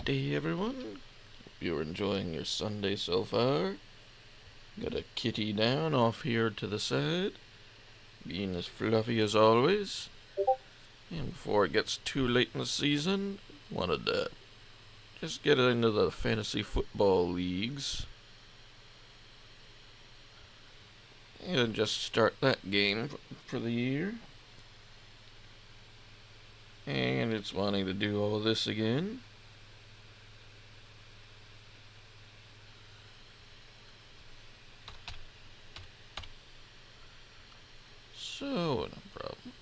day, everyone. You're enjoying your Sunday so far. Got a kitty down off here to the side, being as fluffy as always. And before it gets too late in the season, wanted to just get into the fantasy football leagues and just start that game for the year. And it's wanting to do all this again. So, no problem.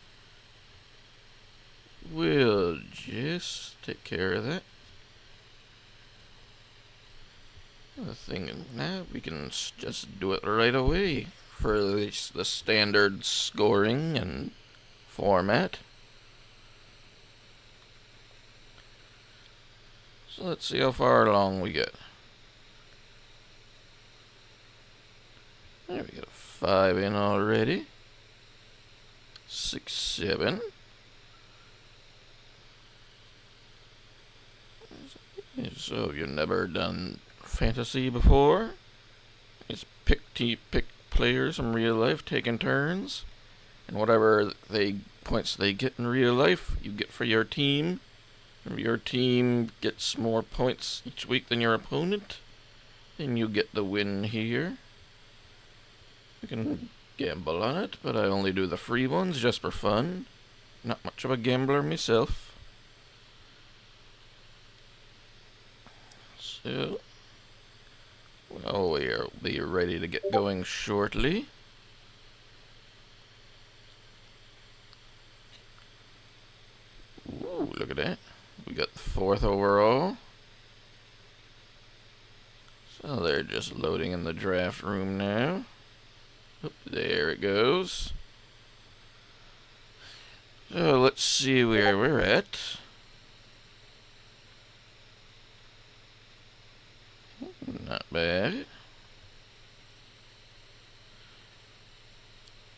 We'll just take care of that. The thing is, now we can just do it right away for the standard scoring and format. So let's see how far along we get. There we got 5 in already. 6, 7. So you've never done fantasy before? It's pick players from real life taking turns, and whatever points they get in real life, you get for your team. If your team gets more points each week than your opponent, then you get the win here. You can gamble on it, but I only do the free ones just for fun. Not much of a gambler myself. So, well, we'll be ready to get going shortly. Ooh, look at that. We got the 4th overall. So they're just loading in the draft room now. Oop, there it goes. So let's see where we're at. Not bad.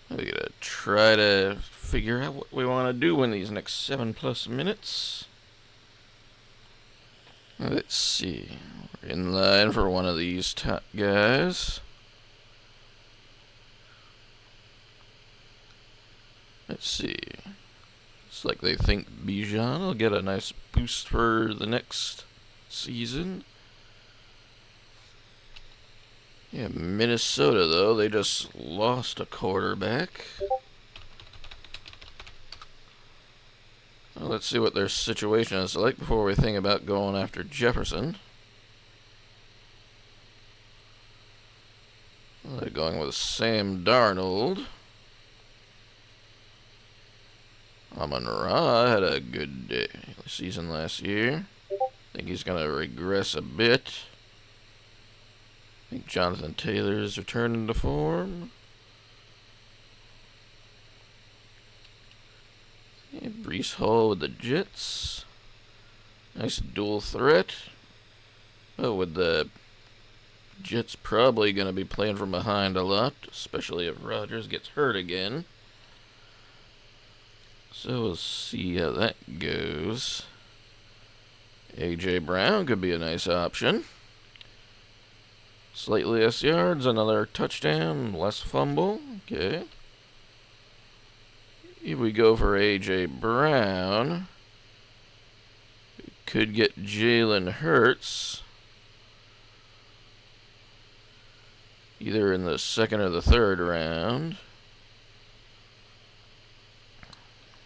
We gotta try to figure out what we want to do in these next 7+ minutes. Let's see. We're in line for one of these top guys. Let's see. It's like they think Bijan will get a nice boost for the next season. Yeah, Minnesota, though, they just lost a quarterback. Well, let's see what their situation is like before we think about going after Jefferson. Well, they're going with Sam Darnold. Amon-Ra had a good season last year. I think he's going to regress a bit. I think Jonathan Taylor is returning to form. Yeah, Breece Hall with the Jets. Nice dual threat. But with the Jets probably going to be playing from behind a lot, especially if Rodgers gets hurt again. So we'll see how that goes. A.J. Brown could be a nice option. Slightly less yards, another touchdown, less fumble. Okay. If we go for A.J. Brown, we could get Jalen Hurts. Either in the 2nd or the 3rd round.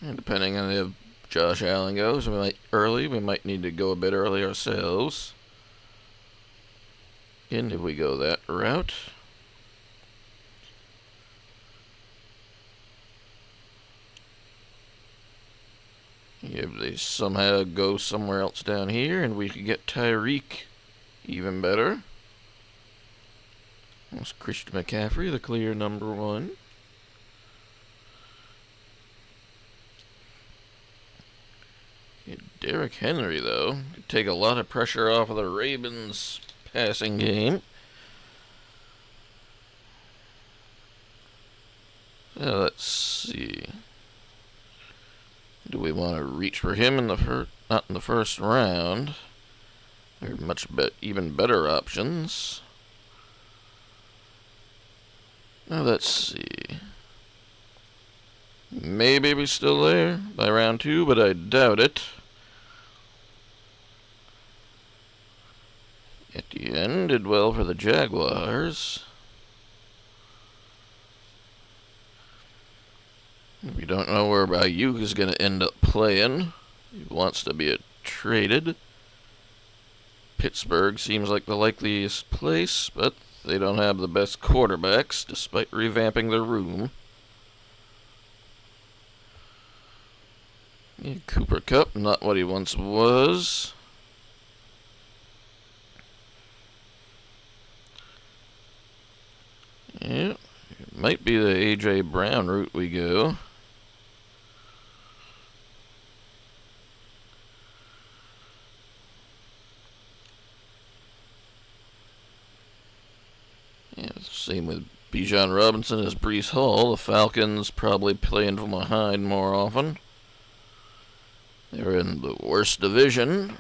And depending on if Josh Allen goes, we might need to go a bit early ourselves. And if we go that route, if they somehow go somewhere else down here and we could get Tyreek, even better. That's Christian McCaffrey, the clear number 1. Derrick Henry, though, could take a lot of pressure off of the Ravens' passing game. So let's see. Do we want to reach for him in the not in the first round? There are even better options. Now let's see. Maybe we're still there by round 2, but I doubt it. At the end, did well for the Jaguars. We don't know where Ayuk is going to end up playing. He wants to be traded. Pittsburgh seems like the likeliest place, but they don't have the best quarterbacks, despite revamping their room. Yeah, Cooper Kupp, not what he once was. Yeah, it might be the A.J. Brown route we go. Yeah, same with Bijan Robinson as Breece Hall. The Falcons probably playing from behind more often. They're in the worst division.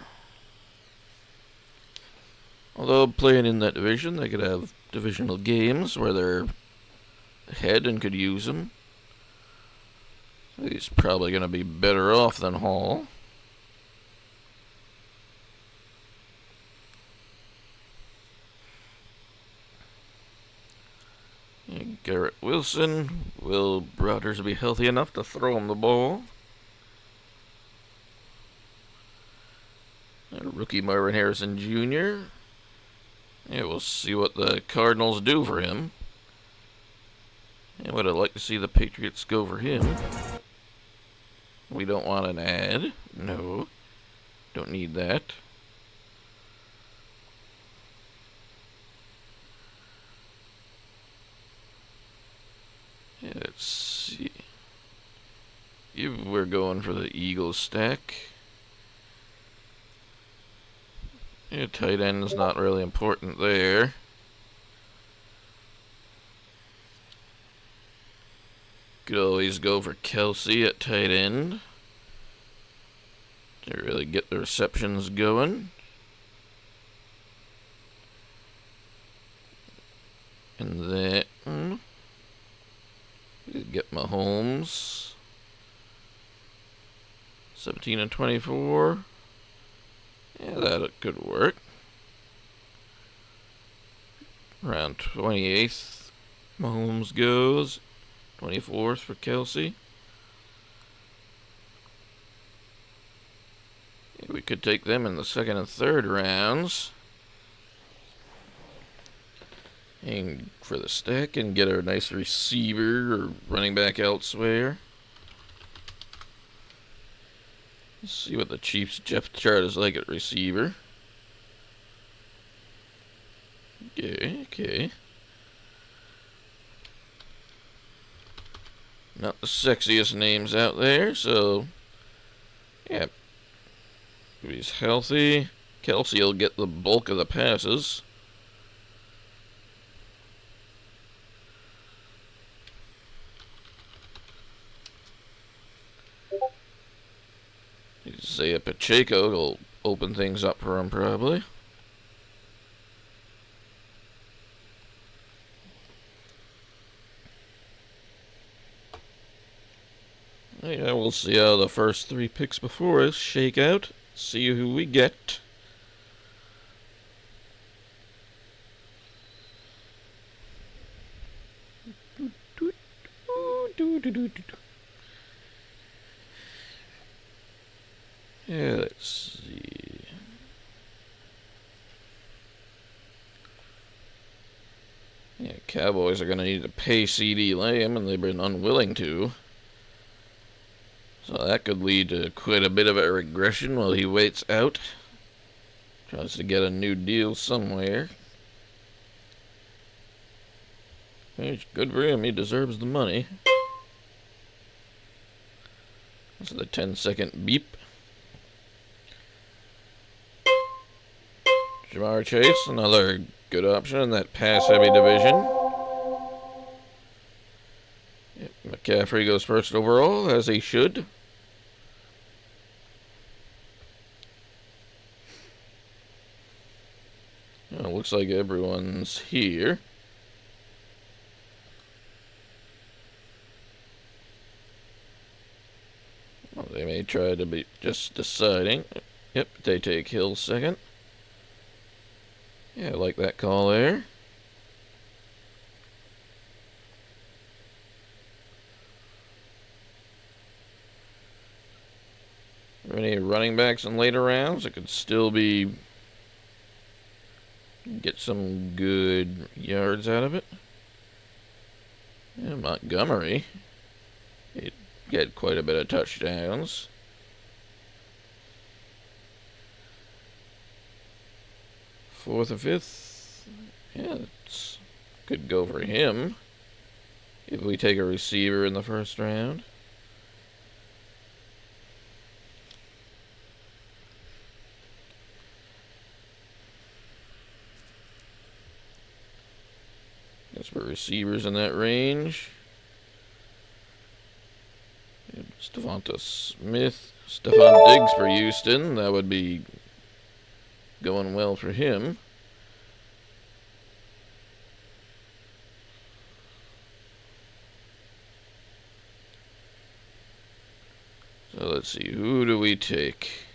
Although playing in that division, they could have divisional games where they're ahead and could use him. He's probably going to be better off than Hall. Garrett Wilson. Will Rodgers be healthy enough to throw him the ball? And rookie Marvin Harrison Jr. Yeah, we'll see what the Cardinals do for him. And would I like to see the Patriots go for him? We don't want an ad. No. Don't need that. Yeah, let's see. If we're going for the Eagles stack. Yeah, tight end's not really important there. Could always go for Kelsey at tight end to really get the receptions going. And then get Mahomes. 17 and 24. Yeah, that could work. Around 28th, Mahomes goes. 24th for Kelsey. Yeah, we could take them in the second and third rounds. And for the stack and get a nice receiver or running back elsewhere. Let's see what the Chiefs' depth chart is like at receiver. Okay. Not the sexiest names out there, so yeah. If he's healthy, Kelsey will get the bulk of the passes. Isaiah Pacheco will open things up for him probably. Yeah, we'll see how the first 3 picks before us shake out. See who we get. Yeah, let's see. Yeah, Cowboys are going to need to pay CeeDee Lamb, and they've been unwilling to. So that could lead to quite a bit of a regression while he waits out. Tries to get a new deal somewhere. It's good for him. He deserves the money. That's the 10-second beep. Ja'Marr Chase, another good option in that pass-heavy division. Yep, McCaffrey goes first overall, as he should. looks like everyone's here. Well, they may try to be just deciding. Yep, they take Hill second. Yeah, I like that call there. Any running backs in later rounds? It could still be get some good yards out of it. Yeah, Montgomery. He'd get quite a bit of touchdowns. Fourth or fifth. Yeah, it's could go for him if we take a receiver in the first round. Guess for receivers in that range. Devonta Smith, Stephon Diggs for Houston. That would be going well for him. So let's see, who do we take?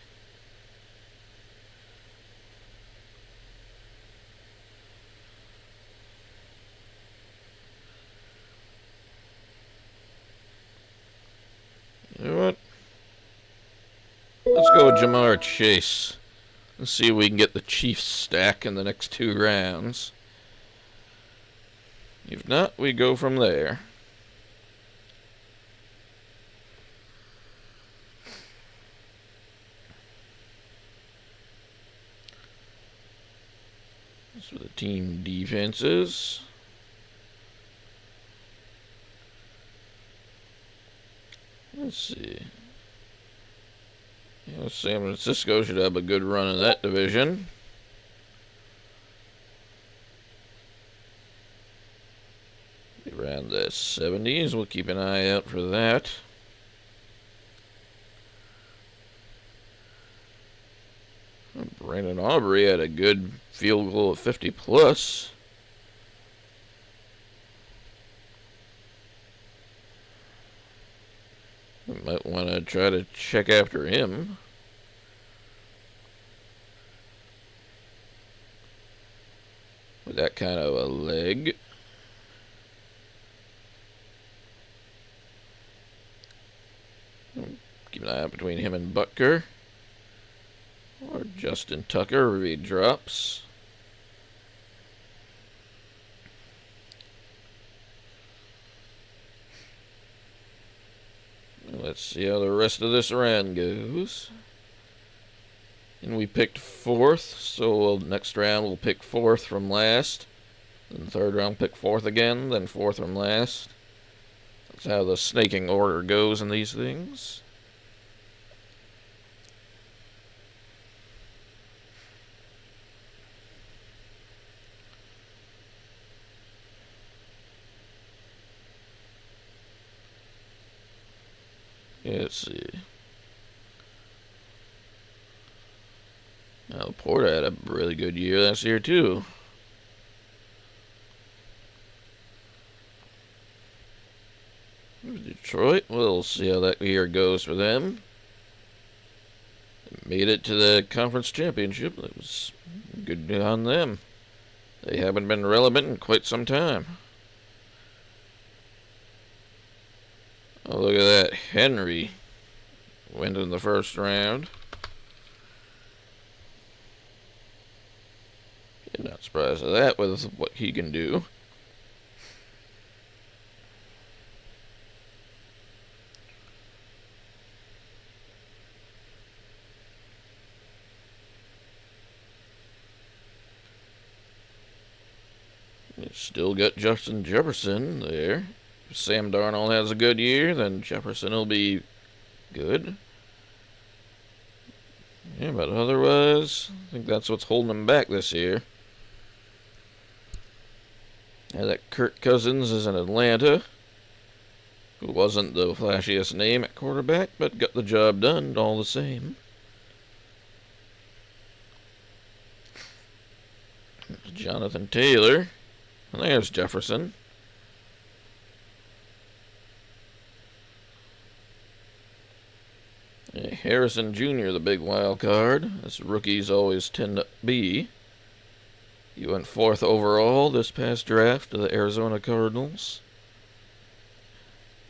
You know what? Let's go with Jamar Chase. Let's see if we can get the Chiefs stack in the next 2 rounds. If not, we go from there. That's for the team defenses. Let's see. Yeah, San Francisco should have a good run in that division. Around the 70s, we'll keep an eye out for that. Brandon Aubrey had a good field goal of 50 plus. We might want to try to check after him. With that kind of a leg. Keep an eye out between him and Butker. Or Justin Tucker if he drops. Let's see how the rest of this round goes. And we picked 4th, so next round we'll pick 4th from last. Then 3rd round pick 4th again, then 4th from last. That's how the snaking order goes in these things. Yeah, let's see. Now, Porta had a really good year last year, too. Detroit, we'll see how that year goes for them. They made it to the conference championship. That was good on them. They haven't been relevant in quite some time. Oh, look at that. Henry went in the first round. Yeah, not surprised at that with what he can do. You still got Justin Jefferson there. If Sam Darnold has a good year, then Jefferson will be good. Yeah, but otherwise, I think that's what's holding him back this year. Yeah, that Kirk Cousins is in Atlanta, who wasn't the flashiest name at quarterback, but got the job done all the same. Jonathan Taylor. And there's Jefferson. Harrison Jr., the big wild card, as rookies always tend to be. He went 4th overall this past draft to the Arizona Cardinals.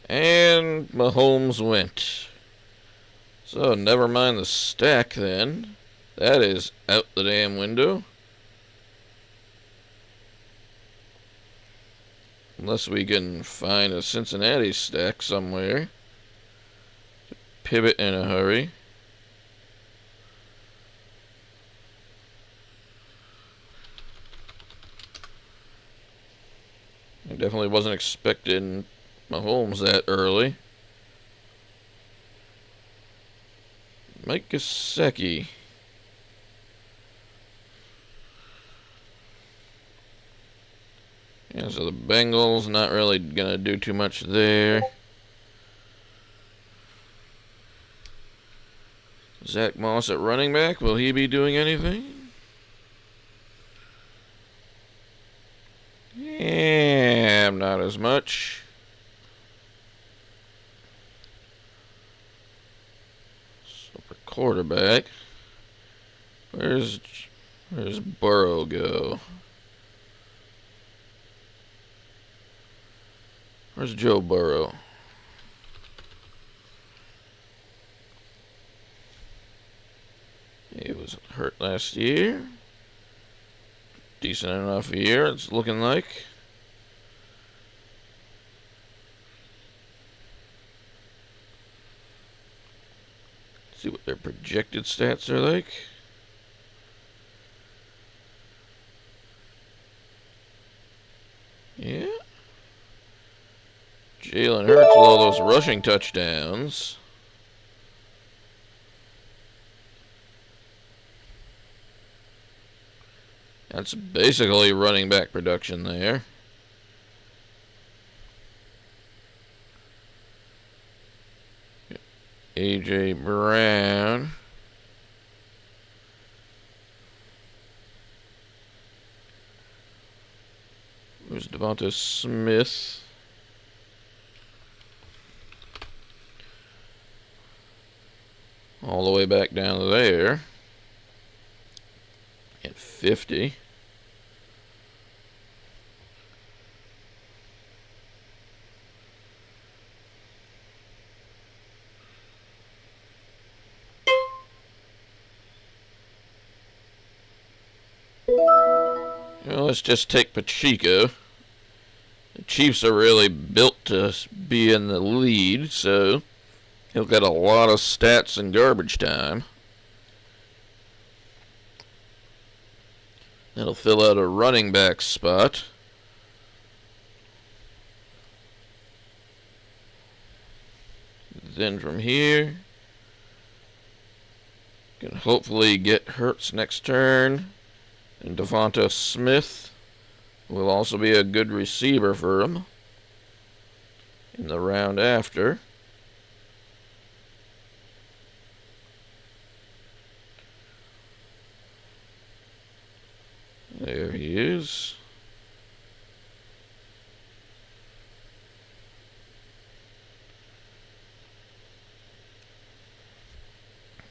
And Mahomes went. So never mind the stack then. That is out the damn window. Unless we can find a Cincinnati stack somewhere. Pivot in a hurry. I definitely wasn't expecting Mahomes that early. Mike Gesicki. Yeah, so the Bengals not really gonna do too much there. Zach Moss at running back. Will he be doing anything? Yeah, not as much. So for quarterback, where's Burrow go? Where's Joe Burrow? He was hurt last year. Decent enough year, it's looking like. Let's see what their projected stats are like. Yeah. Jalen Hurts with all those rushing touchdowns. That's basically running back production there. A.J. Brown. There's Devonta Smith. All the way back down to there. At 50. Well, let's just take Pacheco. The Chiefs are really built to be in the lead, so he'll get a lot of stats in garbage time. That'll fill out a running back spot. Then from here, can hopefully get Hurts next turn. And Devonta Smith will also be a good receiver for him in the round after. There he is.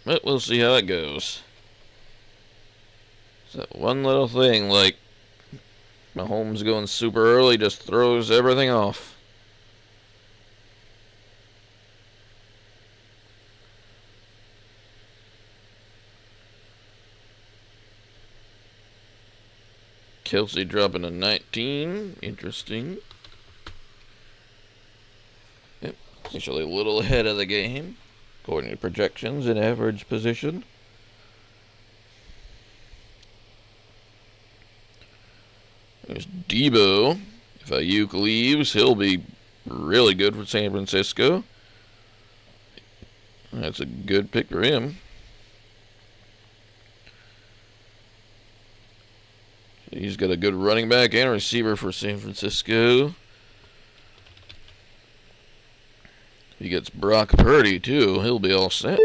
But we'll see how it goes. That one little thing, like Mahomes going super early, just throws everything off. Kelsey dropping a 19. Interesting. Yep, actually a little ahead of the game, according to projections in average position. There's Debo. If Ayuk leaves, he'll be really good for San Francisco. That's a good pick for him. He's got a good running back and receiver for San Francisco. He gets Brock Purdy, too. He'll be all set.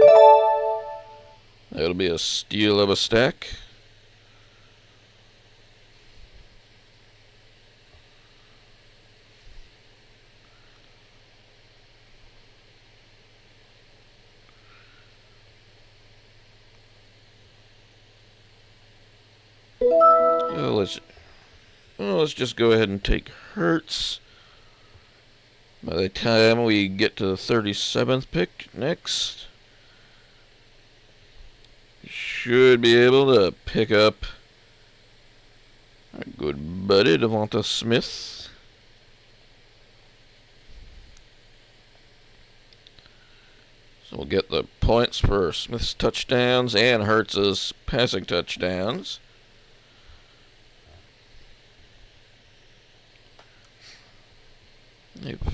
That'll be a steal of a stack. let's just go ahead and take Hurts. By the time we get to the 37th pick next, we should be able to pick up our good buddy Devonta Smith. So we'll get the points for Smith's touchdowns and Hurts's passing touchdowns.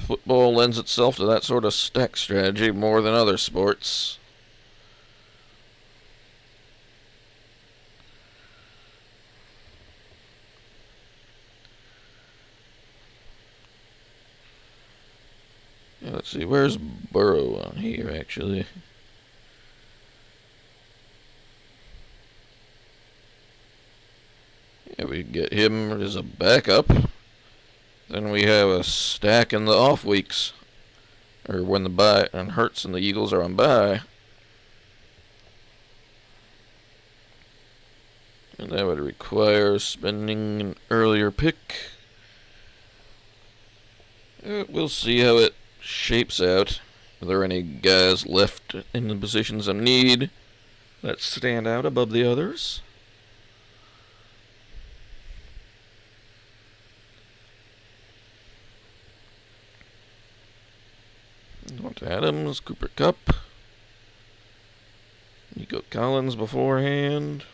Football lends itself to that sort of stack strategy more than other sports. Yeah, let's see, where's Burrow on here, actually? Yeah, we get him as a backup. Then we have a stack in the off weeks, or when the bye, and Hurts and the Eagles are on bye. And that would require spending an earlier pick. We'll see how it shapes out. Are there any guys left in the positions of need that stand out above the others? Devonta Adams, Cooper Kupp, Nico Collins beforehand.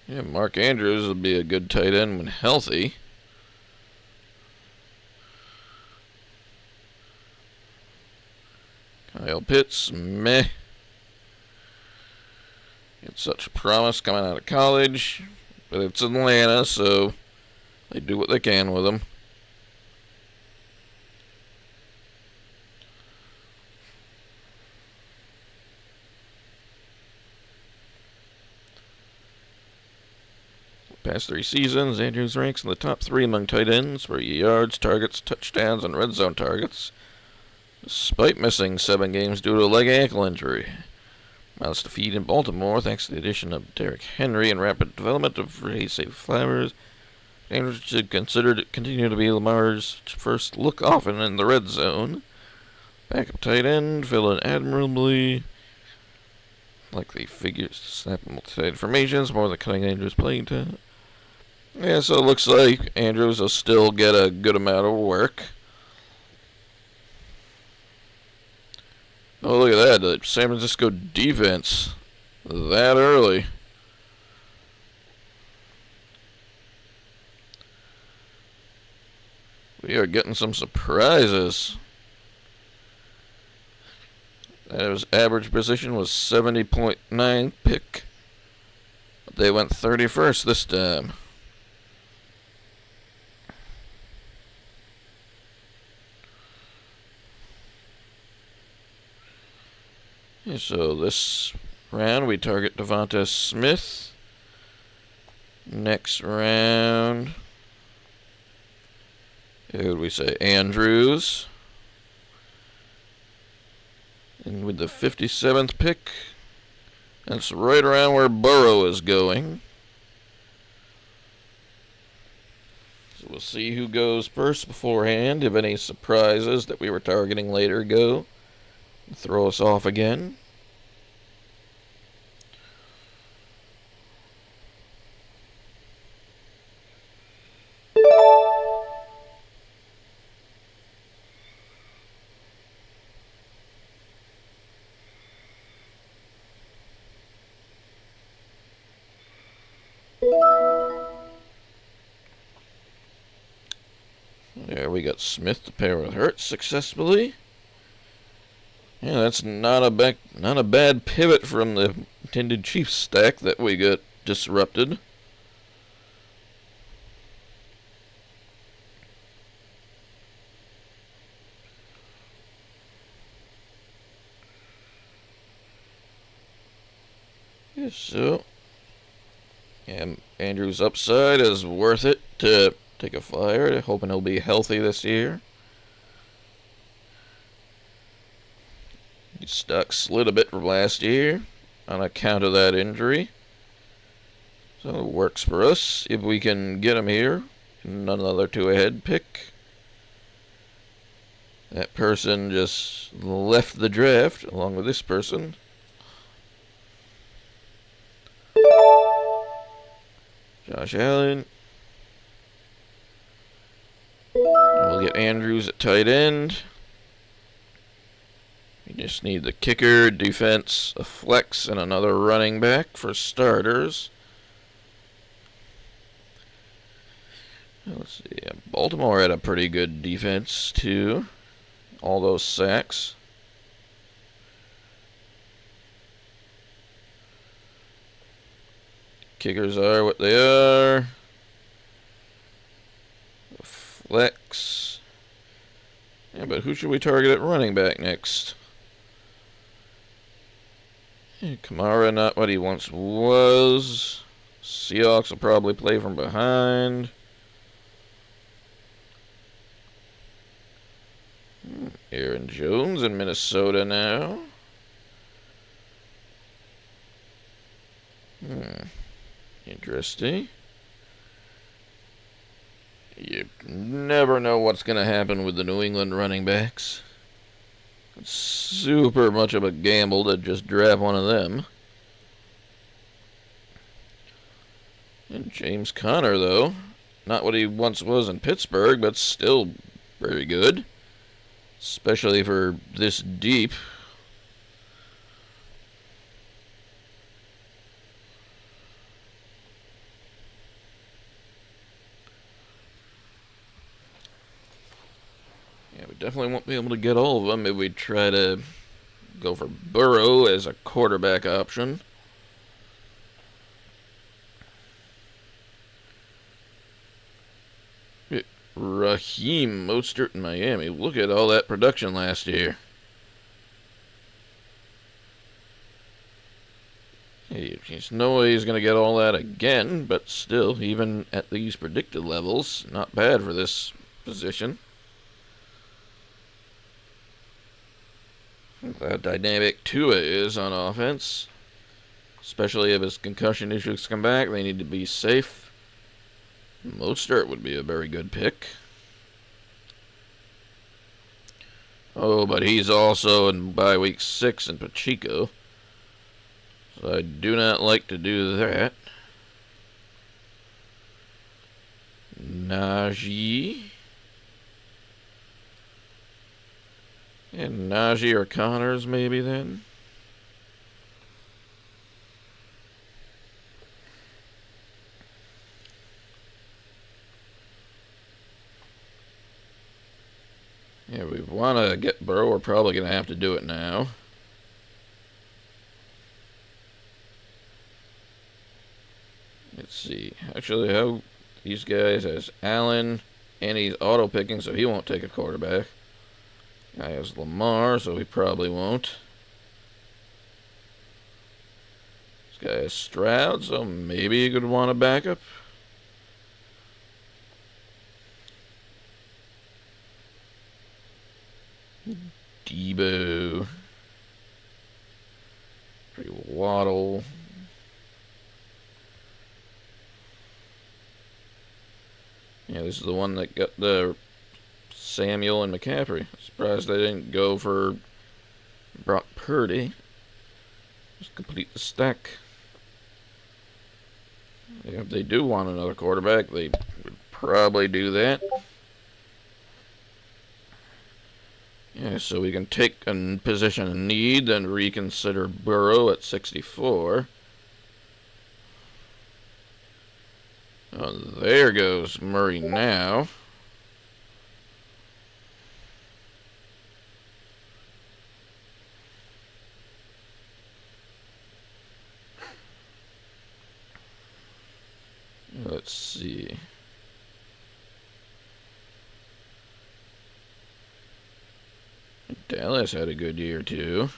Yeah, Mark Andrews would be a good tight end when healthy. Kyle Pitts, meh. It's such promise coming out of college, but it's Atlanta, so they do what they can with him. Past 3 seasons, Andrews ranks in the top 3 among tight ends for yards, targets, touchdowns, and red zone targets, despite missing 7 games due to a leg ankle injury. Miles to feed in Baltimore thanks to the addition of Derrick Henry and rapid development of Ray-Safe Flowers. Andrews should continue to be Lamar's first look often in the red zone. Backup tight end, fill in admirably. Like the figures, snap multi-tight formations, more than cutting Andrews' playing time. Yeah, so it looks like Andrews will still get a good amount of work. Oh, look at that. The San Francisco defense that early. We are getting some surprises. His average position was 70.9 pick. But they went 31st this time. Yeah, so this round we target Devonta Smith. Next round, who would we say? Andrews. And with the 57th pick, that's right around where Burrow is going. So we'll see who goes first beforehand. If any surprises that we were targeting later go, throw us off again. There we got Smith to pair with Hurts successfully. Yeah, that's not a bad pivot from the intended Chiefs stack that we got disrupted. Yeah, so Andrew's upside is worth it to take a flyer, hoping he'll be healthy this year. His stock slid a bit from last year on account of that injury. So it works for us if we can get him here. Another 2-ahead pick. That person just left the draft along with this person. Josh Allen. And we'll get Andrews at tight end. We just need the kicker, defense, a flex, and another running back for starters. Let's see. Baltimore had a pretty good defense, too. All those sacks. Kickers are what they are. Flex. Yeah, but who should we target at running back next? Kamara, not what he once was. Seahawks will probably play from behind. Aaron Jones in Minnesota now. Interesting. You never know what's going to happen with the New England running backs. It's super much of a gamble to just draft one of them. And James Conner, though. Not what he once was in Pittsburgh, but still very good. Especially for this deep. Yeah, we definitely won't be able to get all of them if we try to go for Burrow as a quarterback option. Raheem Mostert in Miami. Look at all that production last year. There's no way he's going to get all that again, but still, even at these predicted levels, not bad for this position. How dynamic Tua is on offense. Especially if his concussion issues come back, they need to be safe. Mostert would be a very good pick. Oh, but he's also in bye week 6 in Pacheco. So I do not like to do that. Najee. And Najee or Connors maybe then. Yeah, we want to get Burrow. We're probably going to have to do it now. Let's see. Actually, how these guys has Allen, and he's auto-picking, so he won't take a quarterback. Guy has Lamar, so he probably won't. This guy has Stroud, so maybe he could want a backup. Debo. Waddle. Yeah, this is the one that got the Samuel and McCaffrey. Surprised they didn't go for Brock Purdy. Just complete the stack. If they do want another quarterback, they would probably do that. Yeah, so we can take a position of need, then reconsider Burrow at 64. Oh, there goes Murray now. Let's see. Dallas had a good year, too.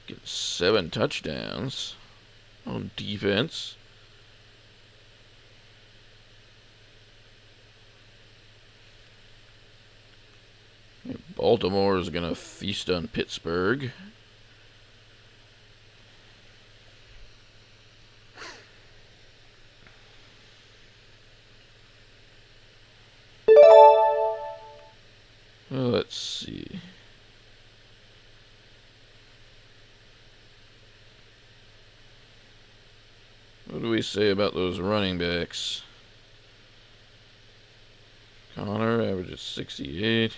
Get 7 touchdowns on defense. Baltimore is going to feast on Pittsburgh. Well, let's see. What do we say about those running backs? Connor averages 68.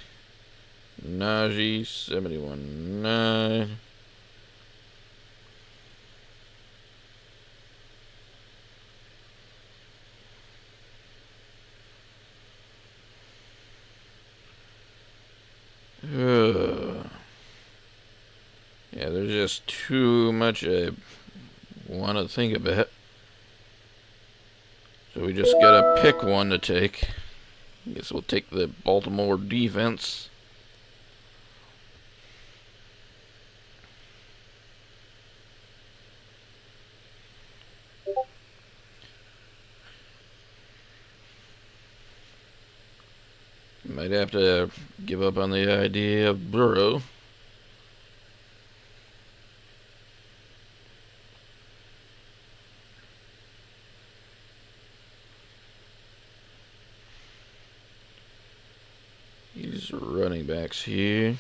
Najee, 71.9. Yeah, there's just too much I want to think about. So we just gotta pick one to take. I guess we'll take the Baltimore defense. Might have to give up on the idea of Burrow. These running backs here.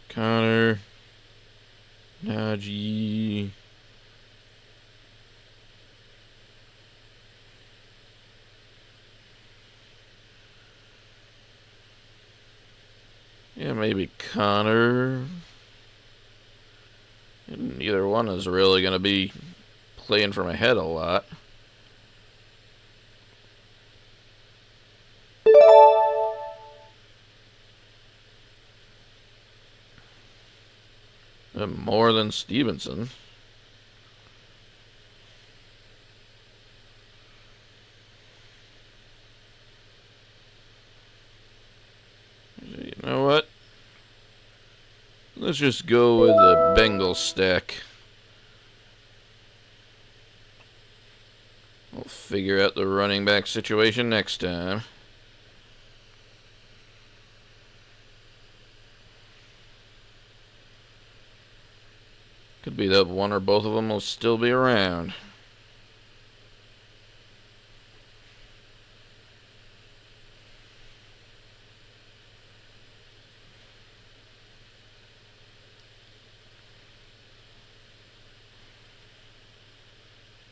Connor. Najee. Yeah, maybe Connor. And neither one is really going to be playing from ahead a lot. More than Stevenson. You know what? Let's just go with the Bengals stack. We'll figure out the running back situation next time. Could be that one or both of them will still be around.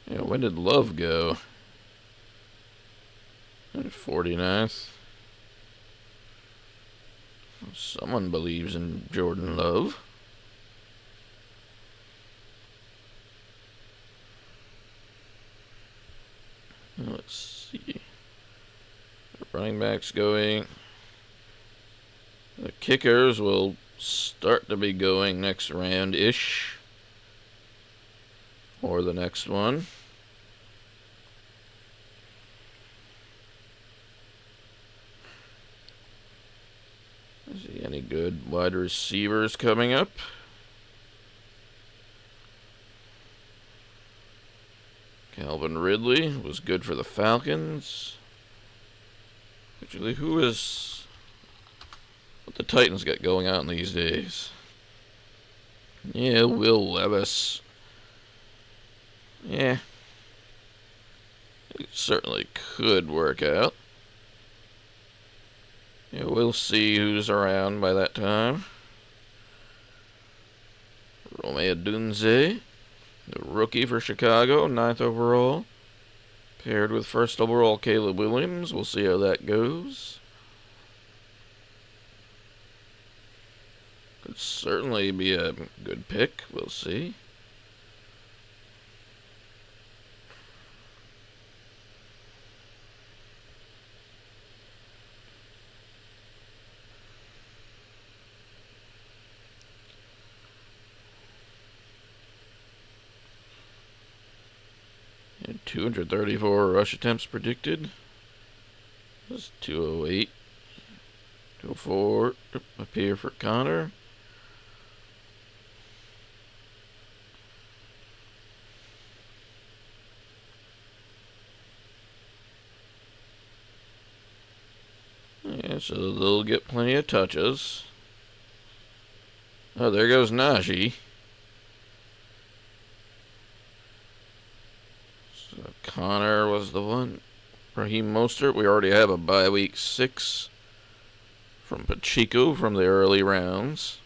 Yeah, when did Love go? 49th. Someone believes in Jordan Love. Let's see. The running backs going. The kickers will start to be going next round-ish. Or the next one. Is he any good wide receivers coming up? Calvin Ridley was good for the Falcons. Actually, who is... what the Titans got going on these days? Yeah, Will Levis. Yeah. It certainly could work out. Yeah, we'll see who's around by that time. Romeo Dunze, the rookie for Chicago, 9th overall. Paired with 1st overall Caleb Williams. We'll see how that goes. Could certainly be a good pick. We'll see. And 234 rush attempts predicted. That's 208. 204 up here for Connor. Yeah, So they'll get plenty of touches. Oh, there goes Najee. So Connor was the one. Raheem Mostert. We already have a bye week 6 from Pacheco from the early rounds.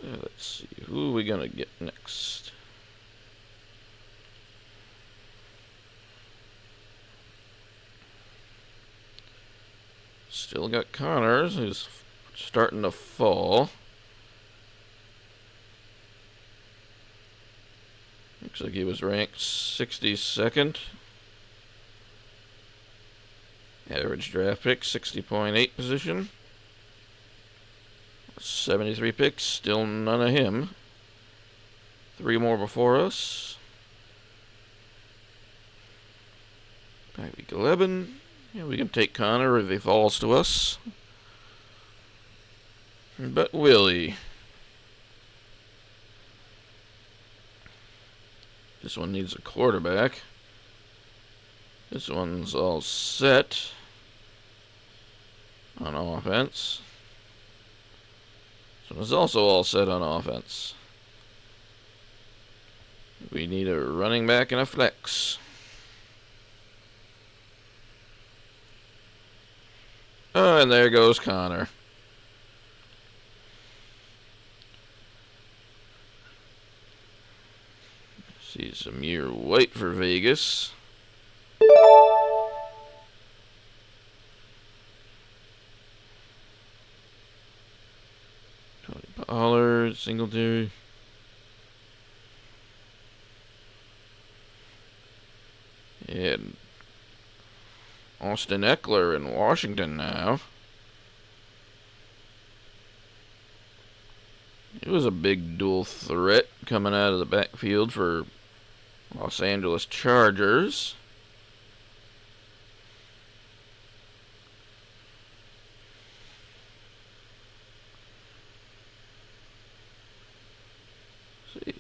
Let's see, who are we going to get next? Still got Connors, who's starting to fall. Looks like he was ranked 62nd. Average draft pick, 60.8 position. 73 picks, still none of him. 3 more before us. Bye week 11. Yeah, we can take Connor if he falls to us. But Willie. This one needs a quarterback. This one's all set on offense. This one is also all set on offense. We need a running back and a flex. Oh, and there goes Connor. See some year white for Vegas. Tony Pollard, Singletary. And Austin Eckler in Washington now. It was a big dual threat coming out of the backfield for Los Angeles Chargers. Let's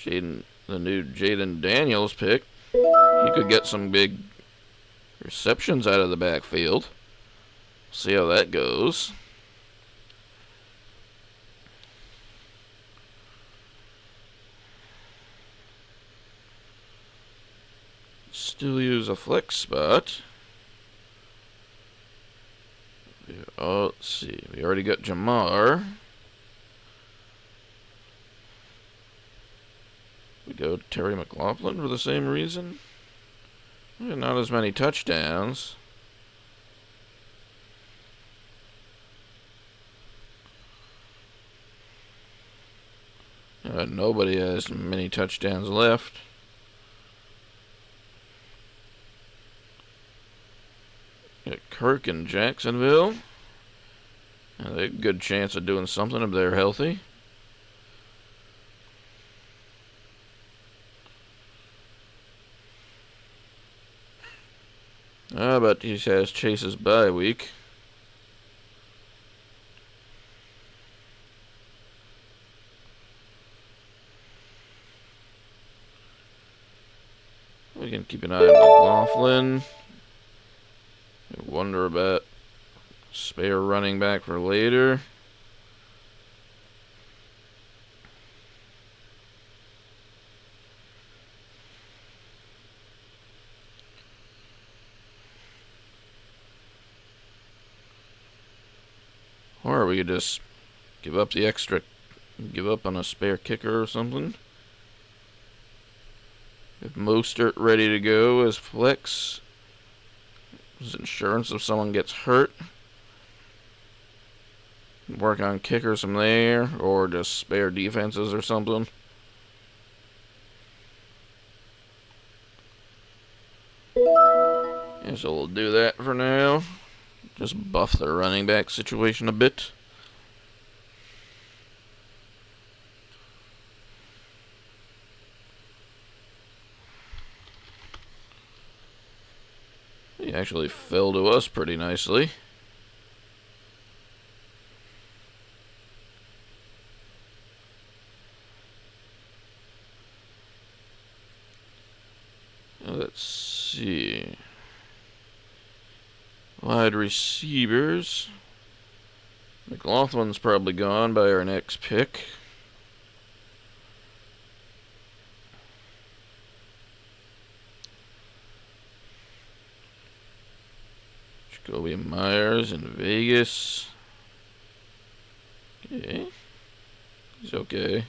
see. The new Jaden Daniels pick. He could get some big receptions out of the backfield. See how that goes. Still use a flex spot. Oh, let's see. We already got Jamar. We go to Terry McLaughlin for the same reason. Not as many touchdowns. Nobody has many touchdowns left. Got Kirk in Jacksonville. They have a good chance of doing something if they're healthy. But he has Chase's bye week. We can keep an eye on McLaughlin. Wonder about spare running back for later. Or we could just give up on a spare kicker or something. If Mostert ready to go as flex, as insurance if someone gets hurt. Work on kickers from there, or just spare defenses or something. Yeah, so we'll do that for now. Just buff the running back situation a bit. He actually fell to us pretty nicely. Let's see. Wide receivers. McLaughlin's probably gone by our next pick. Jacoby Myers in Vegas. Okay. He's okay.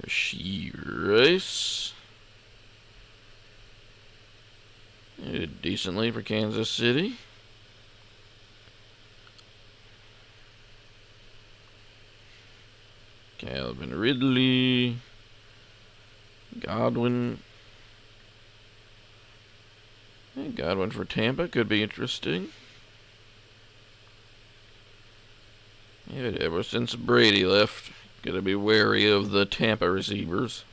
Rashee Rice. Did decently for Kansas City. Calvin Ridley. Godwin. Godwin for Tampa could be interesting. Yeah, ever since Brady left, gotta be wary of the Tampa receivers.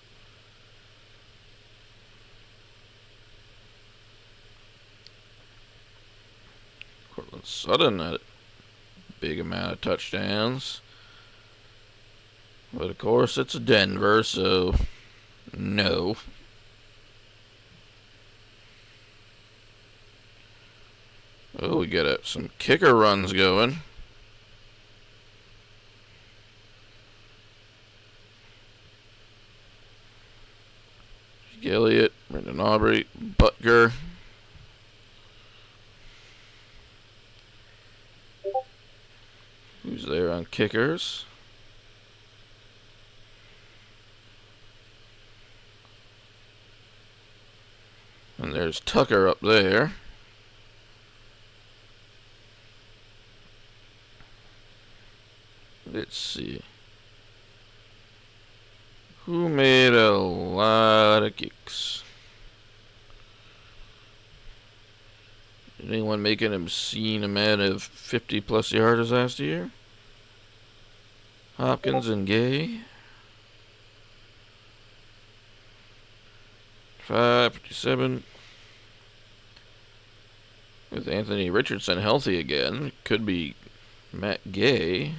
Cortland Sutton had a big amount of touchdowns. But of course, it's Denver, so no. Oh, we got some kicker runs going. Elliott, Brendan Aubrey, Butker. Who's there on kickers? And there's Tucker up there. Let's see. Who made a lot of kicks? Did anyone make an obscene amount of 50-plus yarders last year? Hopkins and Gay. 557. With Anthony Richardson healthy again, could be Matt Gay.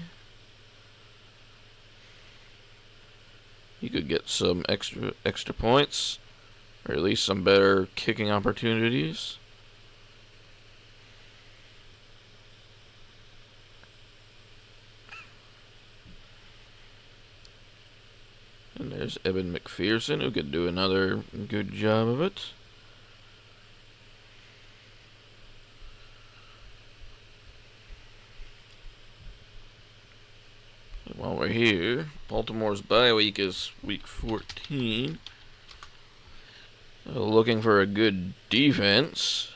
He could get some extra points, or at least some better kicking opportunities. And there's Evan McPherson, who could do another good job of it. And while we're here, Baltimore's bye week is week 14. Looking for a good defense.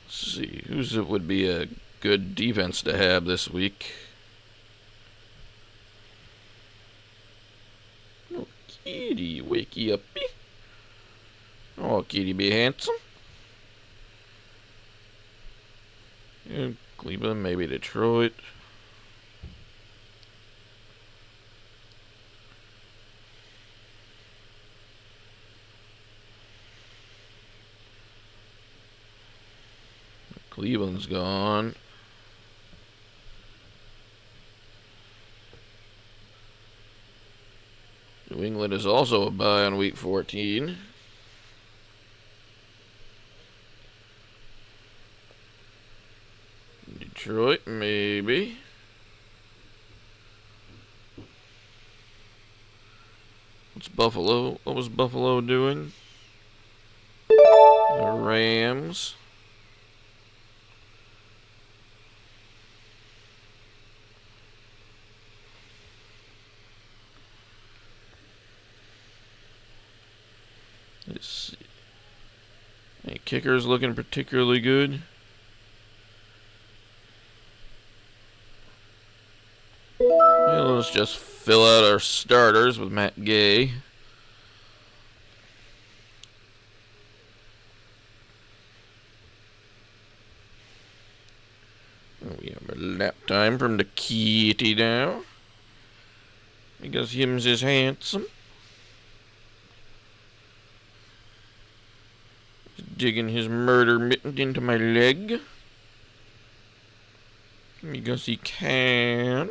Let's see, who's it would be a good defense to have this week? Oh, kitty, wakey uppy. Oh, kitty, be handsome. And Cleveland, maybe Detroit. Cleveland's gone. New England is also a bye on week 14. Detroit, maybe. What's Buffalo? What was Buffalo doing? The Rams. Let's see. Any kickers looking particularly good? Well, let's just fill out our starters with Matt Gay. We have a lap time from the kitty now. Because him's is handsome. He's digging his murder mitten into my leg. Because he can.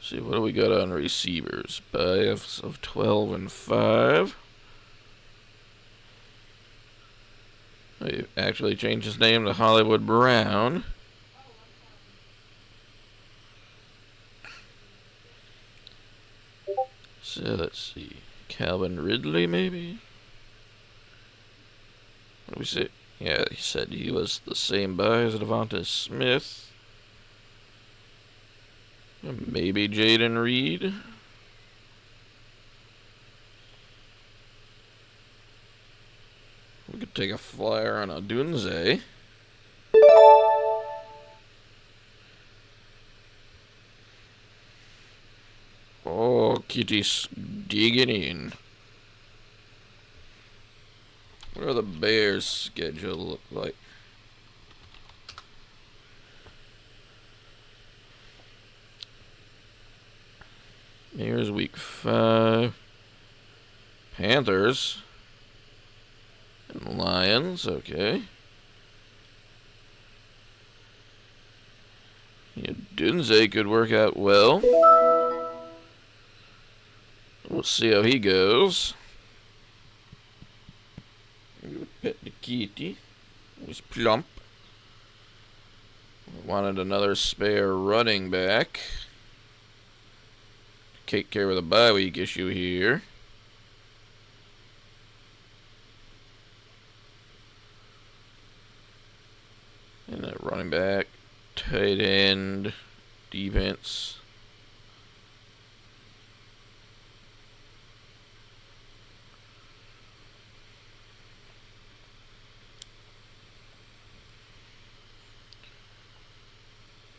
See, what do we got on receivers? Bias of 12 and 5. He actually changed his name to Hollywood Brown. So let's see. Calvin Ridley, maybe? What do we say? Yeah, he said he was the same buy as Devonta Smith. Maybe Jaden Reed. We could take a flyer on Odunze. Oh, Kitty's digging in. What do the Bears' schedule look like? Here's week 5. Panthers. And Lions, okay. Yeah, Dunze could work out well. We'll see how he goes. Pet the kitty. Was plump. Wanted another spare running back. Take care of the bye week issue here. And that running back, tight end, defense.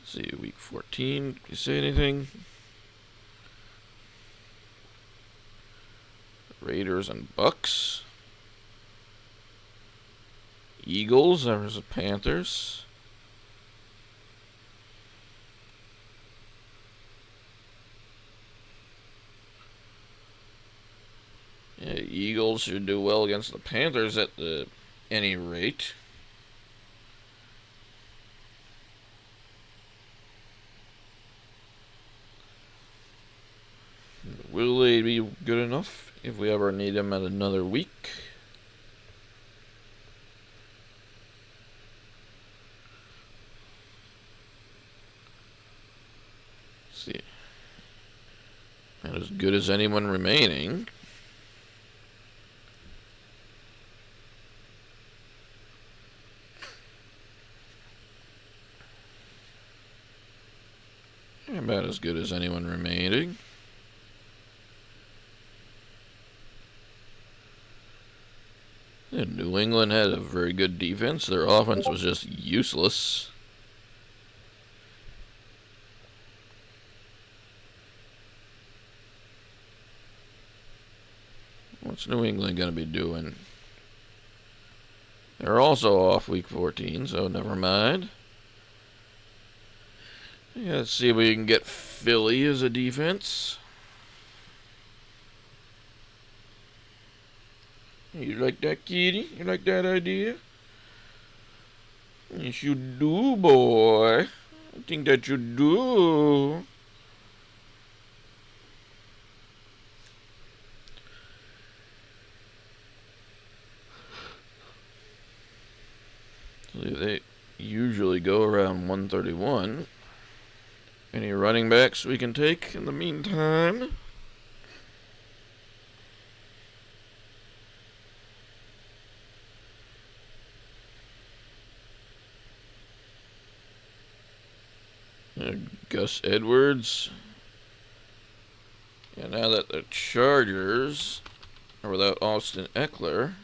Let's see, week 14. Did you say anything? Raiders and Bucks. Eagles versus Panthers. Yeah, Eagles should do well against the Panthers at any rate. Will they be good enough if we ever need them at another week? Let's see. Not as good as anyone remaining. About as good as anyone remaining. Yeah, New England had a very good defense. Their offense was just useless. What's New England going to be doing? They're also off week 14, so never mind. Yeah, let's see if we can get Philly as a defense. You like that, kitty? You like that idea? Yes, you do, boy. I think that you do. They usually go around 131. Any running backs we can take in the meantime? Gus Edwards. Yeah, now that the Chargers are without Austin Eckler,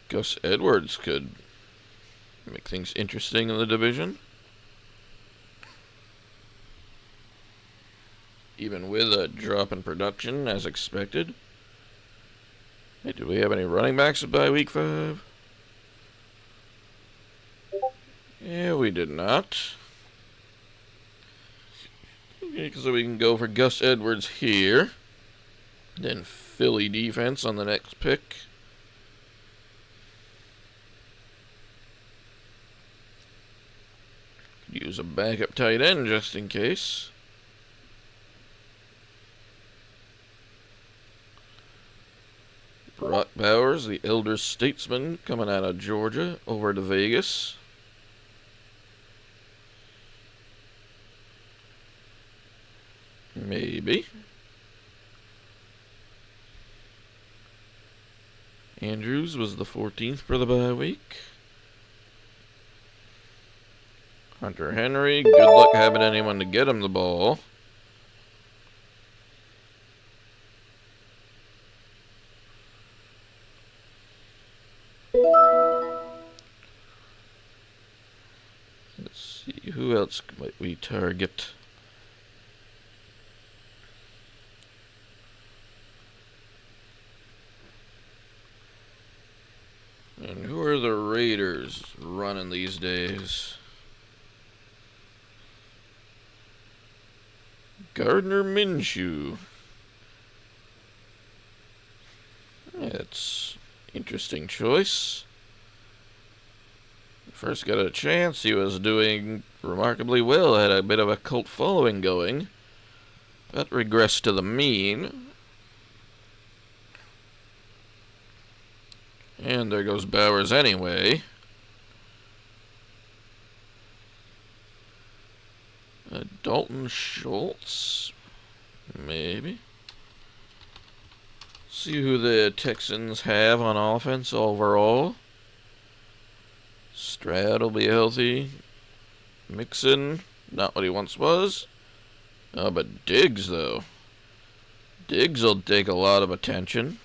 Gus Edwards could make things interesting in the division. Even with a drop in production, as expected. Hey, do we have any running backs by week 5? Yeah, we did not. Okay, so we can go for Gus Edwards here. Then Philly defense on the next pick. Use a backup tight end just in case. Brock Bowers, the elder statesman, coming out of Georgia, over to Vegas. Maybe. Andrews was the 14th for the bye week. Hunter Henry, good luck having anyone to get him the ball. Let's see, who else might we target? And who are the Raiders running these days? Gardner Minshew. That's interesting choice. First got a chance, he was doing remarkably well, had a bit of a cult following going, but regressed to the mean. And there goes Bowers anyway. Dalton Schultz, maybe. See who the Texans have on offense overall. Stroud will be healthy. Mixon, not what he once was. Oh, but Diggs, though. Diggs will take a lot of attention.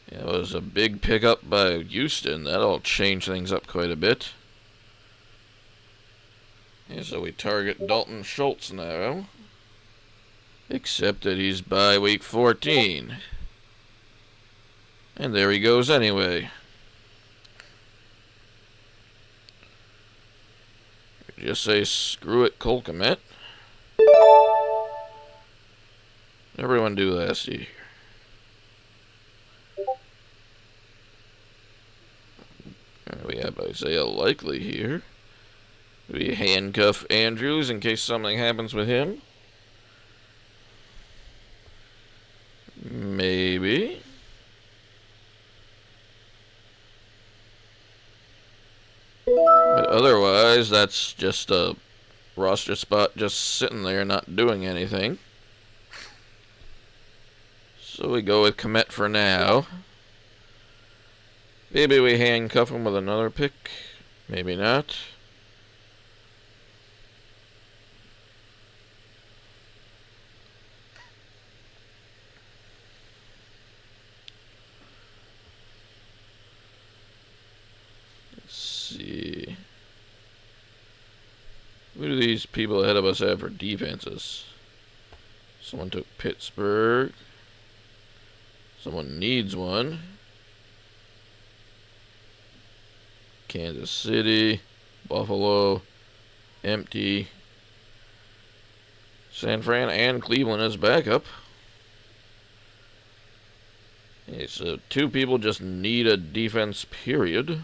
It was a big pickup by Houston. That'll change things up quite a bit. Yeah, so we target Dalton Schultz now. Except that he's by week 14. And there he goes anyway. Just say screw it, Cole Kmet. Everyone do last year. We have Isaiah Likely here. We handcuff Andrews in case something happens with him. Maybe. But otherwise, that's just a roster spot just sitting there not doing anything. So we go with Kmet for now. Maybe we handcuff him with another pick. Maybe not. Let's see. Who do these people ahead of us have for defenses? Someone took Pittsburgh. Someone needs one. Kansas City, Buffalo, empty. San Fran and Cleveland as backup. Okay, so two people just need a defense, period.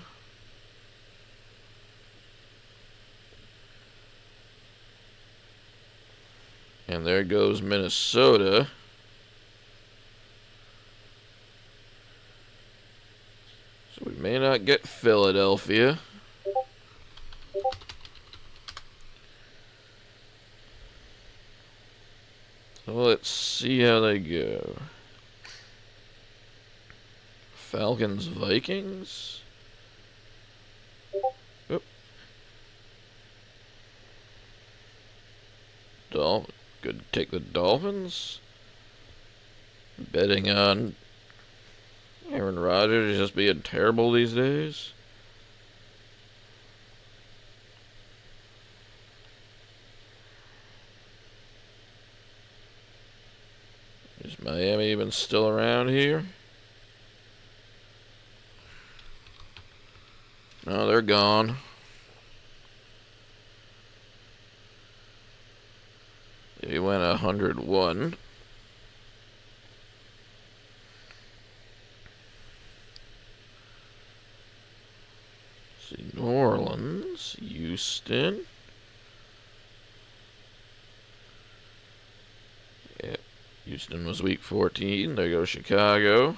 And there goes Minnesota. So we may not get Philadelphia. So let's see how they go. Falcons, Vikings. Oop. Could take the Dolphins. Betting on Aaron Rodgers just being terrible these days. Is Miami even still around here? No, they're gone. He went 101. See, New Orleans, Houston. Yep, Houston was week 14. There goes Chicago.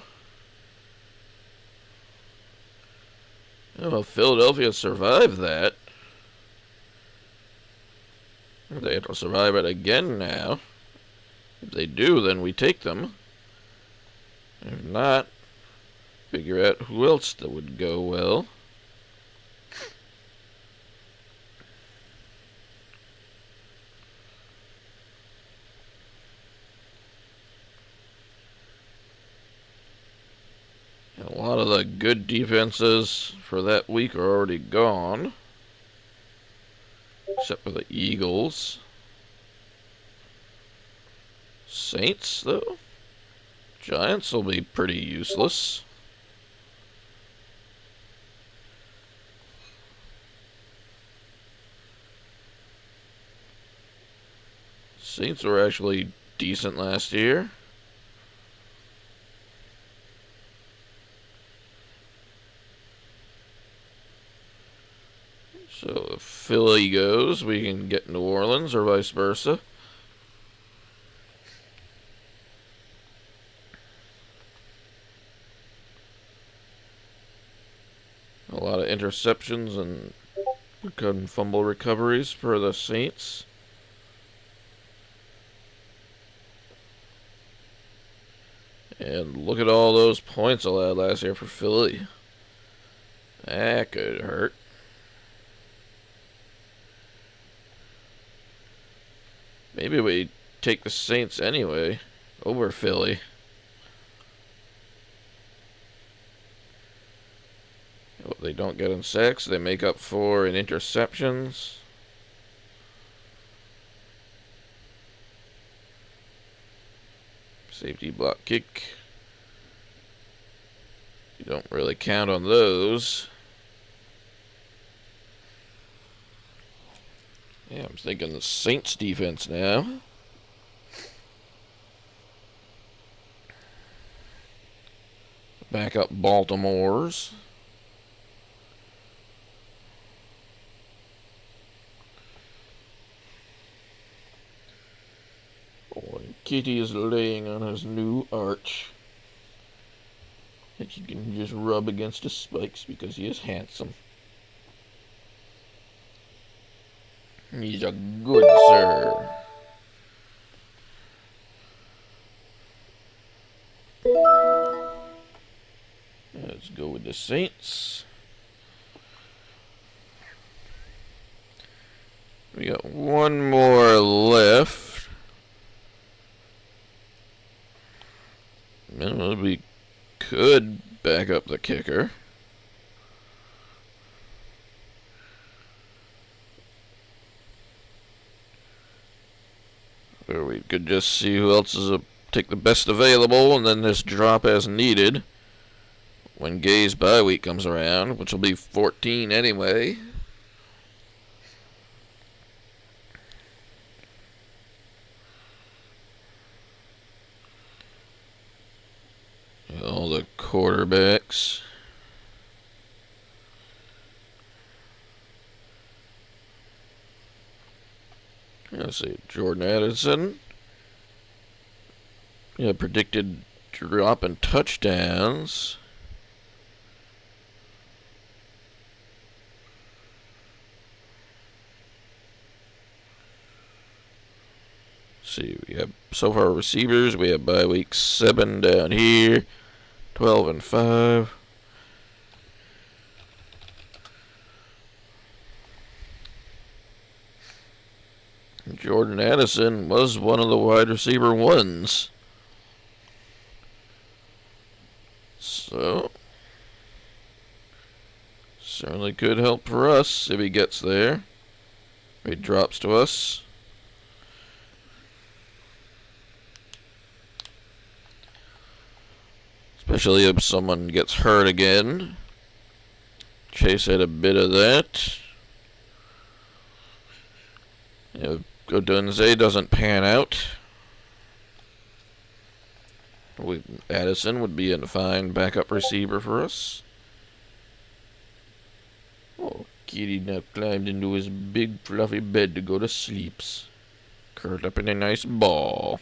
Oh, well, Philadelphia survived that. They have to survive it again now. If they do, then we take them. If not, figure out who else that would go well. And a lot of the good defenses for that week are already gone. Except for the Eagles. Saints, though? Giants will be pretty useless. Saints were actually decent last year. So if Philly goes, we can get New Orleans or vice versa. A lot of interceptions and good fumble recoveries for the Saints. And look at all those points allowed last year for Philly. That could hurt. Maybe we take the Saints anyway over Philly. What they don't get in sacks, they make up for in interceptions. Safety block kick. You don't really count on those. Yeah, I'm thinking the Saints defense now. Back up Baltimore's. Oh, and Kitty is laying on his new arch that he can just rub against his spikes because he is handsome. He's a good sir. Let's go with the Saints. We got one more left. And we could back up the kicker. Or we could just see who else is take the best available and then just drop as needed when Gay's bye week comes around, which will be 14 anyway. All the quarterbacks. Let's see, Jordan Addison. Yeah, predicted drop in touchdowns. Let's see, we have so far receivers. We have bye week 7 down here, 12 and 5. Jordan Addison was one of the wide receiver ones. So, certainly could help for us if he gets there. If he drops to us. Especially if someone gets hurt again. Chase had a bit of that. Odunze doesn't pan out. Addison would be a fine backup receiver for us. Oh, Kitty now climbed into his big fluffy bed to go to sleeps. Curled up in a nice ball.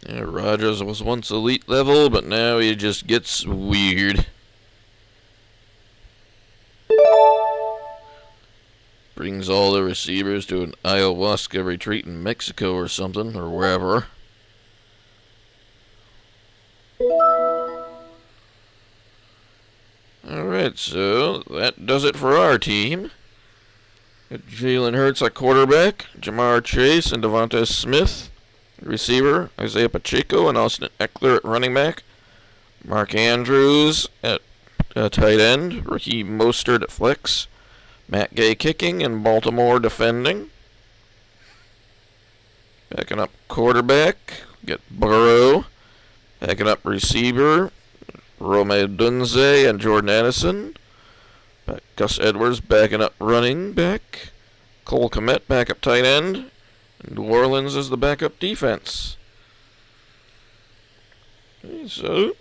Yeah, Rogers was once elite level, but now he just gets weird. Brings all the receivers to an ayahuasca retreat in Mexico or something, or wherever. Alright, so that does it for our team. Got Jalen Hurts at quarterback, Jamar Chase and Devonta Smith. Receiver, Isaiah Pacheco and Austin Eckler at running back. Mark Andrews at tight end. Raheem Mostert at flex. Matt Gay kicking and Baltimore defending. Backing up quarterback, get Burrow. Backing up receiver, Rome Odunze and Jordan Addison. Gus Edwards backing up running back. Cole Kmet backup tight end. New Orleans is the backup defense. Okay, so,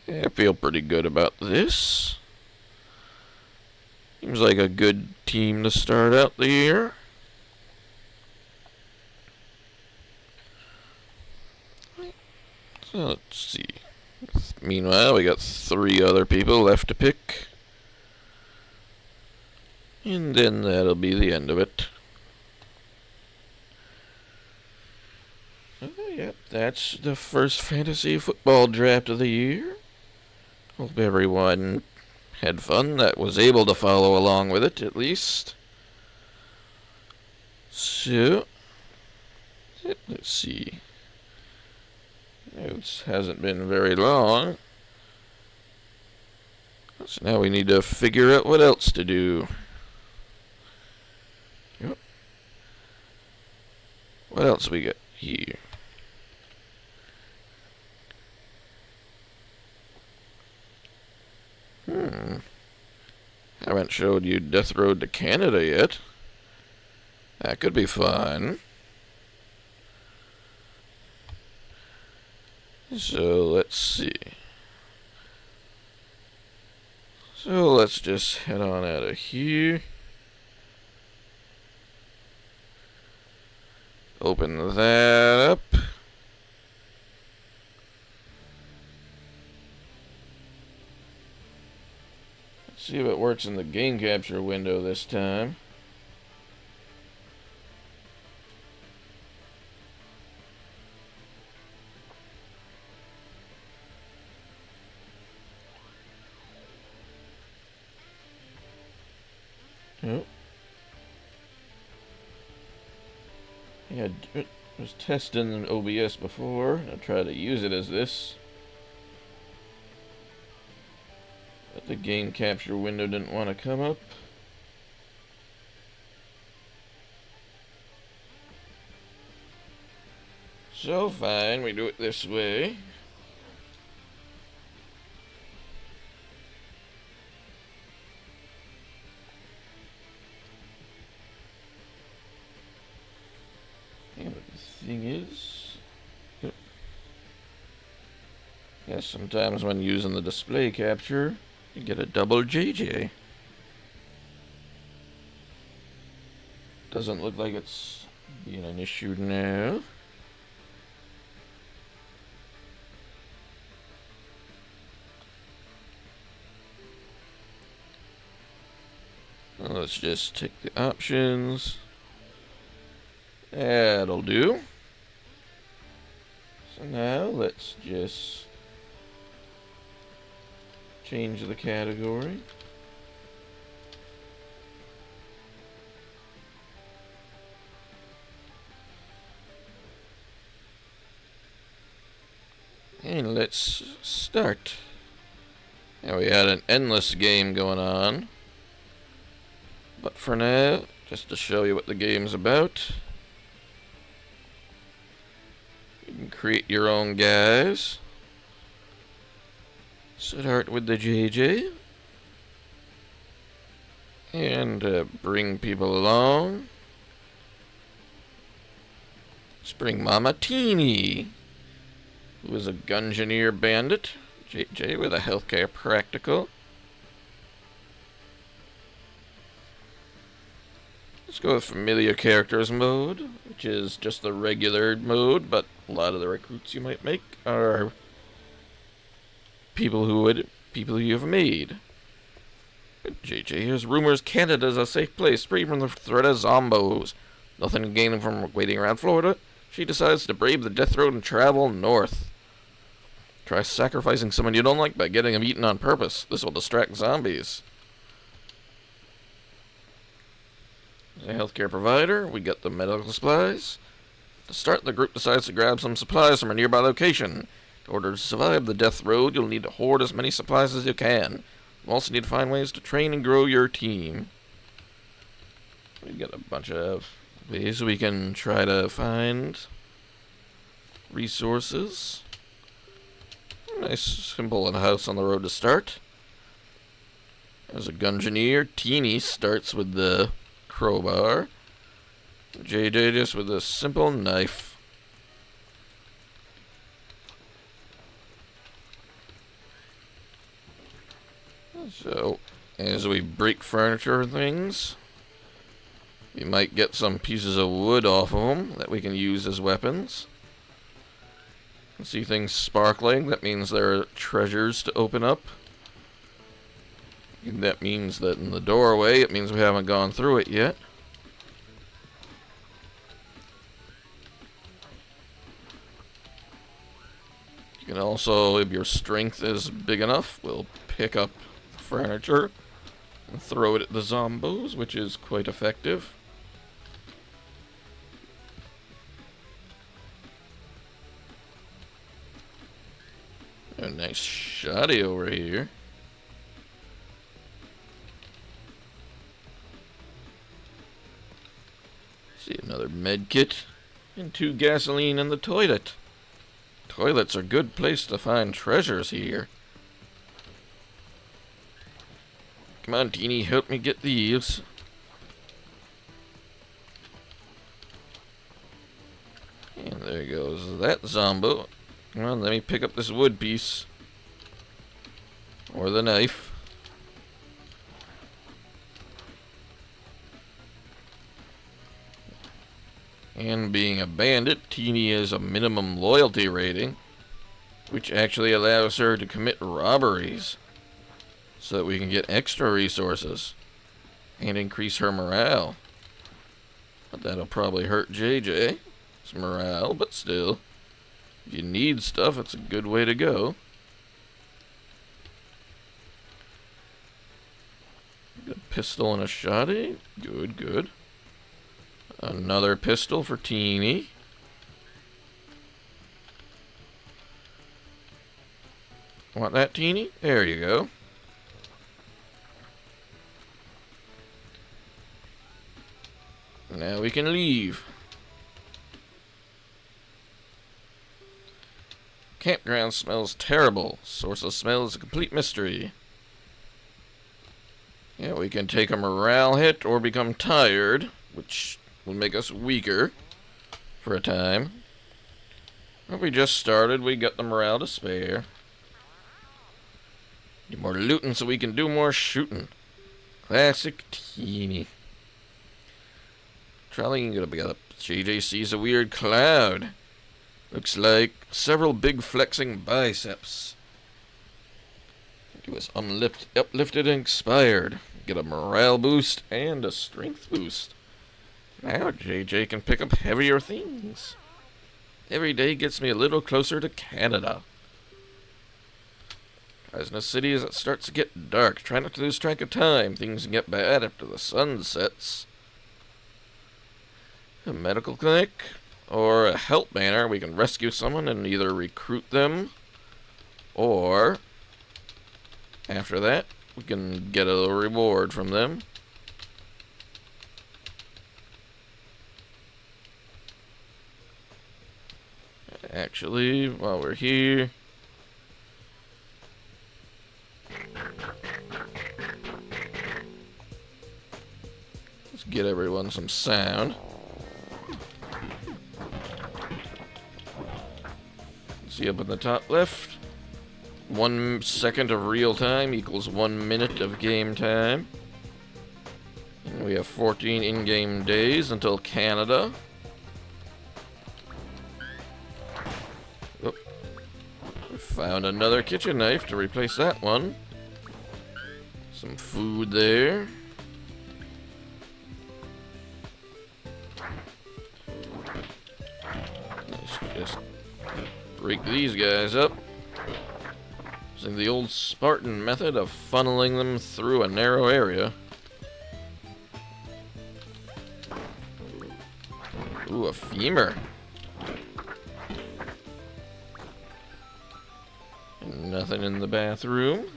yeah, I feel pretty good about this. Seems like a good team to start out the year. So let's see. Meanwhile, we got 3 other people left to pick. And then that'll be the end of it. Yep, that's the first fantasy football draft of the year. Hope everyone had fun that was able to follow along with it, at least. So, let's see. It hasn't been very long. So now we need to figure out what else to do. Yep. What else we got here? Haven't showed you Death Road to Canada yet. That could be fun. So, let's see. So, let's just head on out of here. Open that up. Let's see if it works in the game capture window this time. Yep. Yeah, I was testing OBS before. I tried to use it as this. But the game capture window didn't want to come up. So fine, we do it this way. And the thing is, yes, sometimes when using the display capture, you get a double JJ. Doesn't look like it's being an issue now. Well, let's just take the options. That'll do. So now let's just change the category. And let's start. Now we had an endless game going on. But for now, just to show you what the game's about, create your own guys. Start with the JJ. And bring people along. Let's bring Mama Teeny, who is a Gungeoneer bandit. JJ with a healthcare practical. Let's go with familiar characters mode, which is just the regular mode, but a lot of the recruits you might make are people you've made. But JJ hears rumors Canada's a safe place, free from the threat of zombos. Nothing to gain from waiting around Florida. She decides to brave the death road and travel north. Try sacrificing someone you don't like by getting them eaten on purpose. This will distract zombies. As a healthcare provider, we get the medical supplies. To start, the group decides to grab some supplies from a nearby location. In order to survive the death road, you'll need to hoard as many supplies as you can. You also need to find ways to train and grow your team. We got a bunch of ways we can try to find resources. Nice, simple house on the road to start. As a Gungeoneer, Teeny starts with the crowbar. JJ just with a simple knife. So, as we break furniture and things, we might get some pieces of wood off of them that we can use as weapons. See things sparkling, that means there are treasures to open up. And that means that in the doorway, it means we haven't gone through it yet. You can also, if your strength is big enough, we'll pick up furniture and throw it at the zombos, which is quite effective. A nice shoddy over here. See, another med kit and 2 gasoline in the toilet. Toilets are a good place to find treasures here. Come on, Teeny, help me get these. And there goes that zombo. Come on, let me pick up this wood piece. Or the knife. And being a bandit, Teeny has a minimum loyalty rating, which actually allows her to commit robberies, so that we can get extra resources and increase her morale. But that'll probably hurt JJ's morale, but still. If you need stuff, it's a good way to go. A pistol and a shoddy. Good, good. Another pistol for Teeny. Want that, Teeny? There you go. Now we can leave. Campground smells terrible. Source of smell is a complete mystery. Yeah, we can take a morale hit or become tired, which will make us weaker for a time. When we just started, we got the morale to spare. Need more looting so we can do more shooting. Classic Teeny. Trolley gonna be up. JJ sees a weird cloud. Looks like several big flexing biceps. He was uplifted and inspired. Get a morale boost and a strength boost. Now JJ can pick up heavier things. Every day gets me a little closer to Canada. Guys, in the city, as it starts to get dark, try not to lose track of time. Things can get bad after the sun sets. A medical clinic or a help banner, we can rescue someone and either recruit them, or after that, we can get a reward from them. Actually, while we're here, let's get everyone some sound. See up in the top left, 1 second of real time equals 1 minute of game time. And we have 14 in-game days until Canada. Oh, we found another kitchen knife to replace that one. Some food there. Let's just break these guys up. Using the old Spartan method of funneling them through a narrow area. Ooh, a femur. And nothing in the bathroom.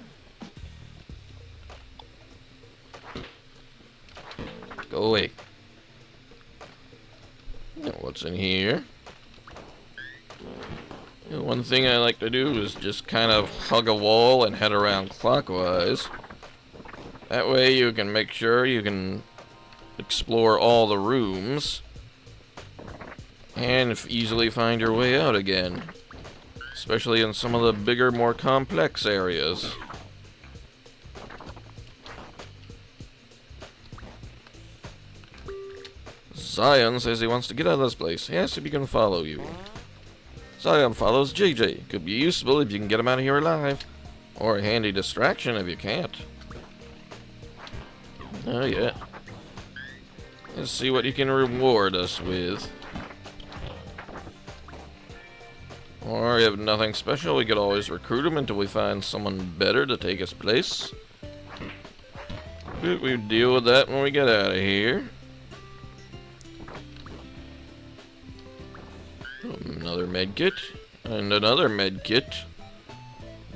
Go away. Now, what's in here? One thing I like to do is just kind of hug a wall and head around clockwise. That way you can make sure you can explore all the rooms and easily find your way out again. Especially in some of the bigger, more complex areas. Zion says he wants to get out of this place. He asks if he can follow you. Zion follows JJ. Could be useful if you can get him out of here alive. Or a handy distraction if you can't. Oh yeah. Let's see what you can reward us with. Or if nothing special, we could always recruit him until we find someone better to take his place. But we deal with that when we get out of here. Another med kit, and another med kit.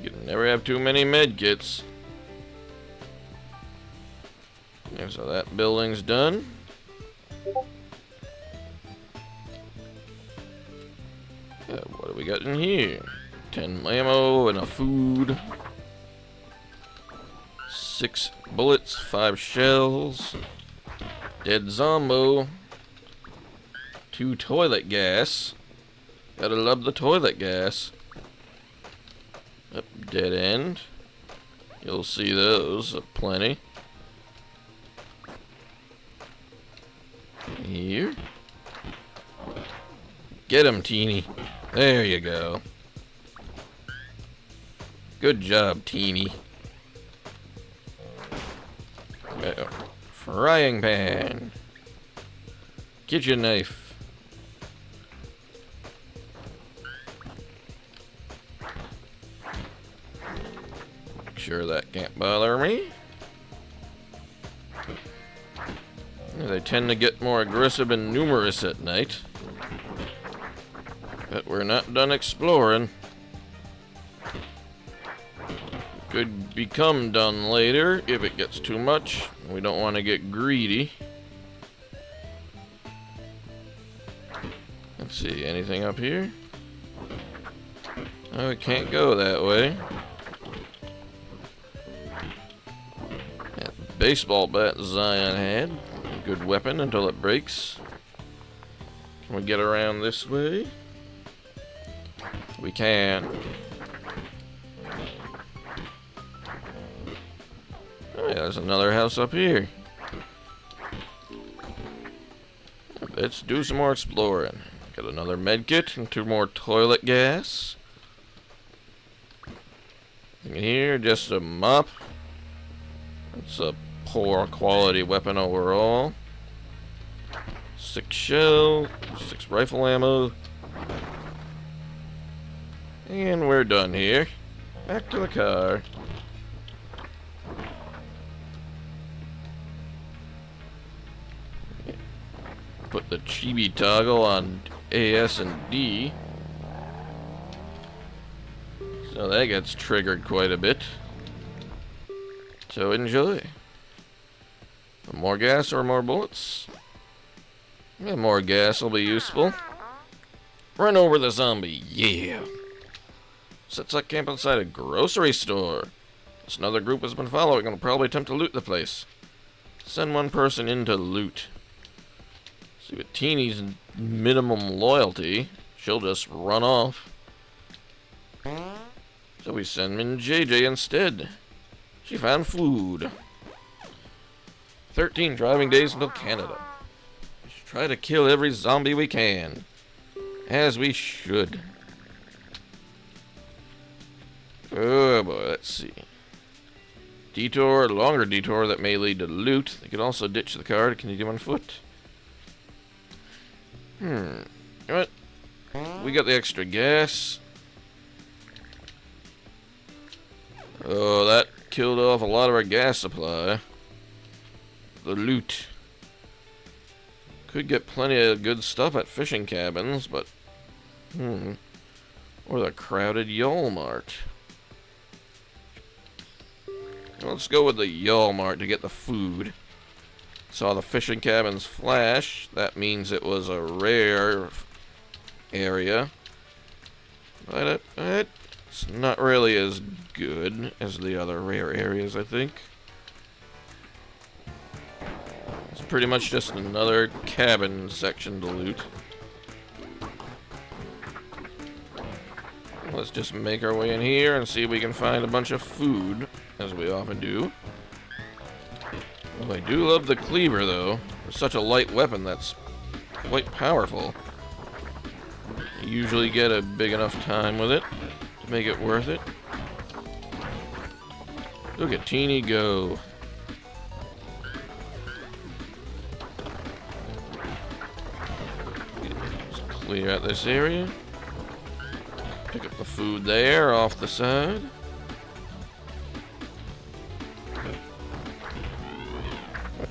You can never have too many med kits. And so that building's done. What do we got in here? 10 ammo and a food. 6 bullets, 5 shells. Dead zombo. 2 toilet gas. Gotta love the toilet gas. Yep, dead end. You'll see those plenty. Here. Get him, Teeny. There you go. Good job, Teeny. Frying pan. Kitchen knife. Sure that can't bother me. They tend to get more aggressive and numerous at night. But we're not done exploring. Could become done later if it gets too much. We don't want to get greedy. Let's see, anything up here? Oh, we can't go that way. Baseball bat Zion had. A good weapon until it breaks. Can we get around this way? We can. Oh, yeah, there's another house up here. Let's do some more exploring. Got another medkit and 2 more toilet gas. In here, just a mop. It's a poor quality weapon overall. 6 shell, 6 rifle ammo. And we're done here. Back to the car. Put the chibi toggle on AS and D. So that gets triggered quite a bit. So enjoy. More gas or more bullets? Yeah, more gas will be useful. Run over the zombie, yeah. Sets up camp inside a grocery store. This another group has been following and will probably attempt to loot the place. Send one person in to loot. See, with Teeny's minimum loyalty, she'll just run off. So we send Min JJ instead. She found food. 13 driving days until Canada. We should try to kill every zombie we can. As we should. Oh boy, let's see. Detour, longer detour that may lead to loot. They could also ditch the car to continue on foot. What? We got the extra gas. Oh, that killed off a lot of our gas supply. The loot. Could get plenty of good stuff at fishing cabins, but... Or the crowded Y'all Mart. Let's go with the Y'all Mart to get the food. Saw the fishing cabins flash. That means it was a rare area. But it's not really as good as the other rare areas, I think. It's pretty much just another cabin section to loot. Let's just make our way in here and see if we can find a bunch of food, as we often do. Oh, I do love the cleaver, though. It's such a light weapon that's quite powerful. You usually get a big enough time with it to make it worth it. Look at Teeny go. Just clear out this area. Pick up the food there off the side.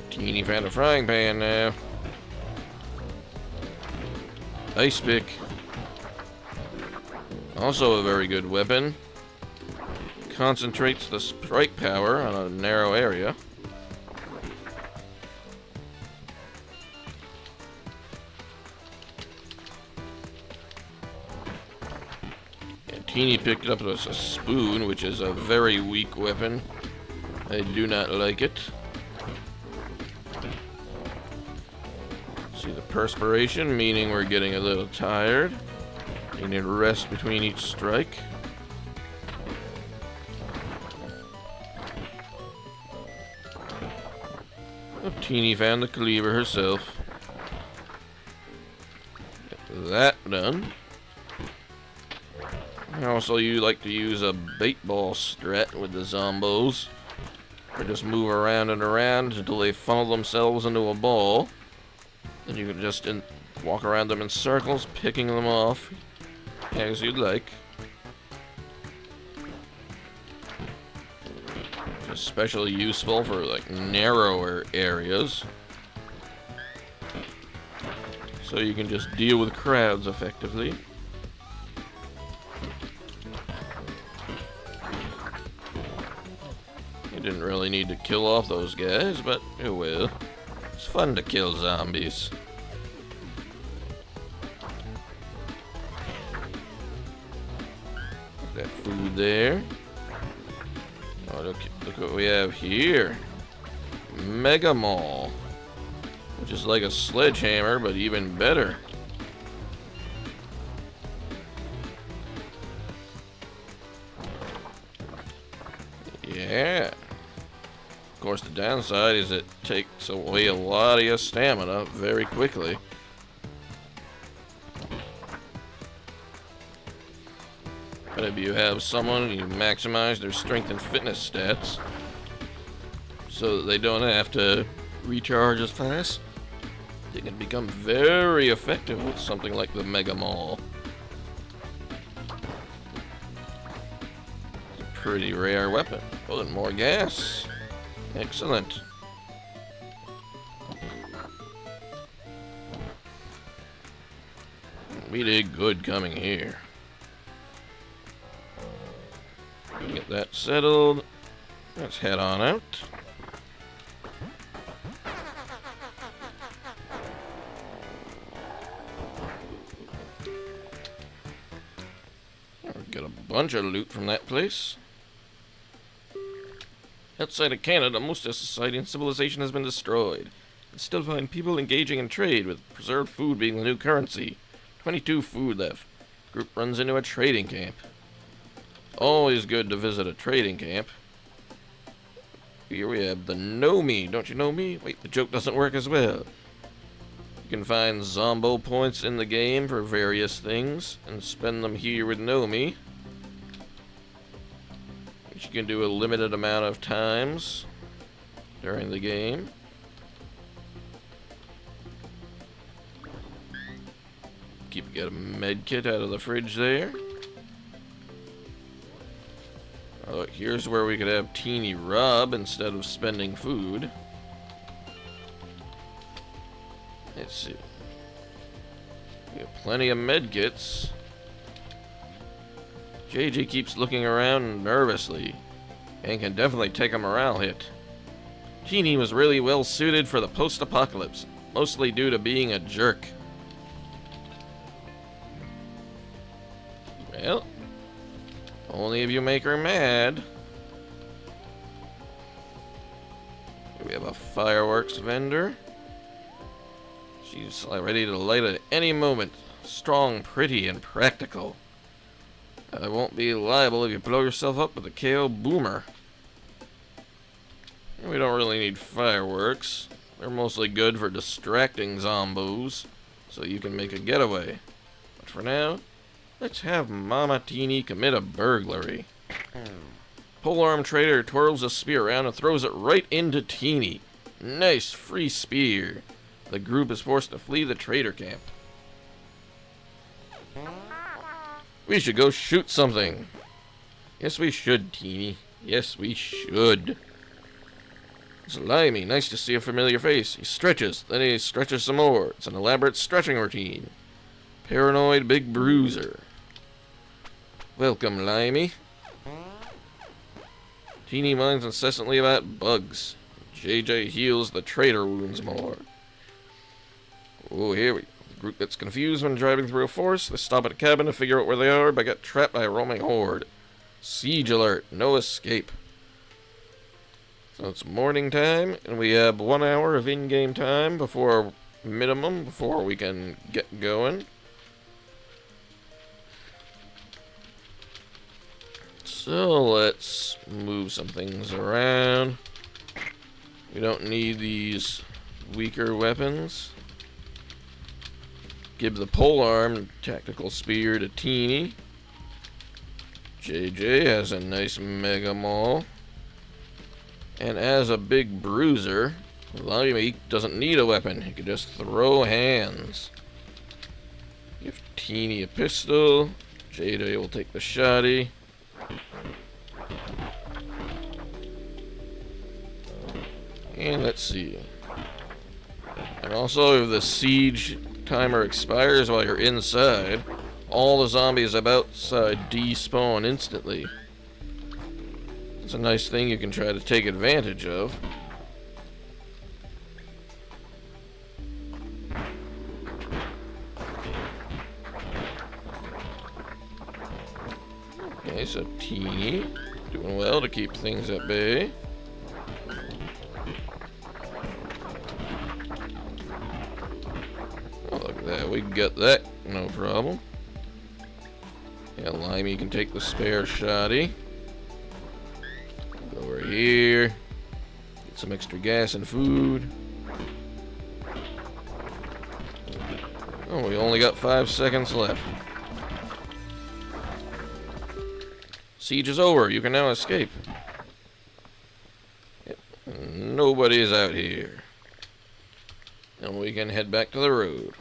Teeny found a frying pan now. Ice pick. Also a very good weapon. Concentrates the strike power on a narrow area. Teeny picked up a spoon, which is a very weak weapon. I do not like it. See the perspiration, meaning we're getting a little tired. You need rest between each strike. Oh, Teeny found the cleaver herself. Get that done. Also, you like to use a bait ball strat with the zombos. Or just move around and around until they funnel themselves into a ball. Then you can just walk around them in circles, picking them off as you'd like. It's especially useful for like narrower areas. So you can just deal with crowds effectively. Didn't really need to kill off those guys, but oh well. It's fun to kill zombies. That food there. Oh, look what we have here. Mega Mall. Which is like a sledgehammer, but even better. Yeah. Of course, the downside is it takes away a lot of your stamina very quickly. But if you have someone, you maximize their strength and fitness stats so that they don't have to recharge as fast. They can become very effective with something like the Mega Mall. It's a pretty rare weapon. Oh, and more gas. Excellent. We did good coming here. Get that settled. Let's head on out. bunch of loot from that place. Outside of Canada, most of society and civilization has been destroyed. You still find people engaging in trade, with preserved food being the new currency. 22 food left. Group runs into a trading camp. Always good to visit a trading camp. Here we have the Know Me. Don't you know me? Wait, the joke doesn't work as well. You can find Zombo points in the game for various things and spend them here with Know Me. Which you can do a limited amount of times during the game. Get a med kit out of the fridge there. Here's where we could have Teeny rob instead of spending food. Let's see. We have plenty of med kits. JJ keeps looking around nervously and can definitely take a morale hit. Teeny was really well suited for the post-apocalypse, mostly due to being a jerk. Well, only if you make her mad. We have a fireworks vendor. She's ready to light at any moment. Strong, pretty, and practical. I won't be liable if you blow yourself up with a KO boomer. We don't really need fireworks. They're mostly good for distracting zombos, so you can make a getaway. But for now, let's have Mama Teeny commit a burglary. Polearm Trader twirls a spear around and throws it right into Teeny. Nice free spear. The group is forced to flee the trader camp. We should go shoot something. Yes, we should, Teeny. Yes, we should. It's Limey. Nice to see a familiar face. He stretches, then he stretches some more. It's an elaborate stretching routine. Paranoid Big Bruiser. Welcome, Limey. Teeny minds incessantly about bugs. JJ heals the trader wounds more. Oh, here we go. The group gets confused when driving through a forest. They stop at a cabin to figure out where they are, but get trapped by a roaming horde. Siege alert. No escape. So it's morning time, and we have 1 hour of in-game time before minimum before we can get going. So let's move some things around. We don't need these weaker weapons. Give the polearm tactical spear to Teeny. JJ has a nice mega maul. And as a big bruiser, Limey doesn't need a weapon. He can just throw hands. Give Teeny a pistol. JJ will take the shotty. And let's see. And also, if the siege timer expires while you're inside, all the zombies outside despawn instantly. It's a nice thing you can try to take advantage of. Okay, so Teeny doing well to keep things at bay. Oh, look at that. We can get that. No problem. Yeah, Limey can take the spare shotty. Go over here. Get some extra gas and food. Oh, we only got 5 seconds left. Siege is over. You can now escape. Yep. Nobody is out here. And we can head back to the road.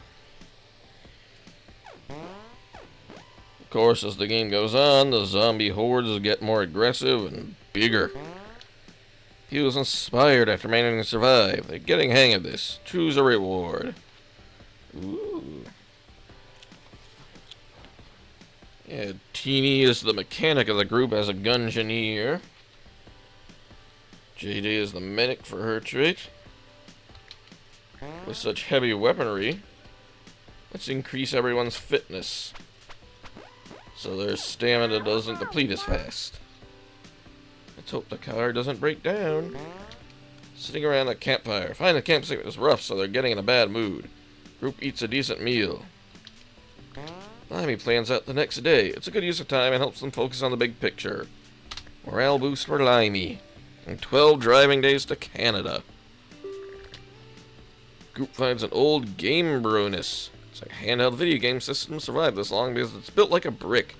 Of course, as the game goes on, the zombie hordes get more aggressive and bigger. He was inspired after managing to survive. They're getting hang of this. Choose a reward. Ooh. Yeah, Teeny is the mechanic of the group as a gungeoneer. JJ is the medic for her trait. With such heavy weaponry, let's increase everyone's fitness. so their stamina doesn't deplete as fast. Let's hope the car doesn't break down. Sitting around a campfire. Find the campsite is rough, so they're getting in a bad mood. Group eats a decent meal. Limey plans out the next day. It's a good use of time and helps them focus on the big picture. Morale boost for Limey. And 12 driving days to Canada. Group finds an old Game Brunus. It's a handheld video game system survived this long because it's built like a brick.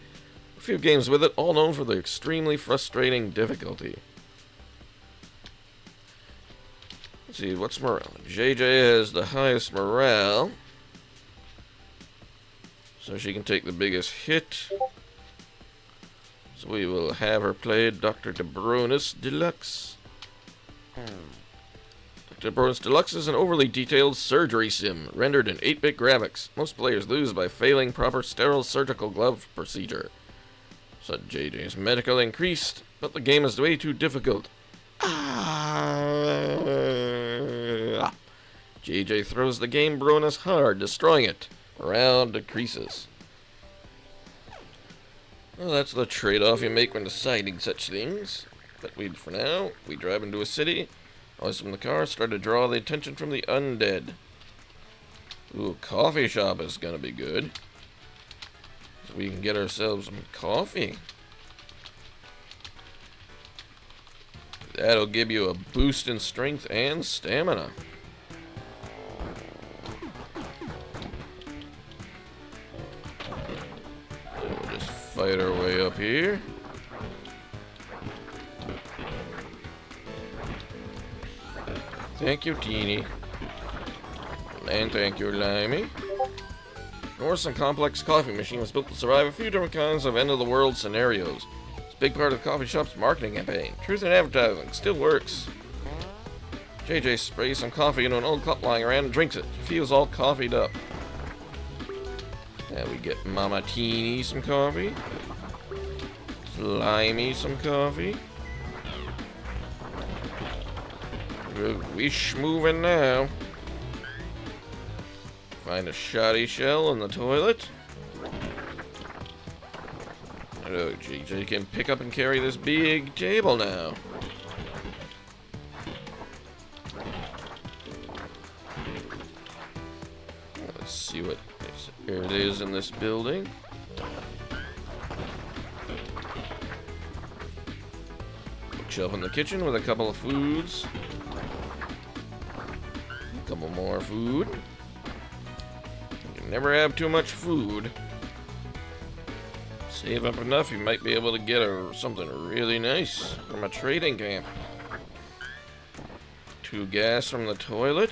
A few games with it, all known for the extremely frustrating difficulty. Let's see, what's morale? JJ has the highest morale. So she can take the biggest hit. So we will have her play Dr. Debronus Deluxe. Dr. Debronus Deluxe is an overly detailed surgery sim, rendered in 8-bit graphics. Most players lose by failing proper sterile surgical glove procedure. So JJ's medical increased, but the game is way too difficult. JJ throws the Game Brunus hard, destroying it. Morale decreases. Well, that's the trade-off you make when deciding such things. But for now, we drive into a city. Noise from the car start to draw the attention from the undead. Ooh, coffee shop is gonna be good. So we can get ourselves some coffee. That'll give you a boost in strength and stamina. So we'll just fight our way up here. Thank you, Teeny. And thank you, Limey. Norris & Complex Coffee Machine was built to survive a few different kinds of end-of-the-world scenarios. It's a big part of the coffee shop's marketing campaign. Truth in advertising still works. JJ sprays some coffee into an old cup lying around and drinks it. She feels all coffeeed up. Now we get Mama Teeny some coffee. Limey some coffee. We moving now. Find a shoddy shell in the toilet. Oh, JJ can pick up and carry this big table now. Let's see what here it is in this building. Bookshelf in the kitchen with a couple of foods. A couple more food. You can never have too much food. Save up enough, you might be able to get something really nice from a trading camp. 2 gas from the toilet.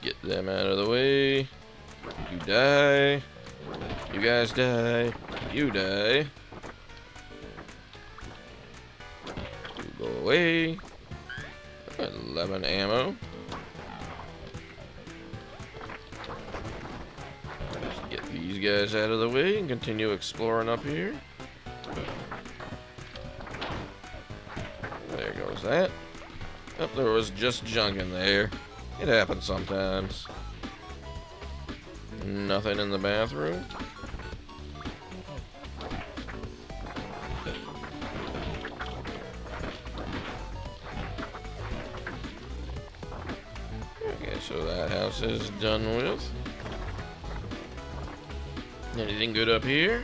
Get them out of the way. You die. You guys die. You die. You go away. 11 ammo. Just get these guys out of the way and continue exploring up here. There goes that. Oh, there was just junk in there. It happens sometimes. Nothing in the bathroom. Okay, so that house is done with. Anything good up here?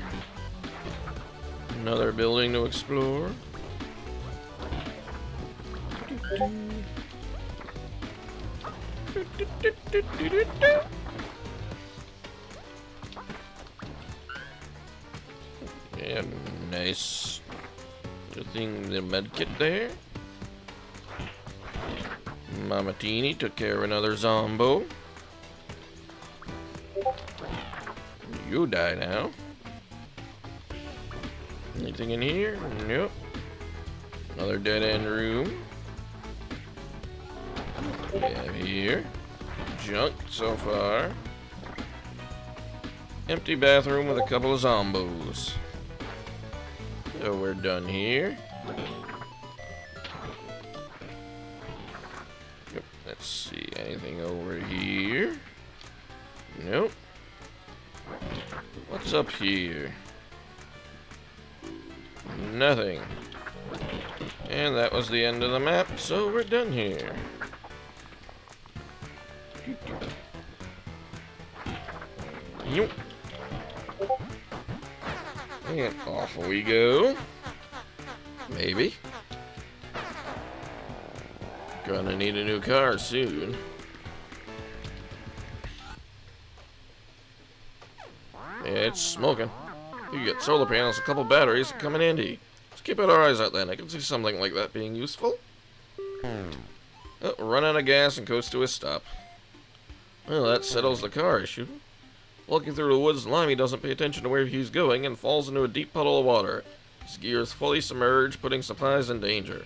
Another building to explore. Yeah, nice. Good thing the med kit there. Mama Teeny took care of another zombo. You die now. Anything in here? Nope. Another dead end room. We have here. Junk so far. Empty bathroom with a couple of zombos. So we're done here. Yep, let's see, anything over here? Nope. What's up here? Nothing. And that was the end of the map, so we're done here. Yoop. And off we go. Maybe. Gonna need a new car soon. Yeah, it's smoking. You get solar panels, a couple batteries, come in handy. Just keep our eyes out then. I can see something like that being useful. Oh, run out of gas and coast to a stop. Well, that settles the car issue. Walking through the woods, Limey doesn't pay attention to where he's going and falls into a deep puddle of water. His gear is fully submerged, putting supplies in danger.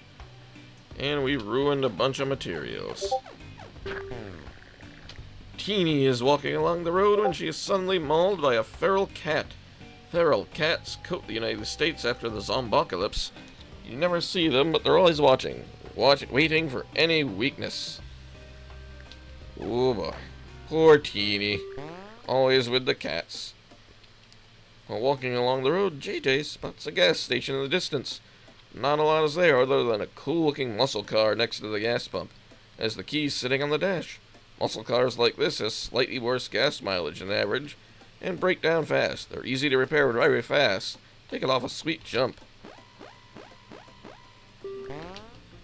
And we ruined a bunch of materials. Teeny is walking along the road when she is suddenly mauled by a feral cat. Feral cats coat the United States after the zombocalypse. You never see them, but they're always watching. Waiting for any weakness. Oh boy. Poor Teeny. Always with the cats. While walking along the road, JJ spots a gas station in the distance. Not a lot is there other than a cool-looking muscle car next to the gas pump, as the key's sitting on the dash. Muscle cars like this have slightly worse gas mileage than average, and break down fast. They're easy to repair very fast. Take it off a sweet jump.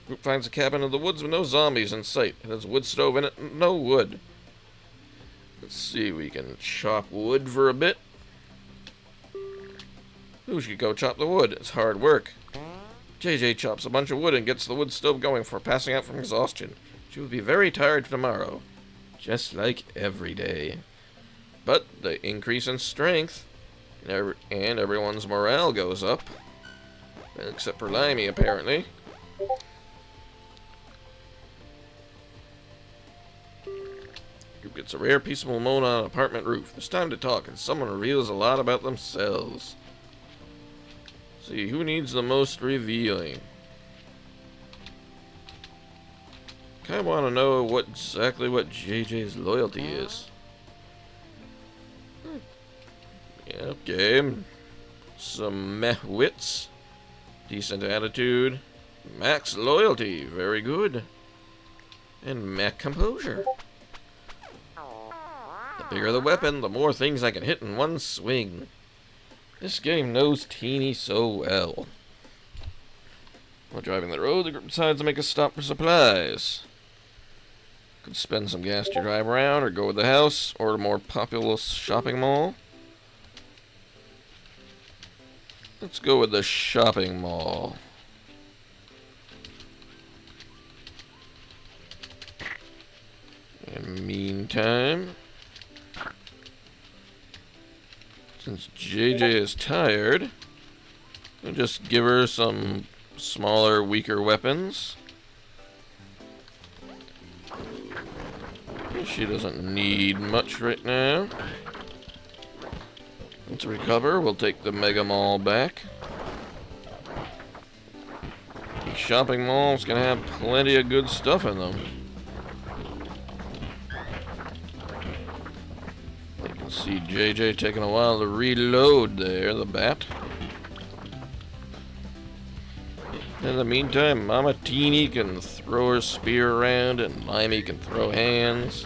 Group finds a cabin in the woods with no zombies in sight. It has a wood stove in it, no wood. Let's see, we can chop wood for a bit. Ooh, we should go chop the wood. It's hard work. JJ chops a bunch of wood and gets the wood stove going for passing out from exhaustion. She will be very tired tomorrow. Just like every day. But the increase in strength and everyone's morale goes up. Except for Limey, apparently. Group gets a rare peaceful moment on an apartment roof. It's time to talk, and someone reveals a lot about themselves. See, who needs the most revealing? Kinda want to know exactly what JJ's loyalty is. Yeah, okay. Some meh wits. Decent attitude. Max loyalty. Very good. And meh composure. The bigger the weapon, the more things I can hit in one swing. This game knows Teeny so well. While driving the road, the group decides to make a stop for supplies. Could spend some gas to drive around, or go with the house, or a more populous shopping mall. Let's go with the shopping mall. In the meantime, since JJ is tired, we'll just give her some smaller, weaker weapons. She doesn't need much right now. Once we recover, we'll take the Mega Mall back. The shopping mall's gonna have plenty of good stuff in them. You can see JJ taking a while to reload there, the bat. In the meantime, Mama Teeny can throw her spear around and Limey can throw hands.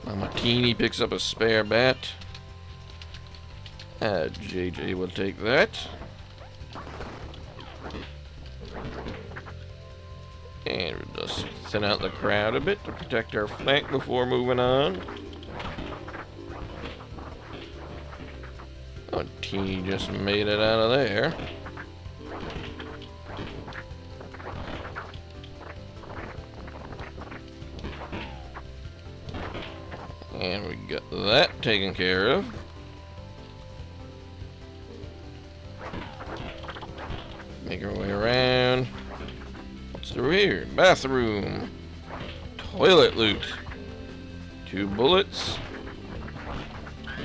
Mama Teeny picks up a spare bat. JJ will take that. And we'll just thin out the crowd a bit to protect our flank before moving on. Oh, Teeny just made it out of there. And we got that taken care of. Make our way around. What's through here? Bathroom. Toilet loot. 2 bullets.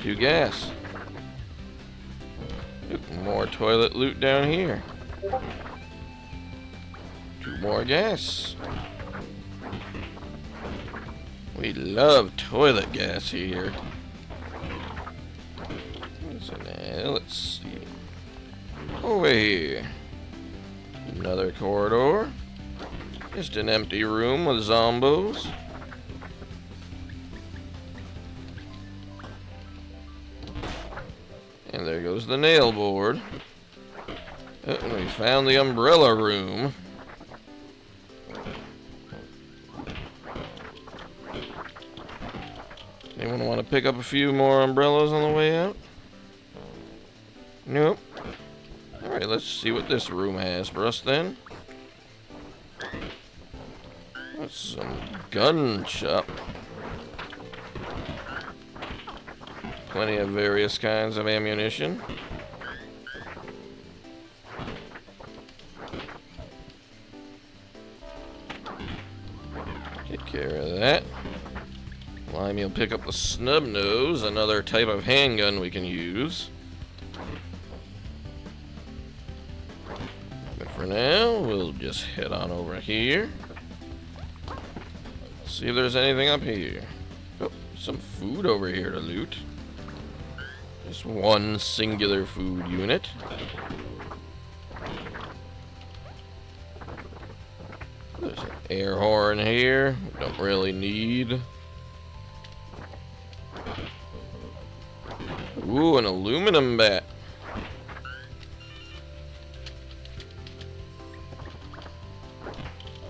2 gas. More toilet loot down here. 2 more gas. We love toilet gas here. So now, let's see. Over here. Another corridor. Just an empty room with zombos. And there goes the nail board. Oh, and we found the umbrella room. Anyone want to pick up a few more umbrellas on the way out? Nope. Alright, let's see what this room has for us then. That's some gun shop. Plenty of various kinds of ammunition. Take care of that. Limey will pick up the snub nose, another type of handgun we can use. But for now, we'll just head on over here. See if there's anything up here. Oh, some food over here to loot. Just one singular food unit. There's an air horn here. We don't really need. Ooh, an aluminum bat.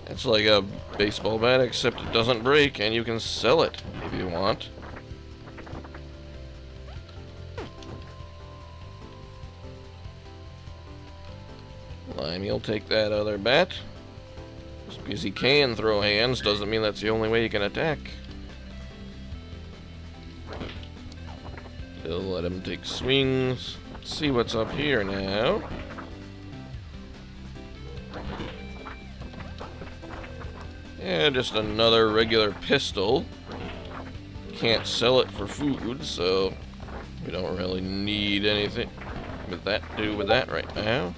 It's like a baseball bat, except it doesn't break, and you can sell it if you want. Limey will take that other bat. Just because he can throw hands doesn't mean that's the only way he can attack. He'll let him take swings. Let's see what's up here now. Yeah, just another regular pistol. Can't sell it for food, so we don't really need anything with that do with that right now.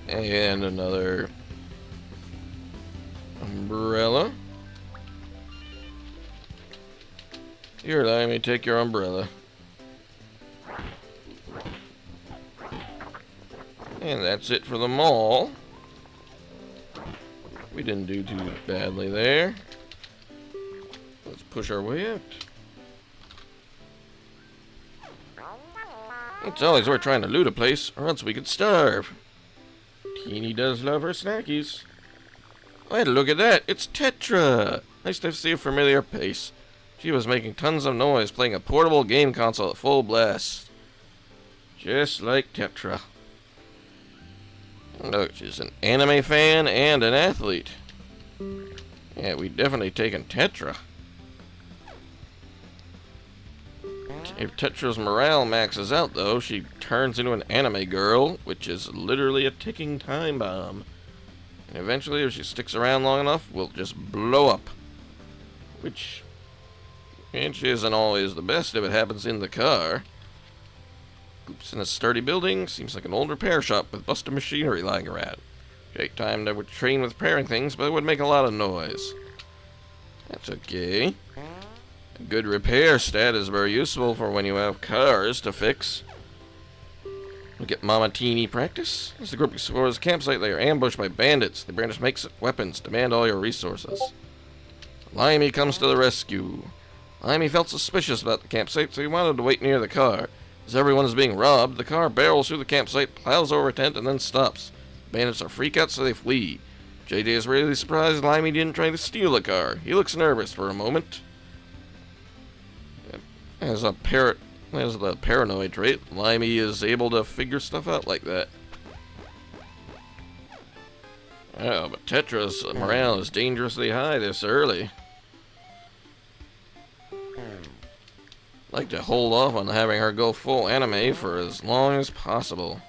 And another umbrella. Here, let me take your umbrella. And that's it for the mall. We didn't do too badly there. Let's push our way out. It's always worth trying to loot a place, or else we could starve. Teeny does love her snackies. Wait, look at that! It's Tetra! Nice to see a familiar face. She was making tons of noise, playing a portable game console at full blast. Just like Tetra. Look, she's an anime fan and an athlete. Yeah, we definitely taken Tetra. If Tetra's morale maxes out, though, she turns into an anime girl, which is literally a ticking time bomb. And eventually, if she sticks around long enough, we'll just blow up. Which isn't always the best if it happens in the car. Oops, in a sturdy building, seems like an old repair shop with busted machinery lying around. Great time to train with repairing things, but it would make a lot of noise. That's okay. A good repair stat is very useful for when you have cars to fix. Look at Mama Teeny practice. As the group explores the campsite, they are ambushed by bandits. They brandish makeshift weapons, demand all your resources. Limey comes to the rescue. Limey felt suspicious about the campsite, so he wanted to wait near the car. As everyone is being robbed, the car barrels through the campsite, plows over a tent, and then stops. Bandits are freak out, so they flee. JJ is really surprised Limey didn't try to steal the car. He looks nervous for a moment. As the paranoid trait, Limey is able to figure stuff out like that. Oh, but Tetra's morale is dangerously high this early. Like to hold off on having her go full anime for as long as possible.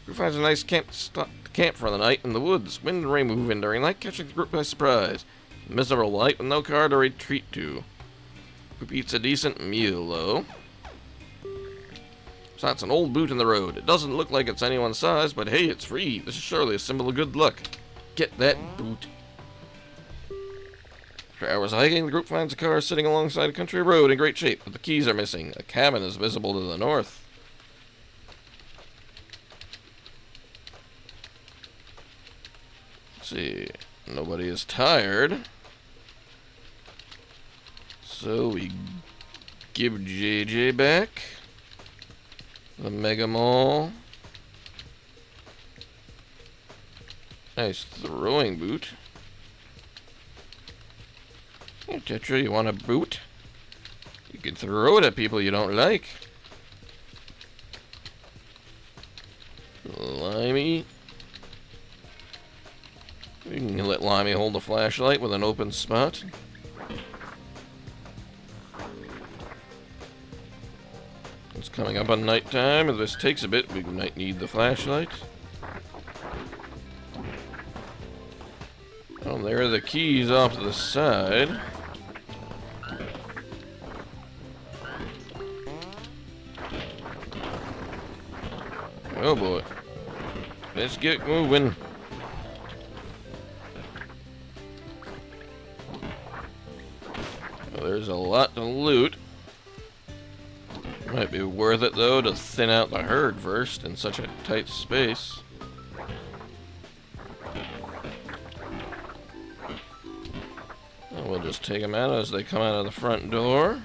Group finds a nice camp for the night in the woods. Wind and rain move in during night, catching the group by surprise. Miserable night with no car to retreat to. Group eats a decent meal, though. So that's an old boot in the road. It doesn't look like it's anyone's size, but hey, it's free. This is surely a symbol of good luck. Get that boot. After hours of hiking, the group finds a car sitting alongside a country road in great shape, but the keys are missing. A cabin is visible to the north. Let's see. Nobody is tired. So we give JJ back the Mega Mall. Nice throwing boot. Here, Tetra, you want a boot? You can throw it at people you don't like. Limey. We can let Limey hold the flashlight with an open spot. It's coming up on nighttime. If this takes a bit, we might need the flashlight. Oh, there are the keys off to the side. Oh boy. Let's get moving. Well, there's a lot to loot. Might be worth it though to thin out the herd first in such a tight space. And we'll just take them out as they come out of the front door.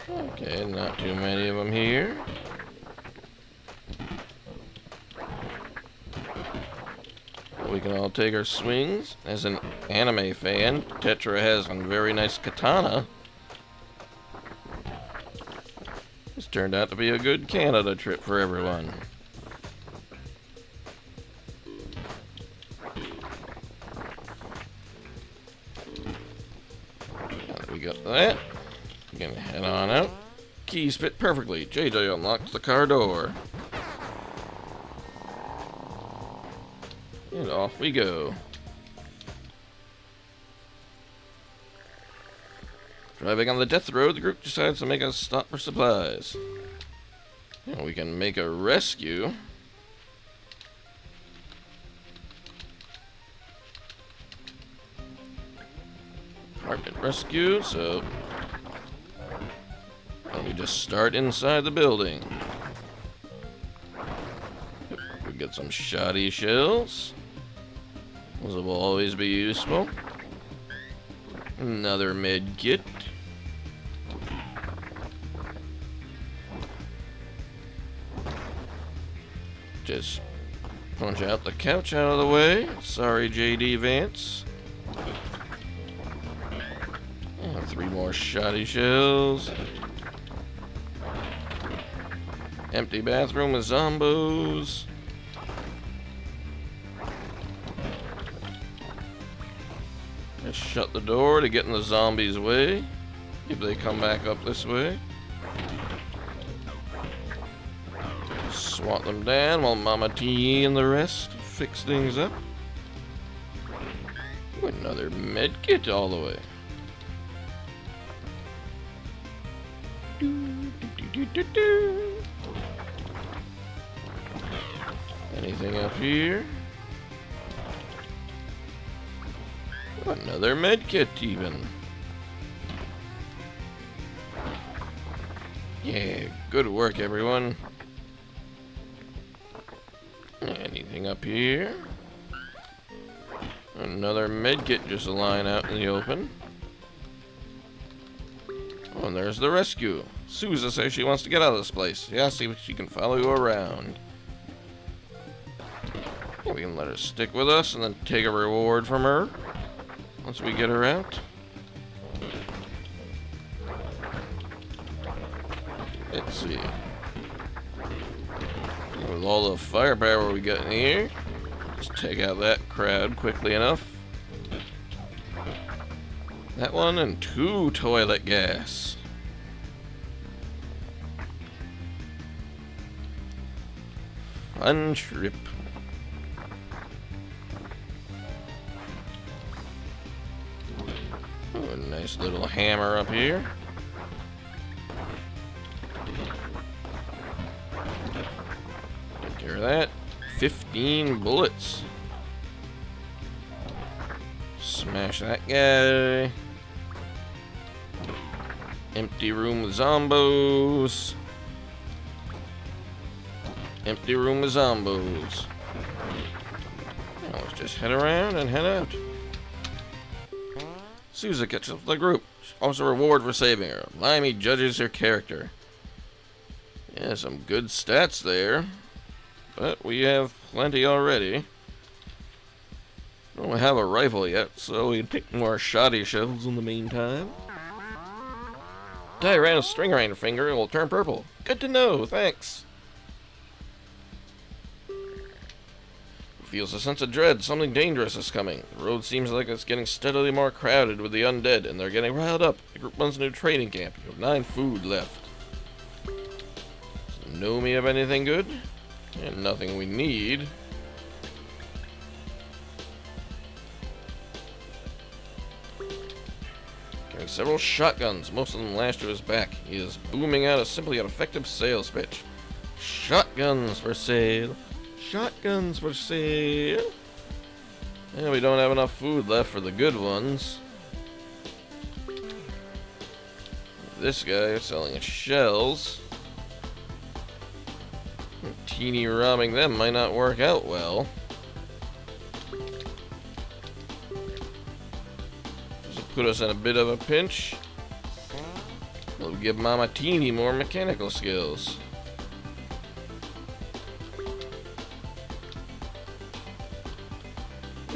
Okay, not too many of them here. We can all take our swings. As an anime fan, Tetra has a very nice katana. This turned out to be a good Canada trip for everyone. We got that. We can head on out. Keys fit perfectly. JJ unlocks the car door. And off we go. Driving on the death road, the group decides to make a stop for supplies. And we can make a rescue. Apartment rescue, so let me just start inside the building. We get some shoddy shells. Those will always be useful. Another med kit. Just punch out the couch out of the way. Sorry, JD Vance. And 3 more shoddy shells. Empty bathroom with zombos. Just shut the door to get in the zombies' way if they come back up this way. Swat them down while Mama T and the rest fix things up. Ooh, another med kit all the way. Anything up here? Another med kit even. Yeah, good work everyone. Anything up here? Another med kit just lying out in the open. Oh, and there's the rescue. Sousa says she wants to get out of this place. Yeah, see if she can follow you around. Yeah, we can let her stick with us and then take a reward from her once we get her out. Let's see. With all the firepower we got in here, just take out that crowd quickly enough. That one and 2 toilet gas. Fun trip. Oh, a nice little hammer up here. Take care of that. 15 bullets. Smash that guy. Empty room with zombos. Empty room with zombos. Now let's just head around and head out. Souza catches up with the group. Also reward for saving her. Limey judges her character. Yeah, some good stats there. But we have plenty already. Don't have a rifle yet, so we pick more shoddy shells in the meantime. Tie around a string around your finger, it will turn purple. Good to know, thanks. Feels a sense of dread. Something dangerous is coming. The road seems like it's getting steadily more crowded with the undead, and they're getting riled up. The group runs into a training camp. You have 9 food left. Does Nomi have anything good? And nothing we need. Carrying several shotguns, most of them lashed to his back. He is booming out a simply effective sales pitch. Shotguns for sale. Shotguns for sale. And we don't have enough food left for the good ones. This guy is selling shells. Teeny robbing them might not work out well. This will put us in a bit of a pinch. We'll give Mama Teeny more mechanical skills.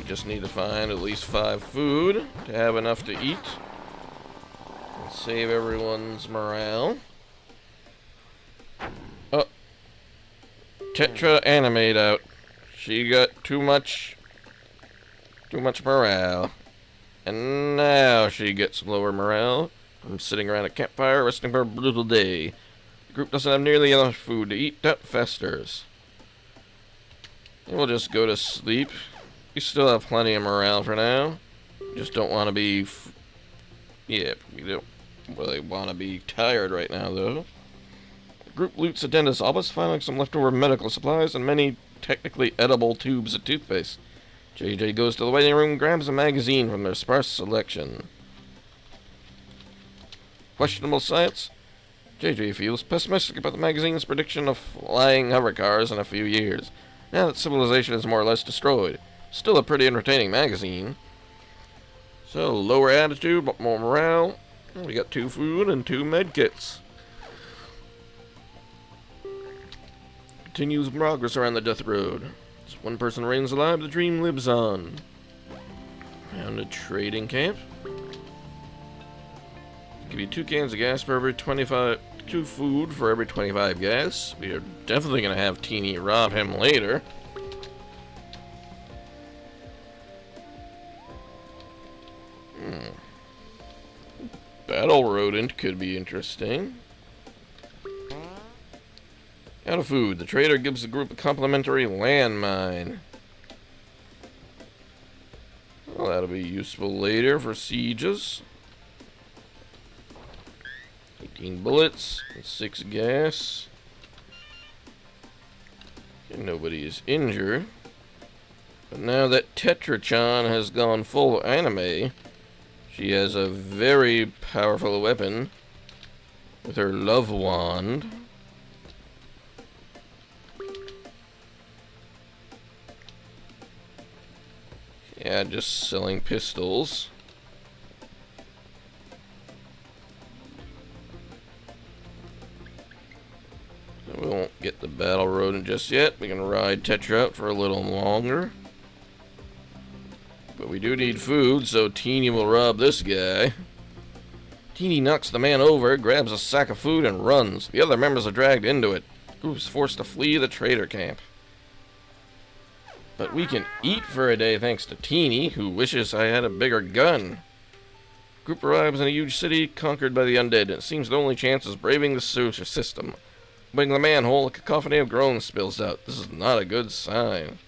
Just need to find at least 5 food to have enough to eat and save everyone's morale. Oh, Tetra animate out. She got too much morale, and now she gets lower morale from sitting around a campfire resting for a brutal day. The group doesn't have nearly enough food to eat. That festers. And we'll just go to sleep. We still have plenty of morale for now. Just don't want to be... yeah, we don't really want to be tired right now, though. The group loots a dentist's office, finding some leftover medical supplies and many technically edible tubes of toothpaste. JJ goes to the waiting room and grabs a magazine from their sparse selection. Questionable science? JJ feels pessimistic about the magazine's prediction of flying hover cars in a few years, now that civilization is more or less destroyed. Still a pretty entertaining magazine. So, lower attitude, but more morale. We got 2 food and 2 medkits. Continues progress around the death road. As one person remains alive, the dream lives on. Found a trading camp. Give you 2 cans of gas for every 25... 2 food for every 25 gas. We are definitely going to have Teeny rob him later. Battle rodent could be interesting. Out of food, the trader gives the group a complimentary landmine. Well, that'll be useful later for sieges. 18 bullets and 6 gas. And nobody is injured. But now that Tetrachan has gone full anime, she has a very powerful weapon with her love wand. Yeah, just selling pistols. We won't get the battle rodent just yet. We can ride Tetra out for a little longer. But we do need food, so Teeny will rob this guy. Teeny knocks the man over, grabs a sack of food, and runs. The other members are dragged into it. The group is forced to flee the trader camp. But we can eat for a day thanks to Teeny, who wishes I had a bigger gun. Group arrives in a huge city conquered by the undead, and it seems the only chance is braving the sewer system. Opening the manhole, a cacophony of groans spills out. This is not a good sign.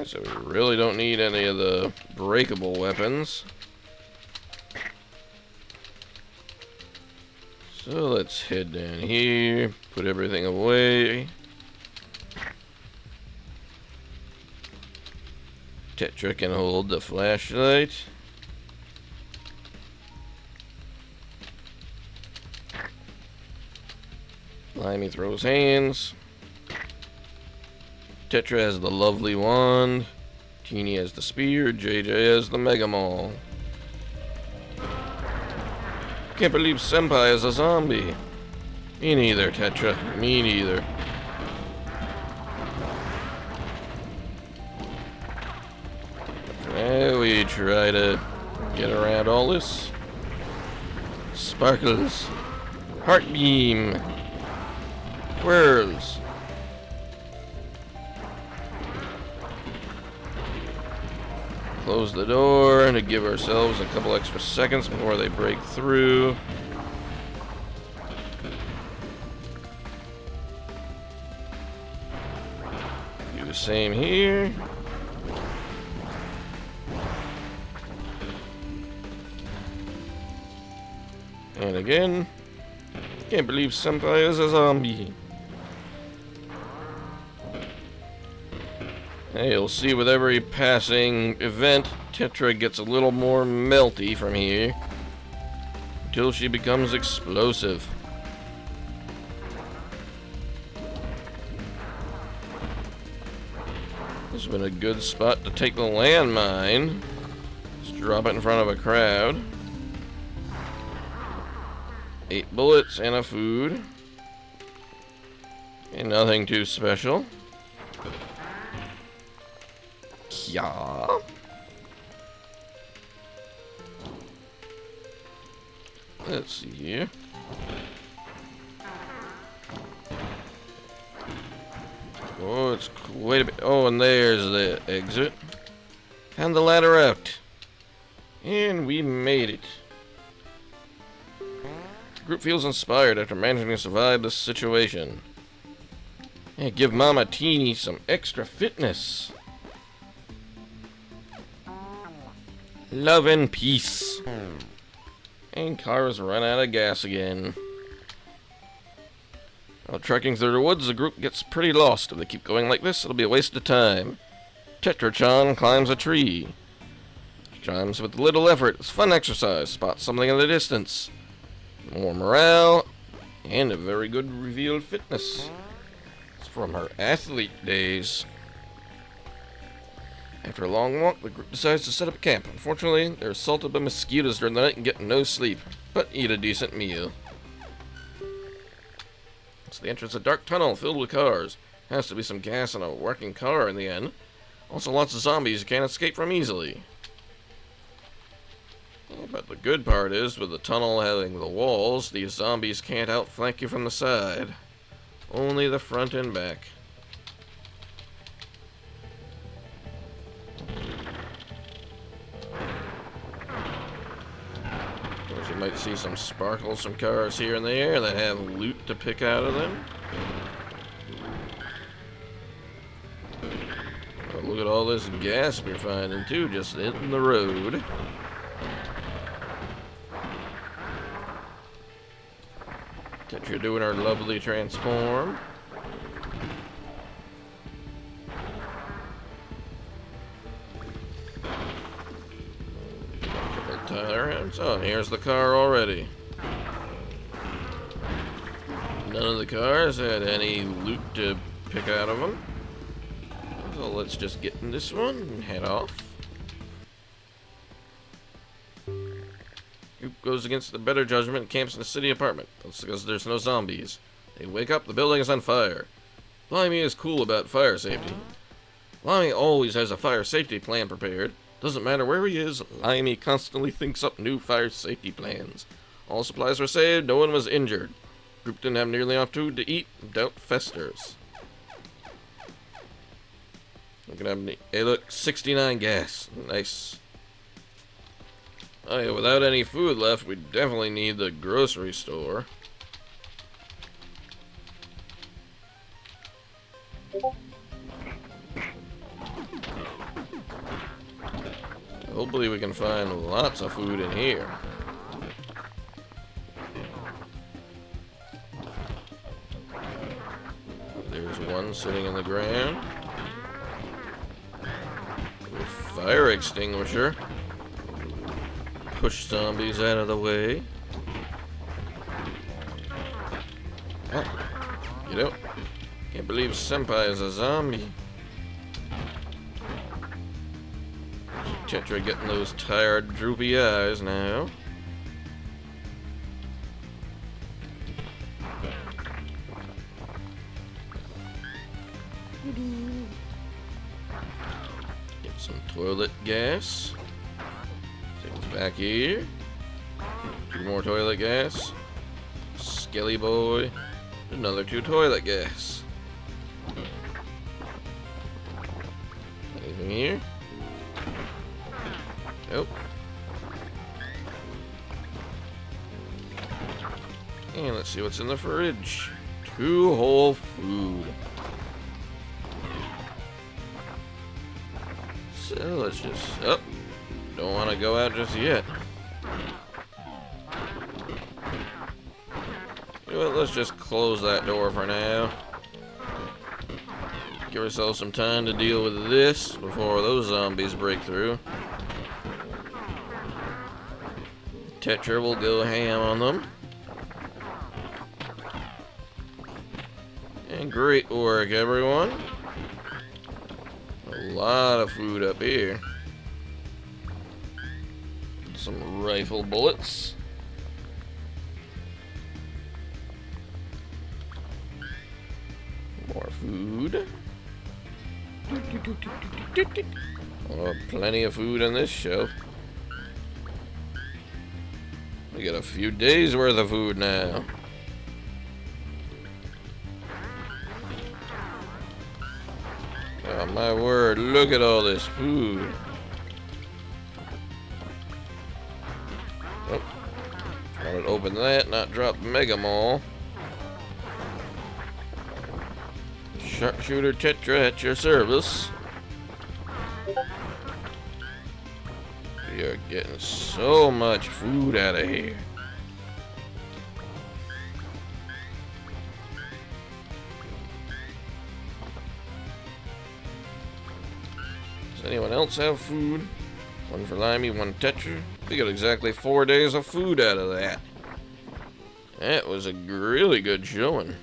So we really don't need any of the breakable weapons. So let's head down here, put everything away. Tetra can hold the flashlight. Limey throws hands. Tetra has the lovely wand. Teeny has the spear. JJ has the Mega Maul. Can't believe Senpai is a zombie. Me neither, Tetra. Me neither. We try to get around all this. Sparkles. Heart beam. Whirls. Close the door and to give ourselves a couple extra seconds before they break through. Do the same here. And again. Can't believe Senpai is a zombie. Hey, you'll see with every passing event, Tetra gets a little more melty from here. Until she becomes explosive. This has been a good spot to take the landmine. Just drop it in front of a crowd. 8 bullets and a food. And nothing too special. Yeah. Let's see here. Oh, it's quite a bit. Oh, and there's the exit. Found the ladder out. And we made it. The group feels inspired after managing to survive this situation. Yeah, give Mama Teeny some extra fitness. Love and peace. And cars run out of gas again. While trekking through the woods, the group gets pretty lost. If they keep going like this, it'll be a waste of time. Tetra-chan climbs a tree. She climbs with little effort. It's fun exercise. Spots something in the distance. More morale, and a very good revealed fitness. It's from her athlete days. After a long walk, the group decides to set up camp. Unfortunately, they're assaulted by mosquitoes during the night and get no sleep, but eat a decent meal. It's the entrance of a dark tunnel filled with cars. Has to be some gas in a working car in the end. Also lots of zombies you can't escape from easily. But the good part is, with the tunnel having the walls, these zombies can't outflank you from the side. Only the front and back. Of course, you might see some sparkles from cars here and there that have loot to pick out of them. But look at all this gas we're finding too, just hitting the road. Tetra doing our lovely transform. Oh, here's the car already. None of the cars had any loot to pick out of them. So let's just get in this one and head off. Group goes against the better judgment and camps in the city apartment. That's because there's no zombies. They wake up, the building is on fire. Limey is cool about fire safety. Limey always has a fire safety plan prepared. Doesn't matter where he is, Limey constantly thinks up new fire safety plans. All supplies were saved, no one was injured. Group didn't have nearly enough food to eat, doubt festers. Look at him. Hey look, 69 gas. Nice. Oh yeah, without any food left, we definitely need the grocery store. Hopefully we can find lots of food in here. There's one sitting in the ground. With fire extinguisher. Push zombies out of the way. Ah, get out. Can't believe Senpai is a zombie. Tetra getting those tired, droopy eyes now. Get some toilet gas. Things back here. 2 more toilet gas. Skelly boy. Another 2 toilet gas. Anything here? Nope. And let's see what's in the fridge. 2 whole food. So let's just... Oh, don't want to go out just yet. You know what, let's just close that door for now. Give ourselves some time to deal with this before those zombies break through. Tetra will go ham on them. And great work, everyone. A lot of food up here. Some rifle bullets. More food. Oh, plenty of food on this shelf. We got a few days worth of food now. Oh my word, look at all this food. Oh, trying to open that, not drop Mega Mall. Sharpshooter Tetra at your service. We are getting so much food out of here. Does anyone else have food? 1 for Limey, 1 Tetra. We got exactly 4 days of food out of that. That was a really good showing.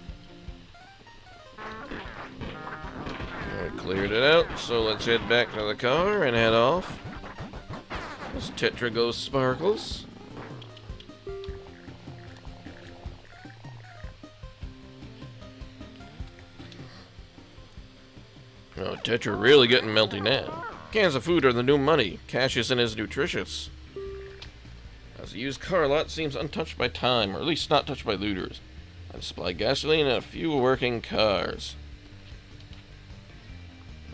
We cleared it out, so let's head back to the car and head off. As Tetra goes sparkles. Oh, Tetra really getting melty now. Cans of food are the new money. Cash isn't as nutritious. As the used car lot seems untouched by time, or at least not touched by looters. I supply gasoline and a few working cars.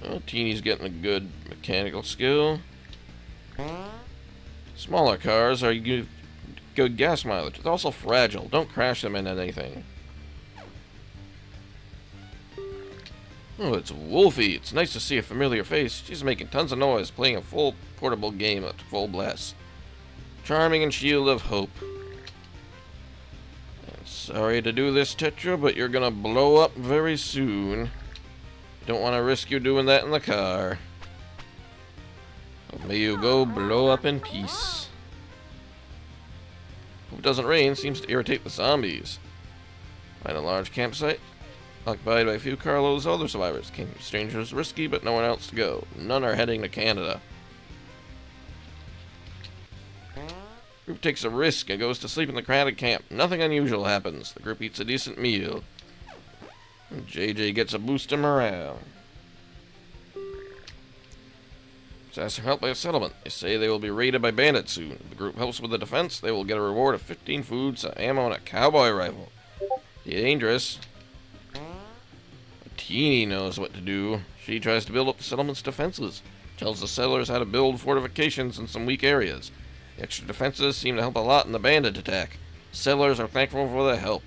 Well, Teeny's getting a good mechanical skill. Smaller cars are good gas mileage. They're also fragile. Don't crash them into anything. Oh, it's Wolfie. It's nice to see a familiar face. She's making tons of noise, playing a full portable game at full blast. Charming and shield of hope. Sorry to do this, Tetra, but you're gonna blow up very soon. Don't want to risk you doing that in the car. May you go blow up in peace. Hope it doesn't rain. Seems to irritate the zombies. Find a large campsite. Occupied by a few carloads of other survivors. Camp strangers risky, but no one else to go. None are heading to Canada. Group takes a risk and goes to sleep in the crowded camp. Nothing unusual happens. The group eats a decent meal. And JJ gets a boost of morale. Ask for help by a settlement. They say they will be raided by bandits soon. If the group helps with the defense, they will get a reward of 15 food, some ammo, and a cowboy rifle. Dangerous. Teeny knows what to do. She tries to build up the settlement's defenses. Tells the settlers how to build fortifications in some weak areas. The extra defenses seem to help a lot in the bandit attack. Settlers are thankful for the help.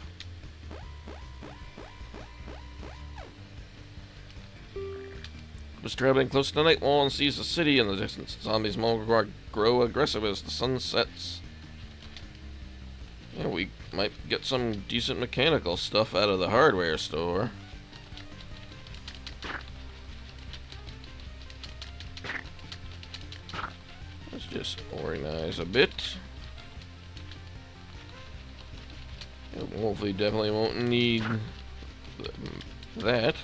Was traveling close to the night wall and sees the city in the distance. Zombies grow aggressive as the sun sets. Yeah, we might get some decent mechanical stuff out of the hardware store. just organize a bit. Wolfie definitely won't need that.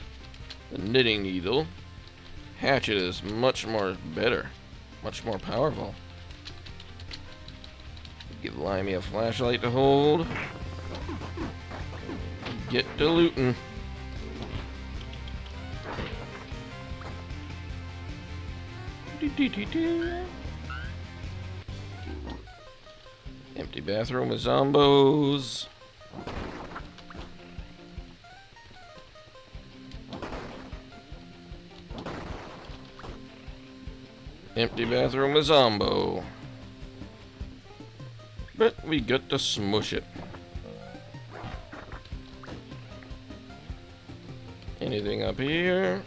The knitting needle. Hatchet is much more better. Much more powerful. Give Limey a flashlight to hold. Get to looting. Empty bathroom with zombos. Empty bathroom with zombo. But we got to smush it. Anything up here?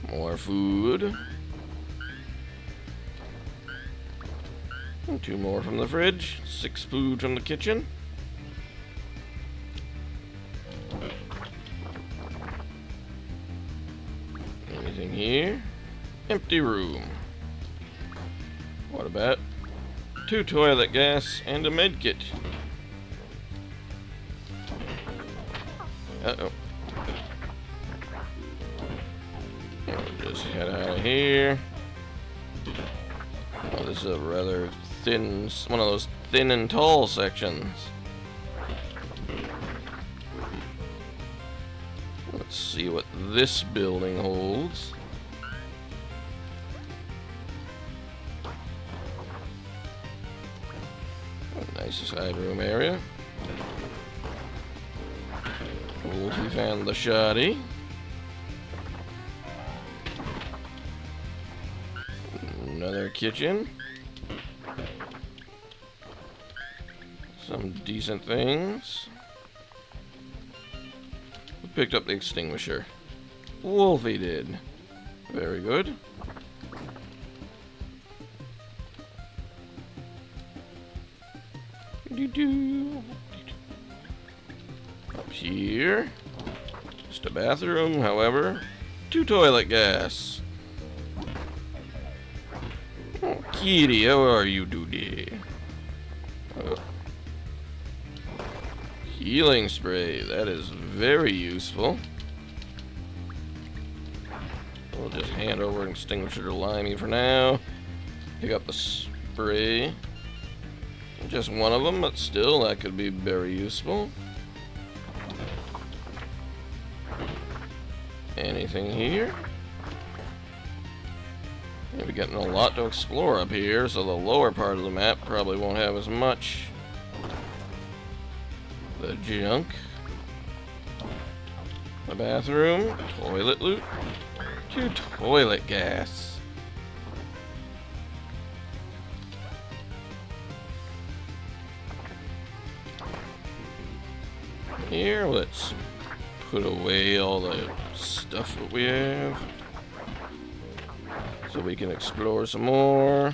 More food. And 2 more from the fridge. 6 food from the kitchen. Anything here? Empty room. What about 2 toilet gas and a med kit? Uh-oh. We'll just head out of here. Oh, this is a rather thin, one of those thin and tall sections. Let's see what this building holds. A nice side room area. Wolfie found the shoddy. Another kitchen. Some decent things. We picked up the extinguisher. Wolfie did. Very good. Up here. Just a bathroom, however. 2 toilet gas. Oh, kitty, how are you today? Healing spray, that is very useful. We'll just hand over an extinguisher to Limey for now. Pick up the spray. Just one of them, but still, that could be very useful. Anything here? Yeah, we're getting a lot to explore up here, so the lower part of the map probably won't have as much. The junk. The bathroom. Toilet loot. 2 toilet gas. Here, let's put away all the stuff that we have so we can explore some more.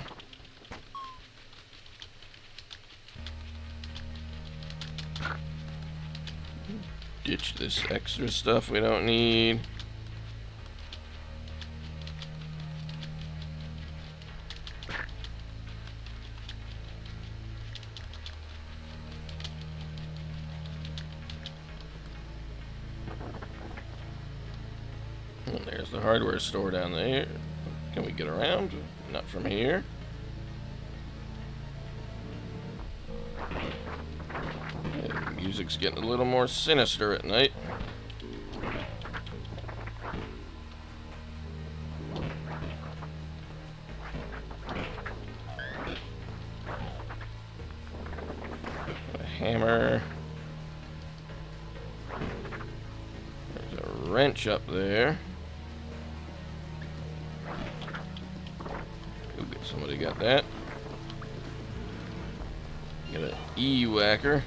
Ditch this extra stuff we don't need. And there's the hardware store down there. Can we get around? Not from here. And music's getting a little more sinister at night. A hammer. There's a wrench up there. Somebody got that. Got an E-whacker.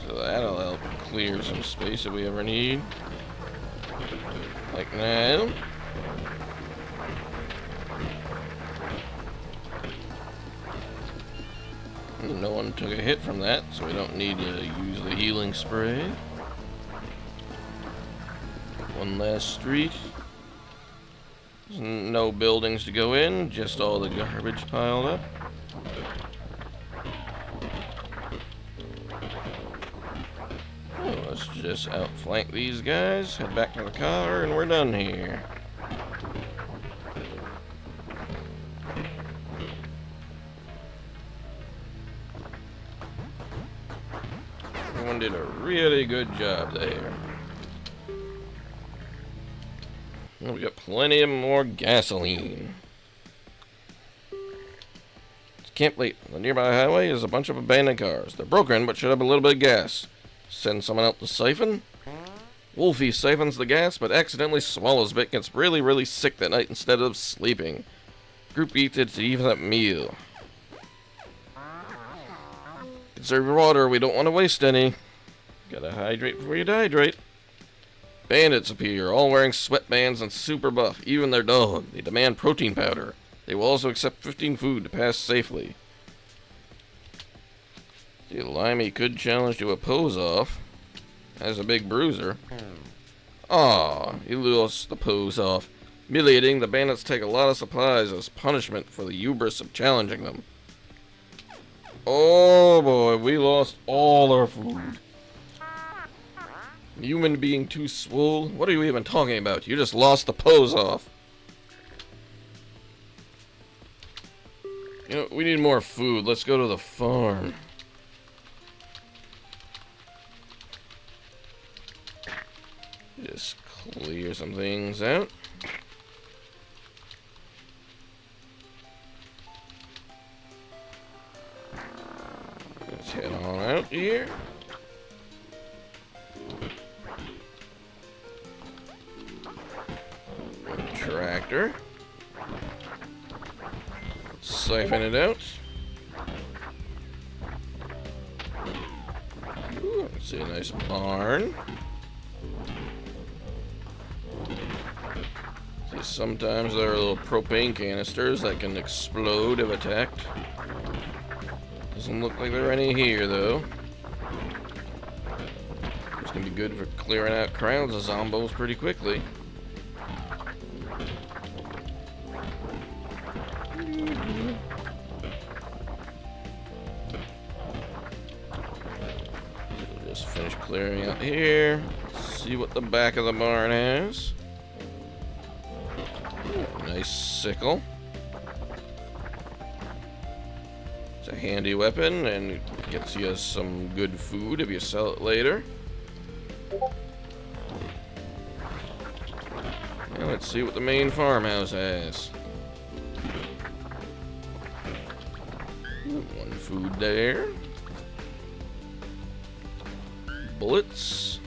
So that'll help clear some space if we ever need. Like now. No one took a hit from that, so we don't need to use the healing spray. One last street. There's no buildings to go in, just all the garbage piled up. Oh, let's just outflank these guys, head back to the car, and we're done here. Everyone did a really good job there. And we got plenty of more gasoline. Camp Late. On the nearby highway is a bunch of abandoned cars. They're broken, but should have a little bit of gas. Send someone out to siphon. Wolfie siphons the gas, but accidentally swallows a bit. Gets really, really sick that night instead of sleeping. Group eats it to even that meal. Conserve your water. We don't want to waste any. Gotta hydrate before you dehydrate. Bandits appear, all wearing sweatbands and super buff. Even their dog. They demand protein powder. They will also accept 15 food to pass safely. See, Limey could challenge to a pose-off. As a big bruiser. Aw, he lost the pose-off. Humiliating, the bandits take a lot of supplies as punishment for the hubris of challenging them. Oh boy, we lost all our food. Human being too swole? What are you even talking about? You just lost the pose-off. You know, we need more food. Let's go to the farm. Just clear some things out. Let's head on out here. Tractor. Siphon it out. Ooh, let's see, a nice barn. See, sometimes there are little propane canisters that can explode if attacked. Doesn't look like there are any here, though. It's gonna be good for clearing out crowds of zombos pretty quickly. Just finish clearing out here. See what the back of the barn has. Nice sickle. It's a handy weapon and gets you some good food if you sell it later. Now let's see what the main farmhouse has. One food there. Bullets.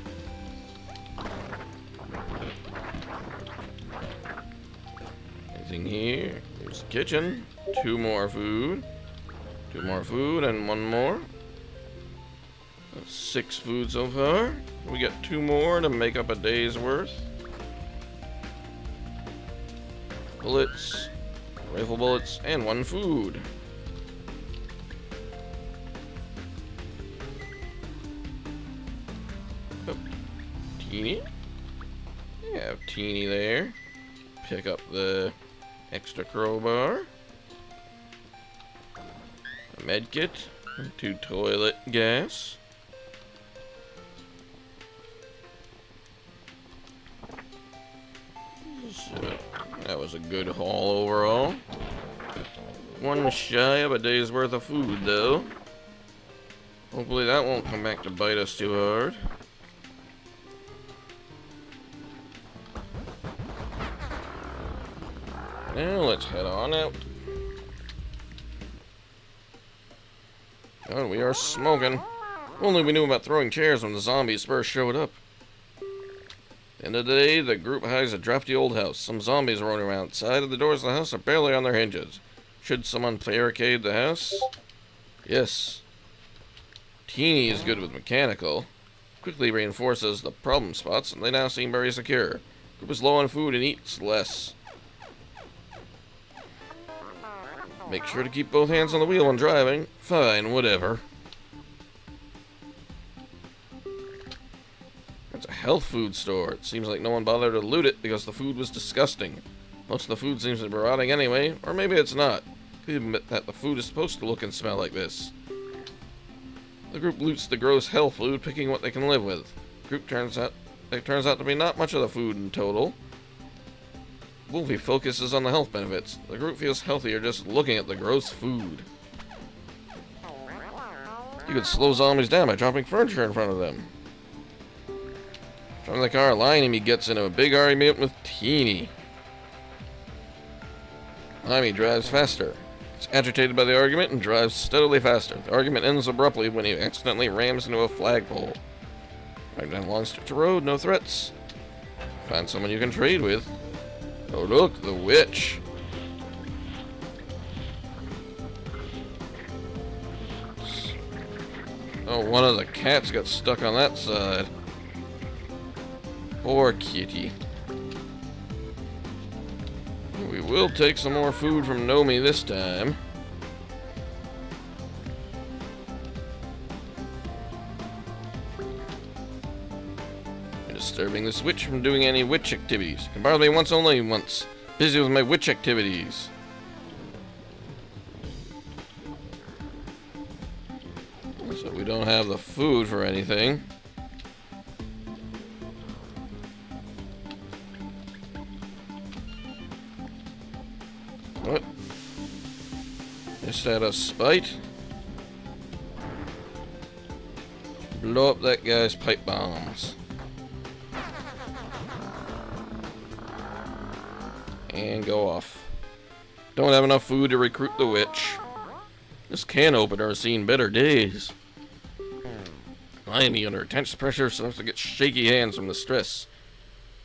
Anything here? There's the kitchen. 2 more food. 2 more food and 1 more. That's 6 food so far. We got 2 more to make up a day's worth. Bullets. Rifle bullets and 1 food. Teeny. You have Teeny there. Pick up the extra crowbar. A med kit. 2 toilet gas. So, that was a good haul overall. 1 shy of a day's worth of food, though. Hopefully that won't come back to bite us too hard. Now let's head on out. Oh, we are smoking. Only we knew about throwing chairs when the zombies first showed up. At the end of the day, the group hides a drafty old house. Some zombies roaming around outside of the doors of the house are barely on their hinges. Should someone barricade the house? Yes. Teeny is good with mechanical. Quickly reinforces the problem spots, and they now seem very secure. Group is low on food and eats less. Make sure to keep both hands on the wheel when driving. Fine, whatever. It's a health food store. It seems like no one bothered to loot it because the food was disgusting. Most of the food seems to be rotting anyway, or maybe it's not. Could admit that the food is supposed to look and smell like this. The group loots the gross hell food, picking what they can live with. The group turns out to be not much of the food in total. Wolfie focuses on the health benefits. The group feels healthier just looking at the gross food. You could slow zombies down by dropping furniture in front of them. From the car, Limey gets into a big argument with Teeny. Limey drives faster. Gets agitated by the argument and drives steadily faster. The argument ends abruptly when he accidentally rams into a flagpole. Right down a long stretch of road, no threats. Find someone you can trade with. Oh look, the witch. Oh, one of the cats got stuck on that side. Poor kitty. We will take some more food from Nomi this time. I'm disturbing this witch from doing any witch activities. Can borrow me once, only once. Busy with my witch activities. So we don't have the food for anything. What? Just out of spite? Blow up that guy's pipe bombs. And go off. Don't have enough food to recruit the witch. This can opener has seen better days. Limey, under intense pressure, starts to get shaky hands from the stress.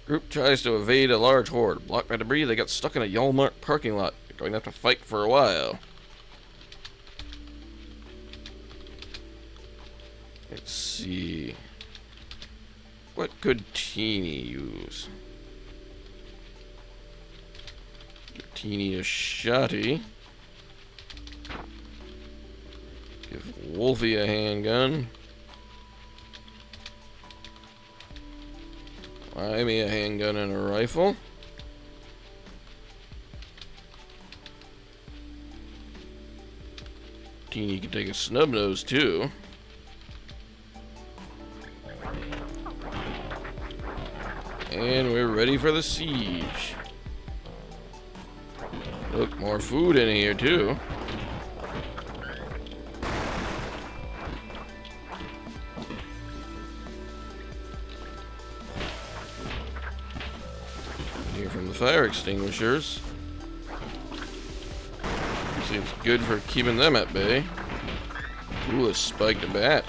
Group tries to evade a large horde. Blocked by debris, they get stuck in a Walmart parking lot. They're going to have to fight for a while. Let's see. What could Teeny use? Give Teeny a shotty. Give Wolfie a handgun. Buy me a handgun and a rifle. Teeny can take a snub nose too. And we're ready for the siege. Look, more food in here too. Here from the fire extinguishers. See, it's good for keeping them at bay. Ooh, a spiked bat.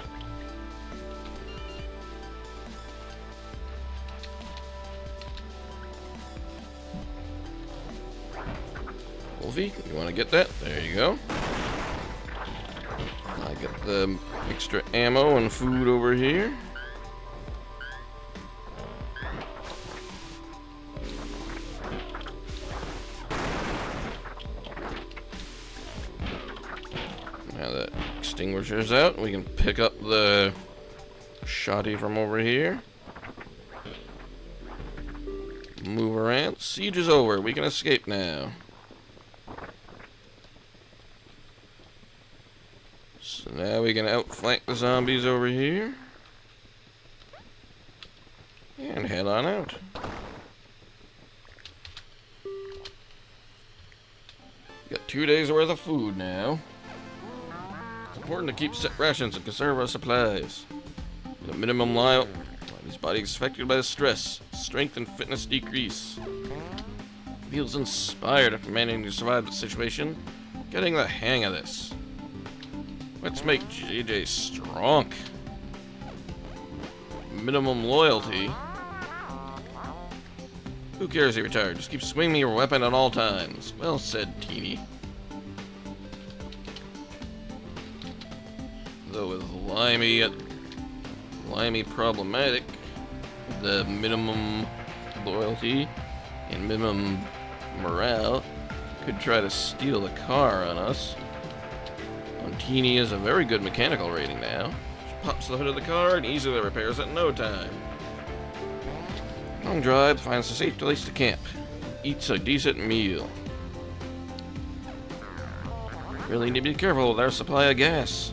Wolfie, you want to get that? There you go. I got the extra ammo and food over here. Now that extinguisher's out, we can pick up the shotty from over here. Move around. Siege is over. We can escape now. So now we can outflank the zombies over here. And head on out. Got 2 days worth of food now. It's important to keep set rations and conserve our supplies. With a minimum while his body is affected by the stress. Strength and fitness decrease. Feels inspired after managing to survive the situation. Getting the hang of this. Let's make JJ strong. Minimum loyalty. Who cares he retired? Just keep swinging your weapon at all times. Well said, Teeny. Though with Limey problematic, the minimum loyalty and minimum morale could try to steal the car on us. Teeny is a very good mechanical rating now. She pops the hood of the car and easily repairs it in no time. Long drive finds a safe place to camp. Eats a decent meal. Really need to be careful with our supply of gas.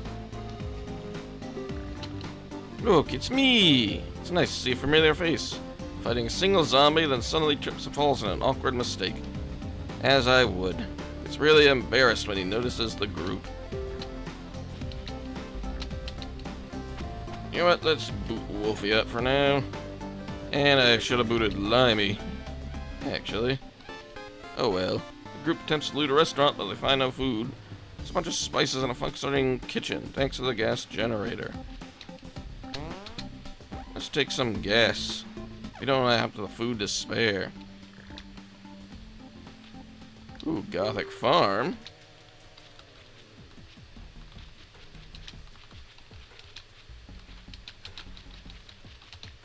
Look, it's me! It's nice to see a familiar face. Fighting a single zombie, then suddenly trips and falls in an awkward mistake. As I would. It's really embarrassed when he notices the group. You know what, let's boot Wolfie up for now. And I should have booted Limey. Actually. Oh well. The group attempts to loot a restaurant, but they find no food. There's a bunch of spices in a functioning kitchen, thanks to the gas generator. Let's take some gas. We don't have the food to spare. Ooh, Gothic Farm.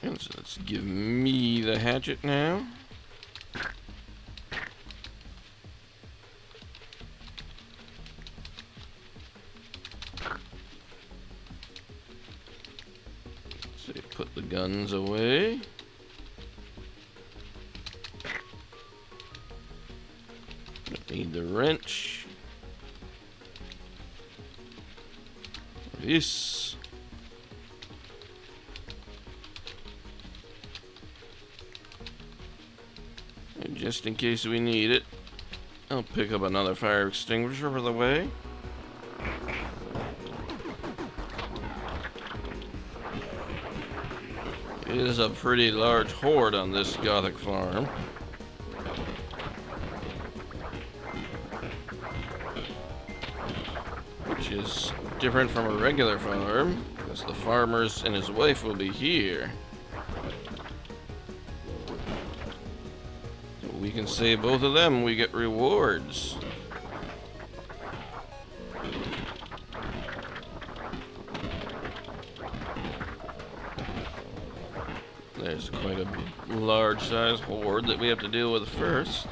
Let's give me the hatchet now. So put the guns away. Need the wrench. This. And just in case we need it, I'll pick up another fire extinguisher for the way. It is a pretty large horde on this Gothic farm. Which is different from a regular farm, because the farmers and his wife will be here. So we can save both of them, we get rewards. There's quite a large size horde that we have to deal with first.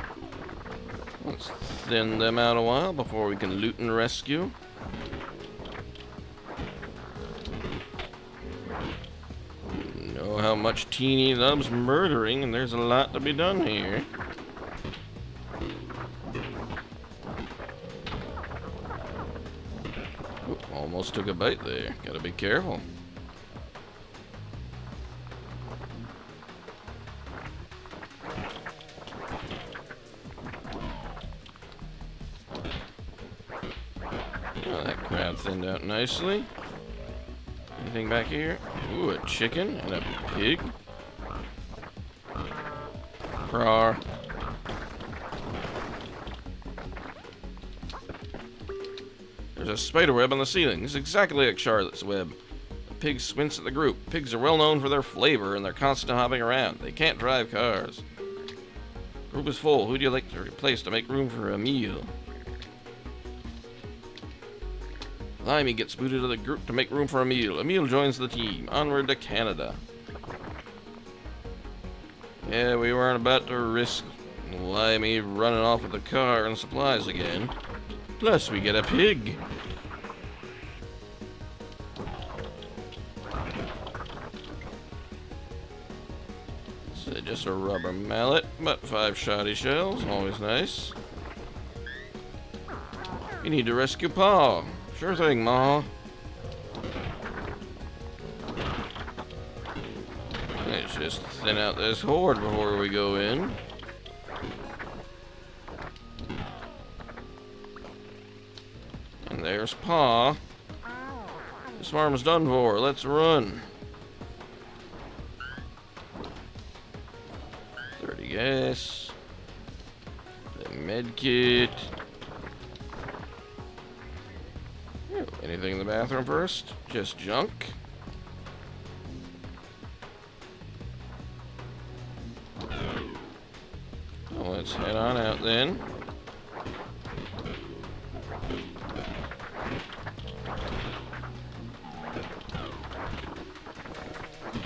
Let's thin them out a while before we can loot and rescue. Know how much Teeny loves murdering, and there's a lot to be done here. Ooh, almost took a bite there. Gotta be careful. Oh, that crab thinned out nicely. Anything back here? Ooh, a chicken and a pig. Rawr. There's a spider web on the ceiling. It's exactly like Charlotte's web. The pig squints at the group. Pigs are well known for their flavor and they're constantly hopping around. They can't drive cars. Group is full. Who do you like to replace to make room for a meal? Limey gets booted to the group to make room for Emil. Emil joins the team. Onward to Canada. Yeah, we weren't about to risk Limey running off with the car and supplies again. Plus, we get a pig. So just a rubber mallet, but 5 shoddy shells. Always nice. We need to rescue Pa. Sure thing, Ma. Let's just thin out this horde before we go in. And there's Pa. This farm's done for. Let's run. 30 gas. The med kit. Anything in the bathroom first? Just junk. Well, let's head on out then.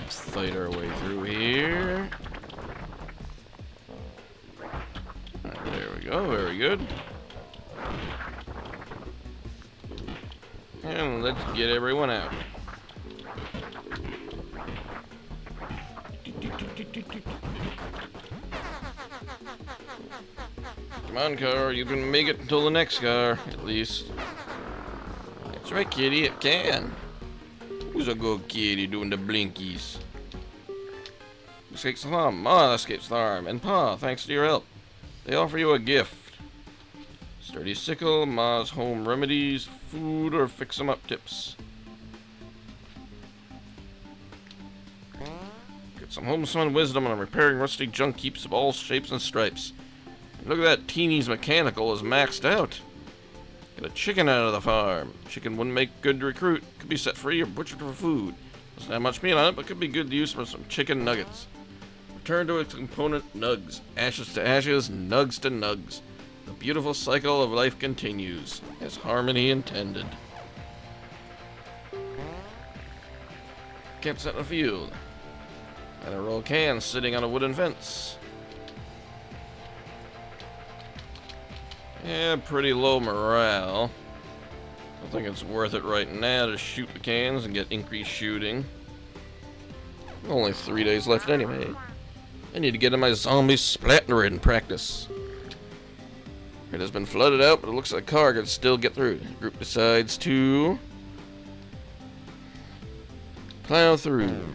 Fight our way through here. Right, there we go, very good. And let's get everyone out. Come on, car. You can make it until the next car, at least. That's right, kitty. It can. Who's a good kitty doing the blinkies? Escapes the farm. Ma escapes the farm. And Pa, thanks to your help, they offer you a gift. Sturdy sickle, Ma's home remedies, food, or fix-em-up tips. Get some homespun wisdom on repairing rusty junk heaps of all shapes and stripes. And look at that, Teeny's mechanical is maxed out. Get a chicken out of the farm. Chicken wouldn't make good to recruit. Could be set free or butchered for food. Doesn't have much meat on it, but could be good to use for some chicken nuggets. Return to its component nugs. Ashes to ashes, nugs to nugs. The beautiful cycle of life continues, as harmony intended. Campsite in a field. And a row of cans sitting on a wooden fence. Yeah, pretty low morale. I think it's worth it right now to shoot the cans and get increased shooting. Only 3 days left anyway. I need to get in my zombie splattering practice. It has been flooded out, but it looks like a car could still get through. The group decides to plow through.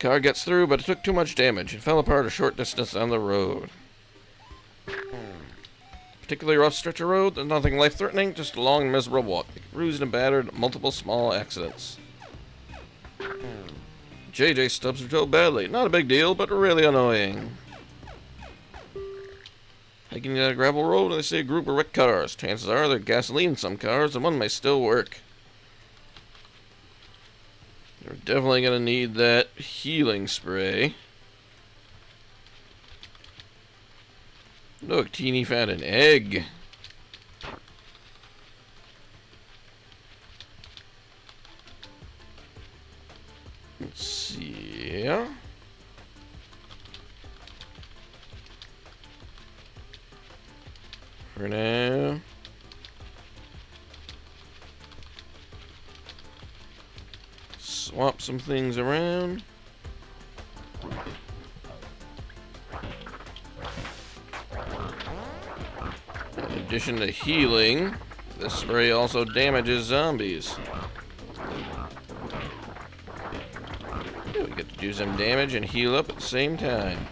Car gets through, but it took too much damage and fell apart a short distance on the road. Particularly rough stretch of road, there's nothing life-threatening, just a long and miserable walk. Bruised and battered, multiple small accidents. JJ stubs her toe badly. Not a big deal, but really annoying. Hiking down a gravel road, and they see a group of wrecked cars. Chances are there's gasoline in some cars, and one may still work. You're definitely going to need that healing spray. Look, Teeny found an egg. Let's see. For now. Swap some things around. In addition to healing, this spray also damages zombies. We get to do some damage and heal up at the same time.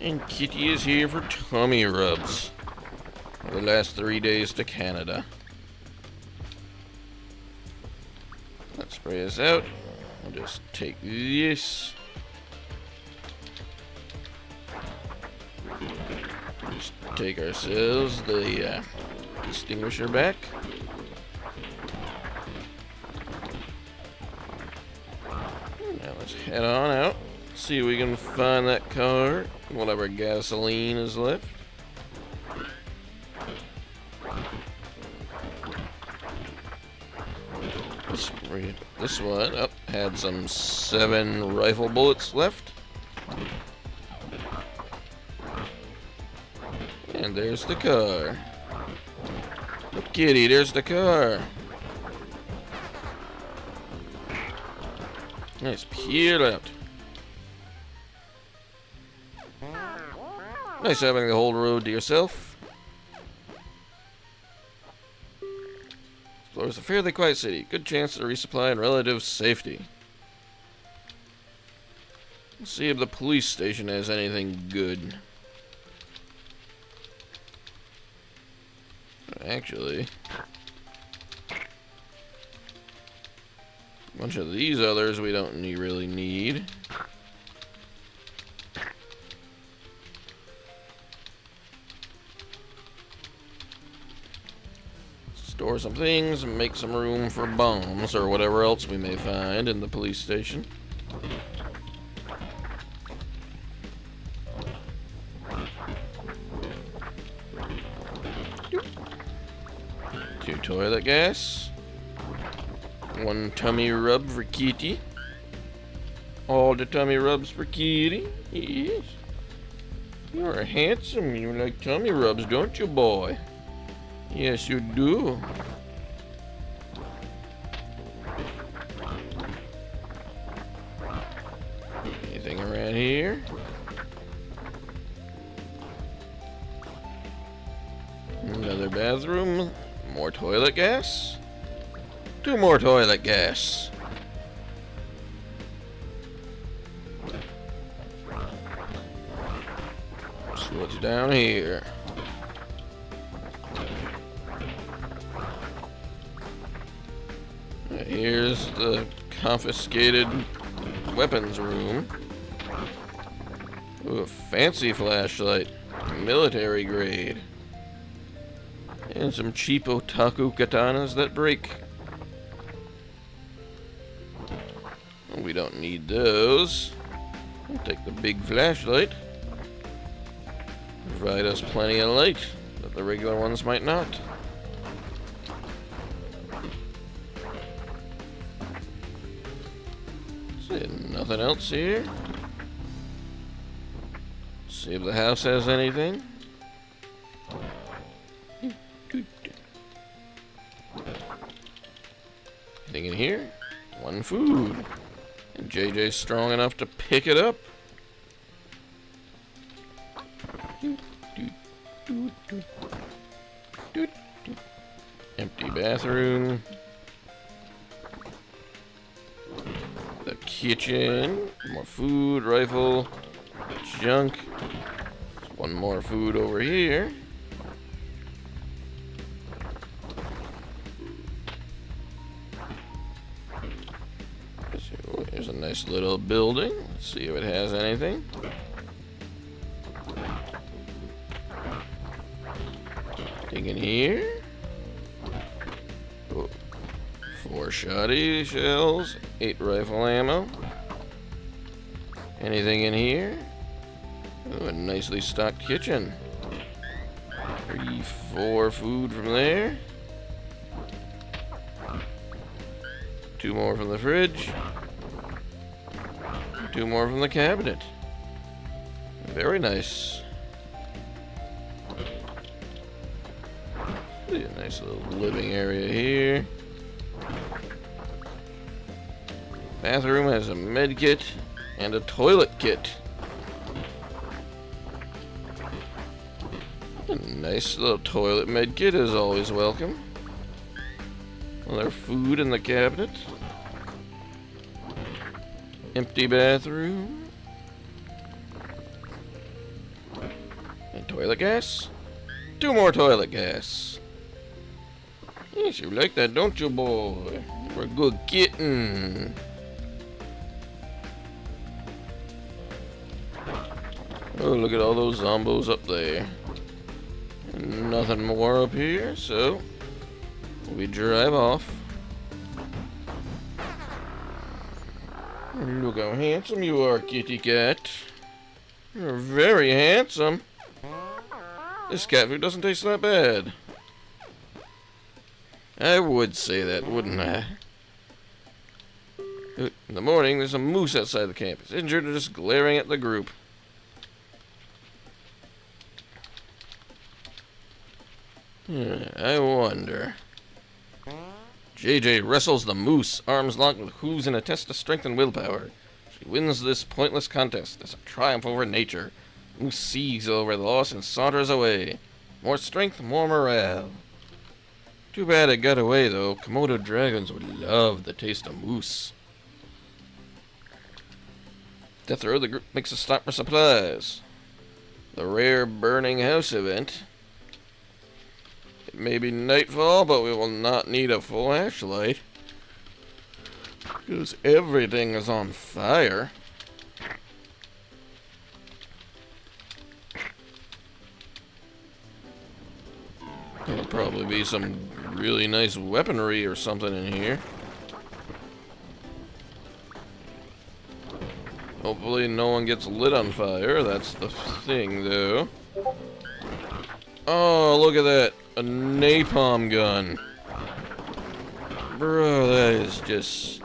And Kitty is here for tummy rubs for the last 3 days to Canada. Let's spray this out. I'll just take this. Just take ourselves the extinguisher back. Now let's head on out. See if we can find that car. Whatever gasoline is left. This one had some 7 rifle bullets left. And there's the car. Look, Kitty, there's the car. Nice peel out. Nice having the whole road to yourself. Explores a fairly quiet city. Good chance to resupply and relative safety. Let's see if the police station has anything good. Actually, a bunch of these others we don't really need. Store some things and make some room for bombs or whatever else we may find in the police station. Two toilet gas. 1 tummy rub for Kitty. All the tummy rubs for Kitty. Yes. You're handsome. You like tummy rubs, don't you, boy? Yes, you do. Anything around here? bathroom. More toilet gas. 2 more toilet gas. See what's down here. Here's the confiscated weapons room. Ooh, a fancy flashlight. Military grade. And some cheap otaku katanas that break. We don't need those. We'll take the big flashlight. Provide us plenty of light that the regular ones might not. See, nothing else here. See if the house has anything. Anything in here? 1 food. And JJ's strong enough to pick it up. Empty bathroom. The kitchen. More food, rifle, junk. There's 1 more food over here. Here's a nice little building. Let's see if it has anything. Anything in here? Oh, 4 shoddy shells, 8 rifle ammo. Anything in here? Oh, a nicely stocked kitchen. 3, 4 food from there. 2 more from the fridge. 2 more from the cabinet. Very nice. See a nice little living area here. Bathroom has a med kit and a toilet kit. A nice little toilet med kit is always welcome. Other food in the cabinet. Empty bathroom. And toilet gas. 2 more toilet gas. Yes, you like that, don't you, boy? We're a good kitten. Oh, look at all those zombos up there. And nothing more up here, so we drive off. Look how handsome you are, kitty cat. You're very handsome. This cat food doesn't taste that bad. I would say that, wouldn't I? In the morning, there's a moose outside the campus, injured and just glaring at the group. I wonder. JJ wrestles the moose, arms locked with hooves in a test of strength and willpower. She wins this pointless contest as a triumph over nature. Moose sees over the loss and saunters away. More strength, more morale. Too bad it got away, though. Komodo dragons would love the taste of moose. Death Row, the group makes a stop for supplies. The rare burning house event. It may be nightfall, but we will not need a flashlight. Because everything is on fire. There'll probably be some really nice weaponry or something in here. Hopefully no one gets lit on fire. That's the thing, though. Oh, look at that. A napalm gun. Bro, that is just...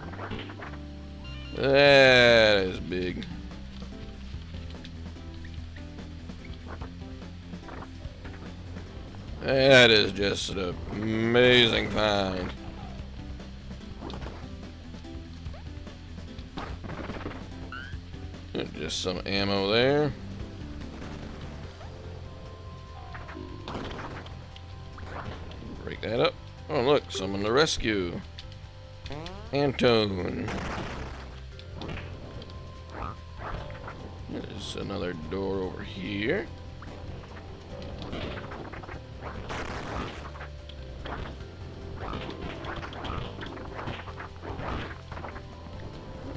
that is big. That is just an amazing find. Just some ammo there. Pick that up. Oh, look, someone to rescue. Antone. There's another door over here.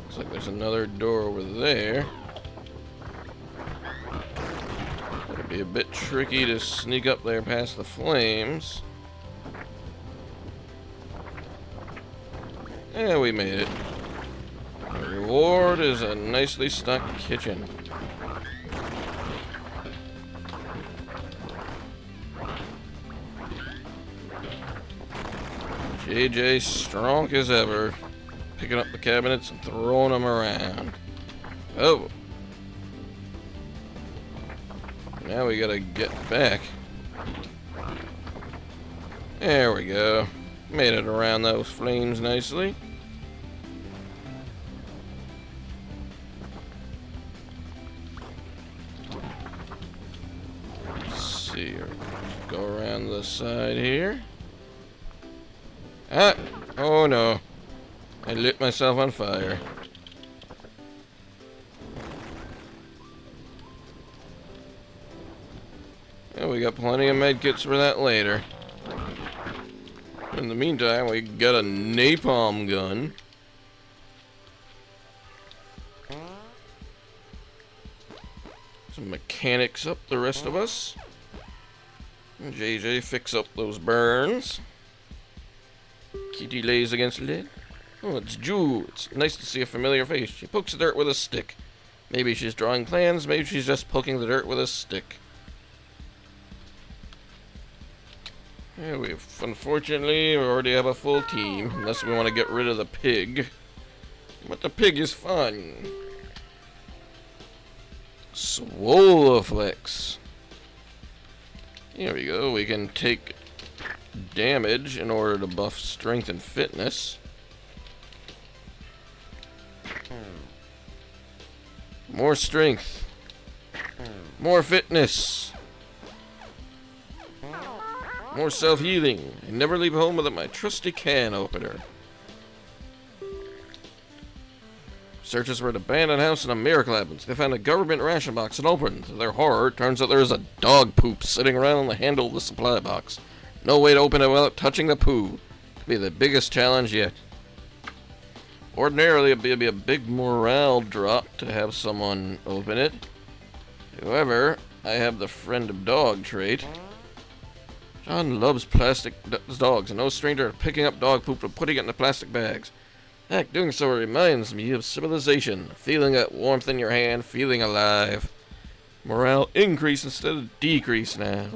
Looks like there's another door over there. It'll be a bit tricky to sneak up there past the flames. Yeah, we made it. The reward is a nicely stocked kitchen. JJ strong as ever, picking up the cabinets and throwing them around. Oh. Now we gotta get back. There we go. Made it around those flames nicely. Let's see. Go around the side here. Ah! Oh no. I lit myself on fire. Yeah, we got plenty of medkits for that later. In the meantime, we got a napalm gun. Some mechanics up the rest of us. And JJ fix up those burns. Kitty lays against lid. Oh, it's Ju. It's nice to see a familiar face. She pokes the dirt with a stick. Maybe she's drawing plans, maybe she's just poking the dirt with a stick. Yeah, unfortunately, we already have a full team, unless we want to get rid of the pig. But the pig is fun. Swoleflex. Here we go, we can take damage in order to buff strength and fitness. More strength. More fitness. More self-healing. I never leave home without my trusty can opener. Searchers for an abandoned house in a miracle happens. They find a government ration box and open. To their horror, it turns out there is a dog poop sitting around on the handle of the supply box. No way to open it without touching the poo. Could be the biggest challenge yet. Ordinarily, it'd be a big morale drop to have someone open it. However, I have the friend of dog trait. John loves plastic dogs, and no stranger to picking up dog poop and putting it in the plastic bags. Heck, doing so reminds me of civilization. Feeling that warmth in your hand, feeling alive. Morale increase instead of decrease now.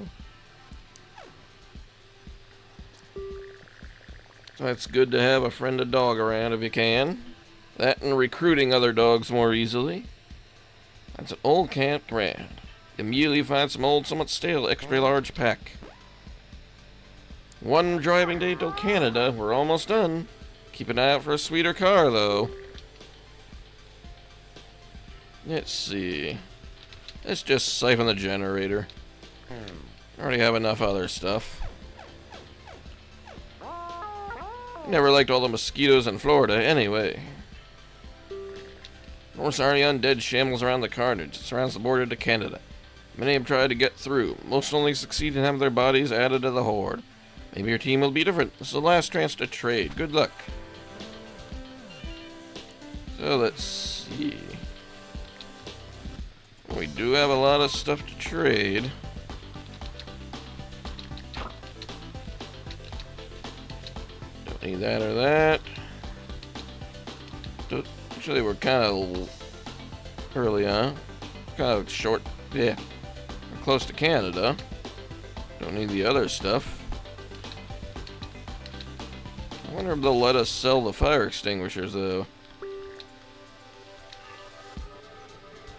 So it's good to have a friend of dog around if you can. That and recruiting other dogs more easily. That's an old campground. Immediately find some old, somewhat stale, extra large pack. One driving day till Canada. We're almost done. Keep an eye out for a sweeter car, though. Let's see. Let's just siphon the generator. Already have enough other stuff. Never liked all the mosquitoes in Florida, anyway. More sorry undead shambles around the carnage. It surrounds the border to Canada. Many have tried to get through. Most only succeed in having their bodies added to the horde. Maybe your team will be different. This is the last chance to trade. Good luck. So let's see. We do have a lot of stuff to trade. Don't need that or that. Actually, we're kind of early on. Kind of short. Yeah. We're close to Canada. Don't need the other stuff. I wonder if they'll let us sell the fire extinguishers, though.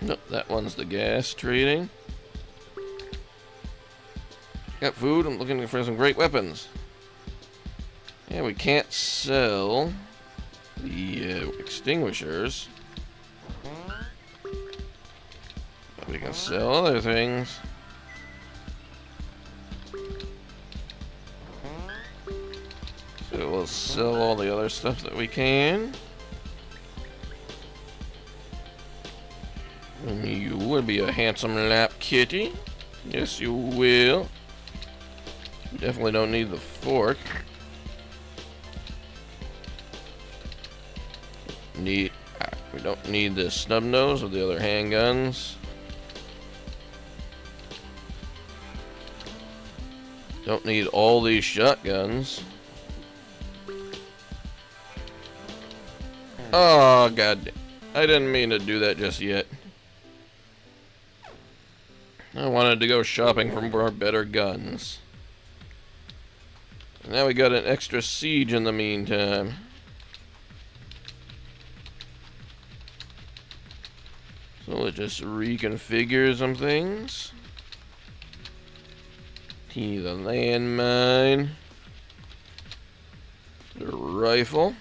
Nope, that one's the gas trading. Got food. I'm looking for some great weapons. Yeah, we can't sell the extinguishers. But we can sell other things. sell all the other stuff that we can. You would be a handsome lap kitty. Yes, you will. Definitely don't need the fork. We don't need the snub nose or the other handguns. Don't need all these shotguns. Oh, god. I didn't mean to do that just yet. I wanted to go shopping for more better guns. Now we got an extra siege in the meantime. So let's just reconfigure some things. The landmine. The rifle.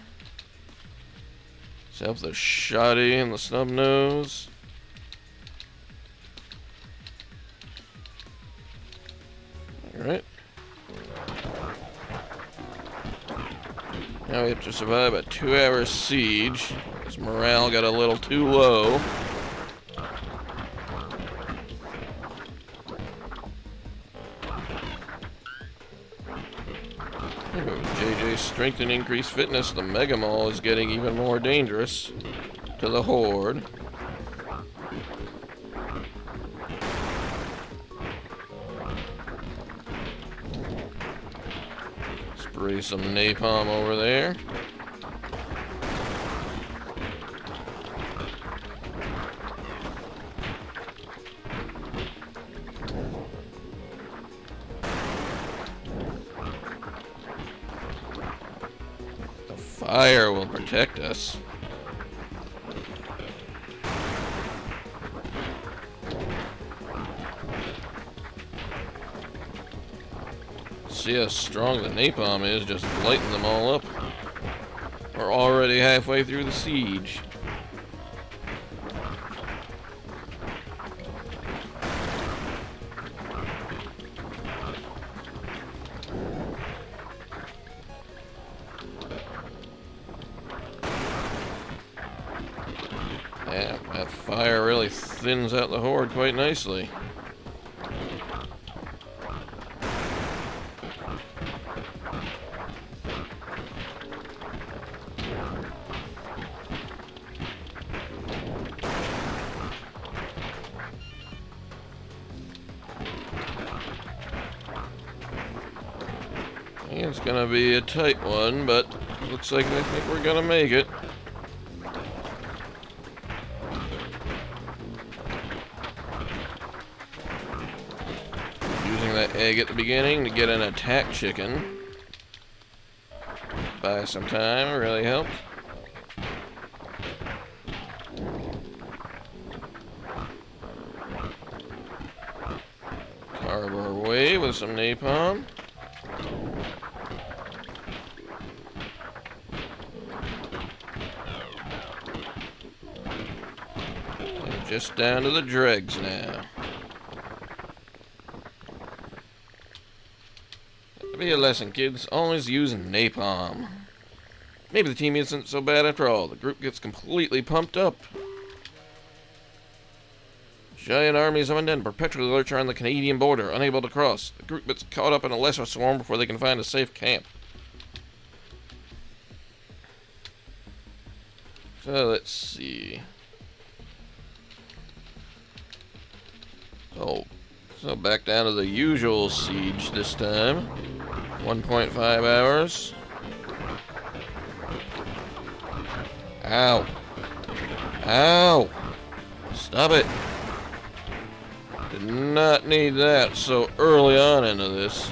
Let's have the shotty and the snub nose. Alright. Now we have to survive a 2-hour siege, because morale got a little too low. JJ's strength and increased fitness, the Mega Mall is getting even more dangerous to the Horde. Spray some napalm over there. The fire will protect us. See how strong the napalm is, just lighting them all up. We're already halfway through the siege. Yeah, that fire really thins out the Horde quite nicely. It's gonna be a tight one, but looks like I think we're gonna make it. Using that egg at the beginning to get an attack chicken. Buy some time, really helped. Carve our way with some napalm. Just down to the dregs now. That'll be a lesson, kids. Always use napalm. Maybe the team isn't so bad after all. The group gets completely pumped up. Giant armies of undead perpetually lurch around the Canadian border, unable to cross. The group gets caught up in a lesser swarm before they can find a safe camp. So let's see. Oh, so back down to the usual siege this time. 1.5 hours. Ow. Ow. Stop it. Did not need that so early on into this.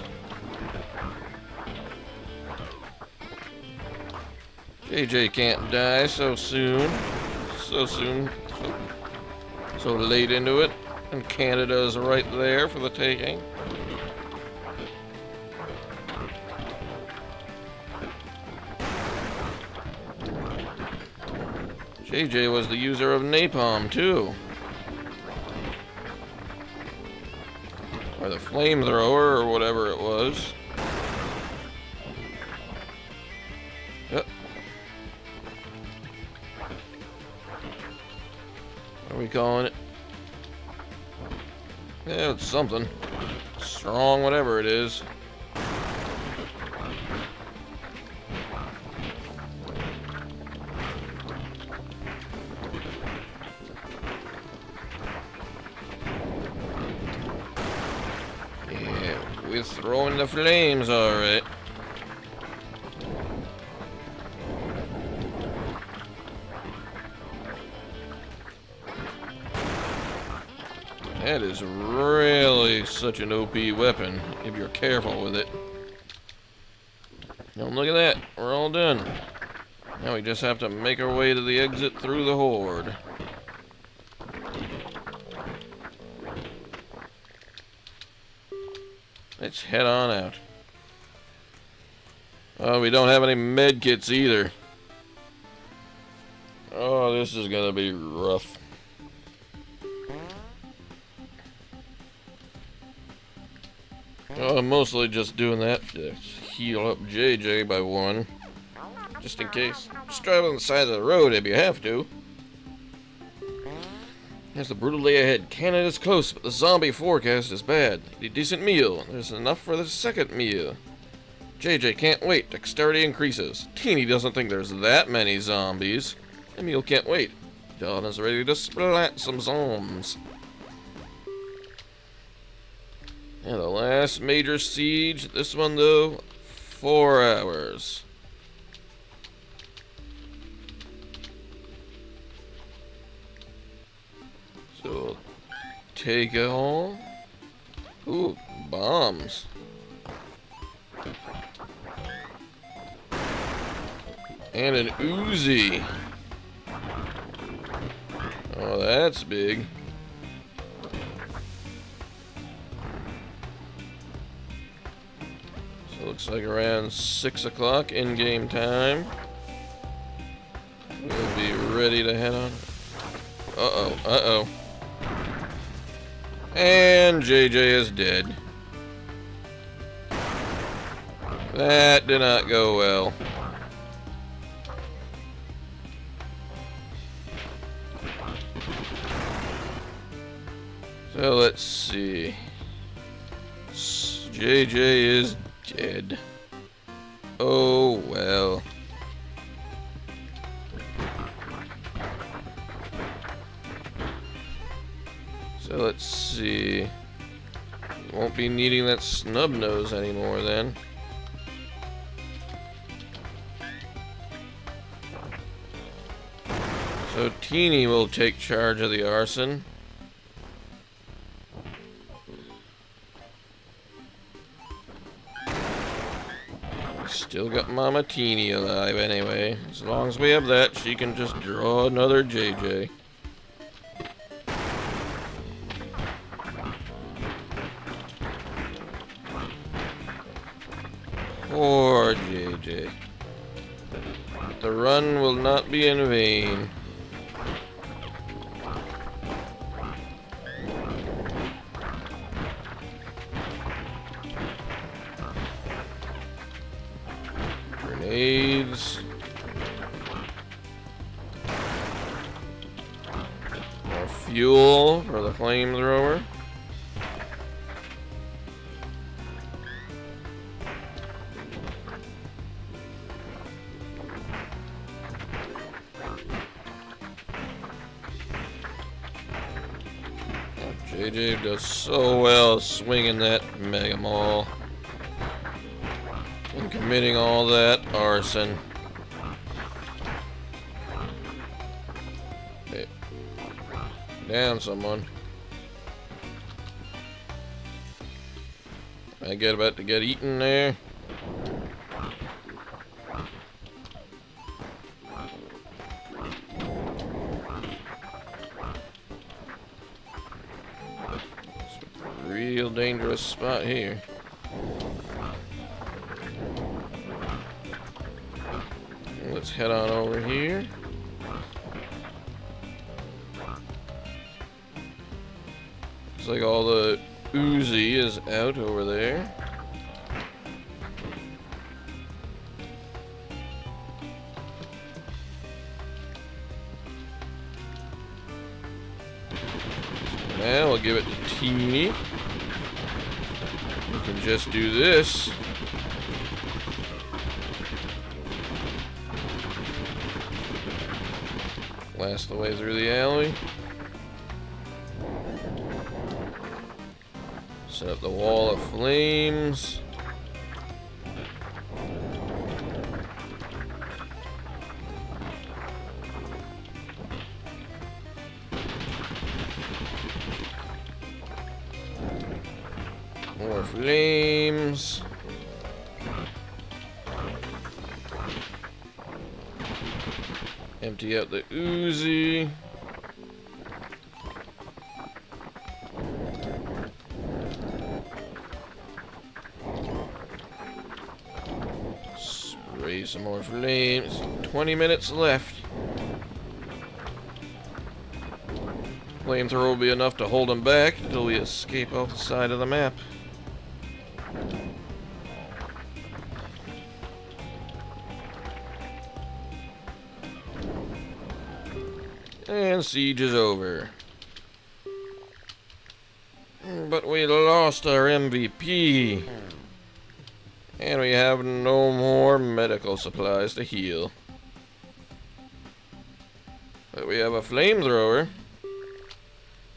JJ can't die so soon. So late into it. And Canada's right there for the taking. JJ was the user of napalm, too. Or the flamethrower, or whatever it was. are we calling it? Yeah, it's something. Strong, whatever it is. Yeah, we're throwing the flames, alright. That is really such an OP weapon, if you're careful with it. Now look at that, we're all done. Now we just have to make our way to the exit through the horde. Let's head on out. Oh, we don't have any med kits either. Oh, this is gonna be rough. Oh, I'm mostly just doing that to heal up JJ by one. Just in case. Just drive on the side of the road if you have to. There's the brutal day ahead. Canada's close, but the zombie forecast is bad. Need a decent meal. There's enough for the second meal. JJ can't wait. Dexterity increases. Teeny doesn't think there's that many zombies. Emil can't wait. Don is ready to splat some zombies. And the last major siege, this one though, 4 hours. So, take it all. Ooh, bombs. And an Uzi. Oh, that's big. So looks like around 6 o'clock in-game time. We'll be ready to head on. Uh-oh, uh-oh. And JJ is dead. That did not go well. So let's see. JJ is dead. Oh well. So let's see. Won't be needing that snub nose anymore then. So Teeny will take charge of the arson. Still got Mama Teeny alive anyway. As long as we have that, she can just draw another JJ. Poor JJ. But the run will not be in vain. Grenades. More fuel for the flamethrower. JJ does so well swinging that Mega Maul and committing all that arson. Hey, down someone. I get about to get eaten there. Real dangerous spot here. Let's head on over here. Looks like all the Uzi is out over there. So now we'll give it to Teeny. We can just do this. Blast the way through the alley. Set up the wall of flames. More flames. Empty out the Uzi. Spray some more flames. 20 minutes left. Flamethrower will be enough to hold them back until we escape off the side of the map. And siege is over. But we lost our MVP. And we have no more medical supplies to heal. But we have a flamethrower.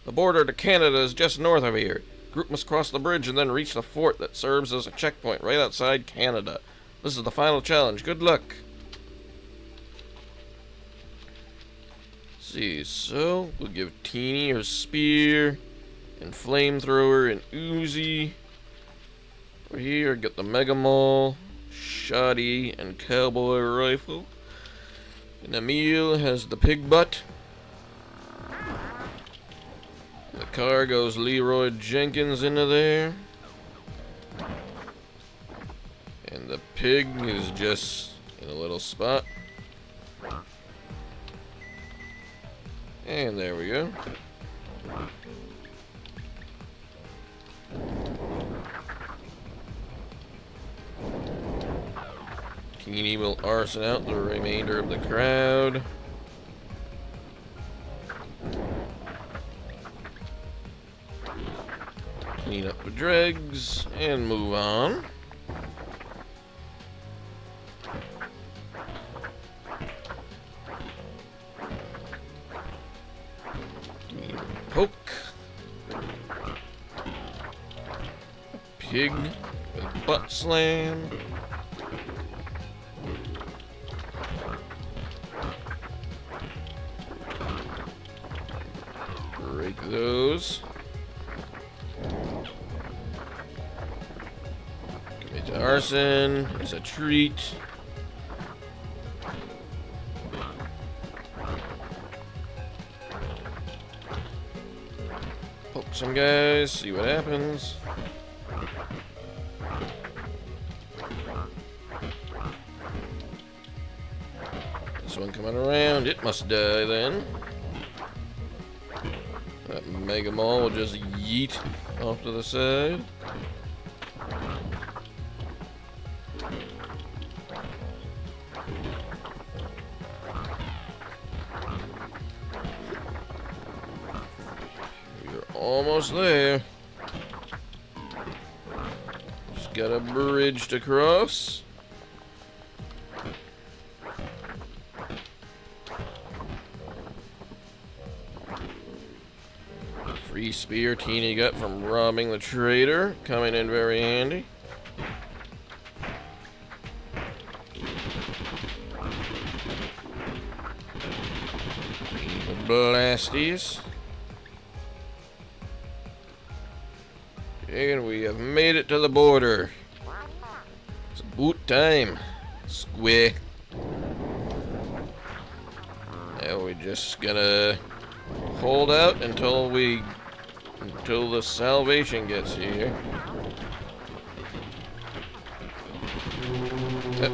The border to Canada is just north of here. Group must cross the bridge and then reach the fort that serves as a checkpoint right outside Canada. This is the final challenge. Good luck. See, so we'll give Teeny her spear and flamethrower and Uzi. Over here, get the Mega Mall, Shoddy, and Cowboy rifle. And Emil has the pig butt. The car goes Leroy Jenkins into there. And the pig is just in a little spot. And there we go. Teeny will arson out the remainder of the crowd. Clean up the dregs and move on. Poke. Pig with butt slam. Break those. Commit to arson. It's a treat. Poke some guys, see what happens. This one coming around, it must die then. That Mega Mall will just yeet off to the side. Almost there. Just got a bridge to cross. Free spear Teeny got from robbing the trader, coming in very handy. The blasties. And we have made it to the border. It's boot time. Square. Now we're just gonna hold out until the salvation gets here.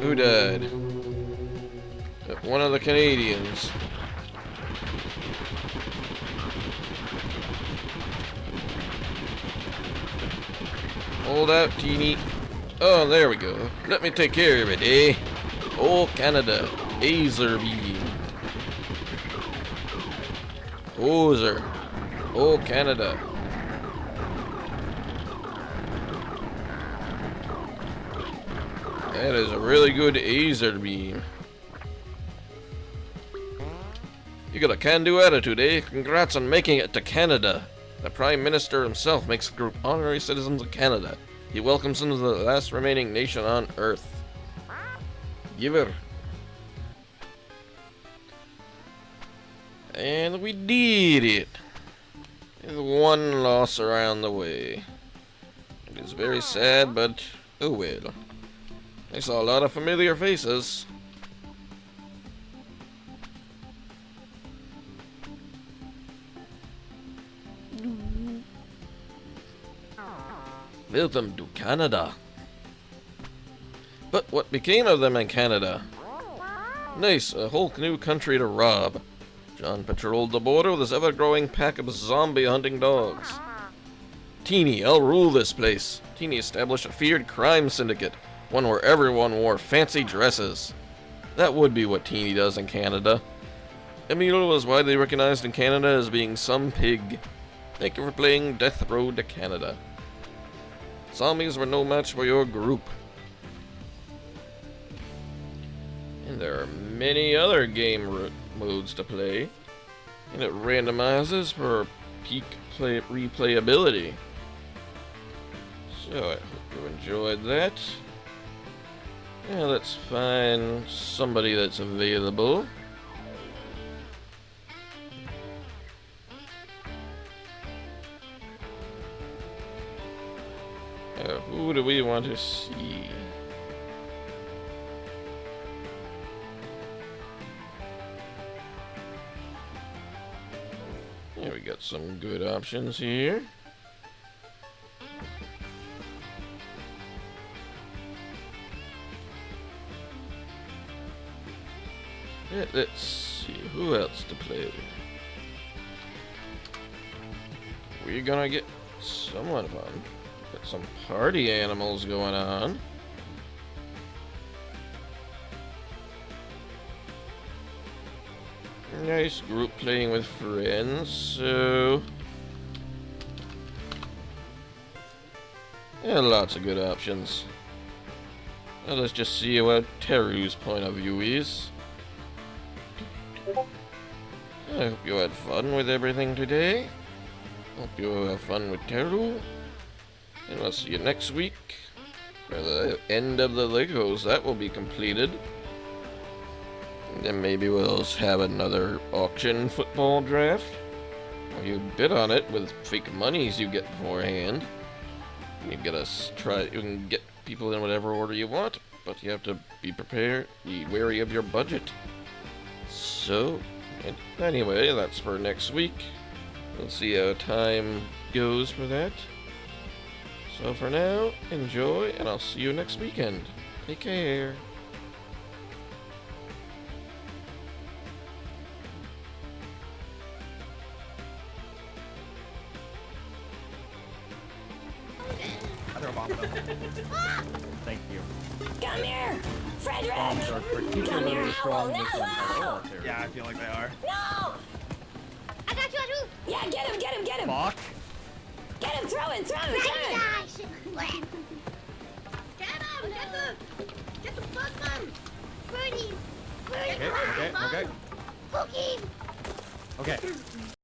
Who died? One of the Canadians. Hold out, Teeny. Oh, there we go. Let me take care of it, eh? Oh, Canada. Laser beam. Hoser. Oh, Canada. That is a really good laser beam. You got a can-do attitude, eh? Congrats on making it to Canada. The Prime Minister himself makes the group honorary citizens of Canada. He welcomes them to the last remaining nation on Earth. Giver. And we did it. There's one loss around the way. It is very sad, but oh well. I saw a lot of familiar faces. Welcome to Canada. But what became of them in Canada? Nice, a whole new country to rob. John patrolled the border with his ever-growing pack of zombie-hunting dogs. Teeny, I'll rule this place. Teeny established a feared crime syndicate, one where everyone wore fancy dresses. That would be what Teeny does in Canada. Emil was widely recognized in Canada as being some pig. Thank you for playing Death Road to Canada. Zombies were no match for your group. And there are many other game modes to play. And it randomizes for peak replayability. So I hope you enjoyed that. Yeah, let's find somebody that's available. Who do we want to see? Yeah, we got some good options here. Yeah, let's see who else to play. We're gonna get someone fun. Got some party animals going on. Nice group playing with friends, so... yeah, lots of good options. Well, let's just see what Teru's point of view is. I hope you had fun with everything today. Hope you have fun with Teru. And I'll see you next week for the end of the Legos. That will be completed. And then maybe we'll have another auction football draft. Or you bid on it with fake monies you get beforehand. You can get people in whatever order you want, but you have to be prepared, be wary of your budget. So, anyway, that's for next week. We'll see how time goes for that. So for now, enjoy, and I'll see you next weekend. Take care. Thank you. Come here! Frederick! Bombs are particularly strong this one. Oh, Yeah, I feel like they are. No! I got you, I do. Yeah, get him, get him, get him! fuck. Get him, throw him, throw him, throw him! Get the fuck on. Birdie. Okay, okay, okay. Cookie. Okay.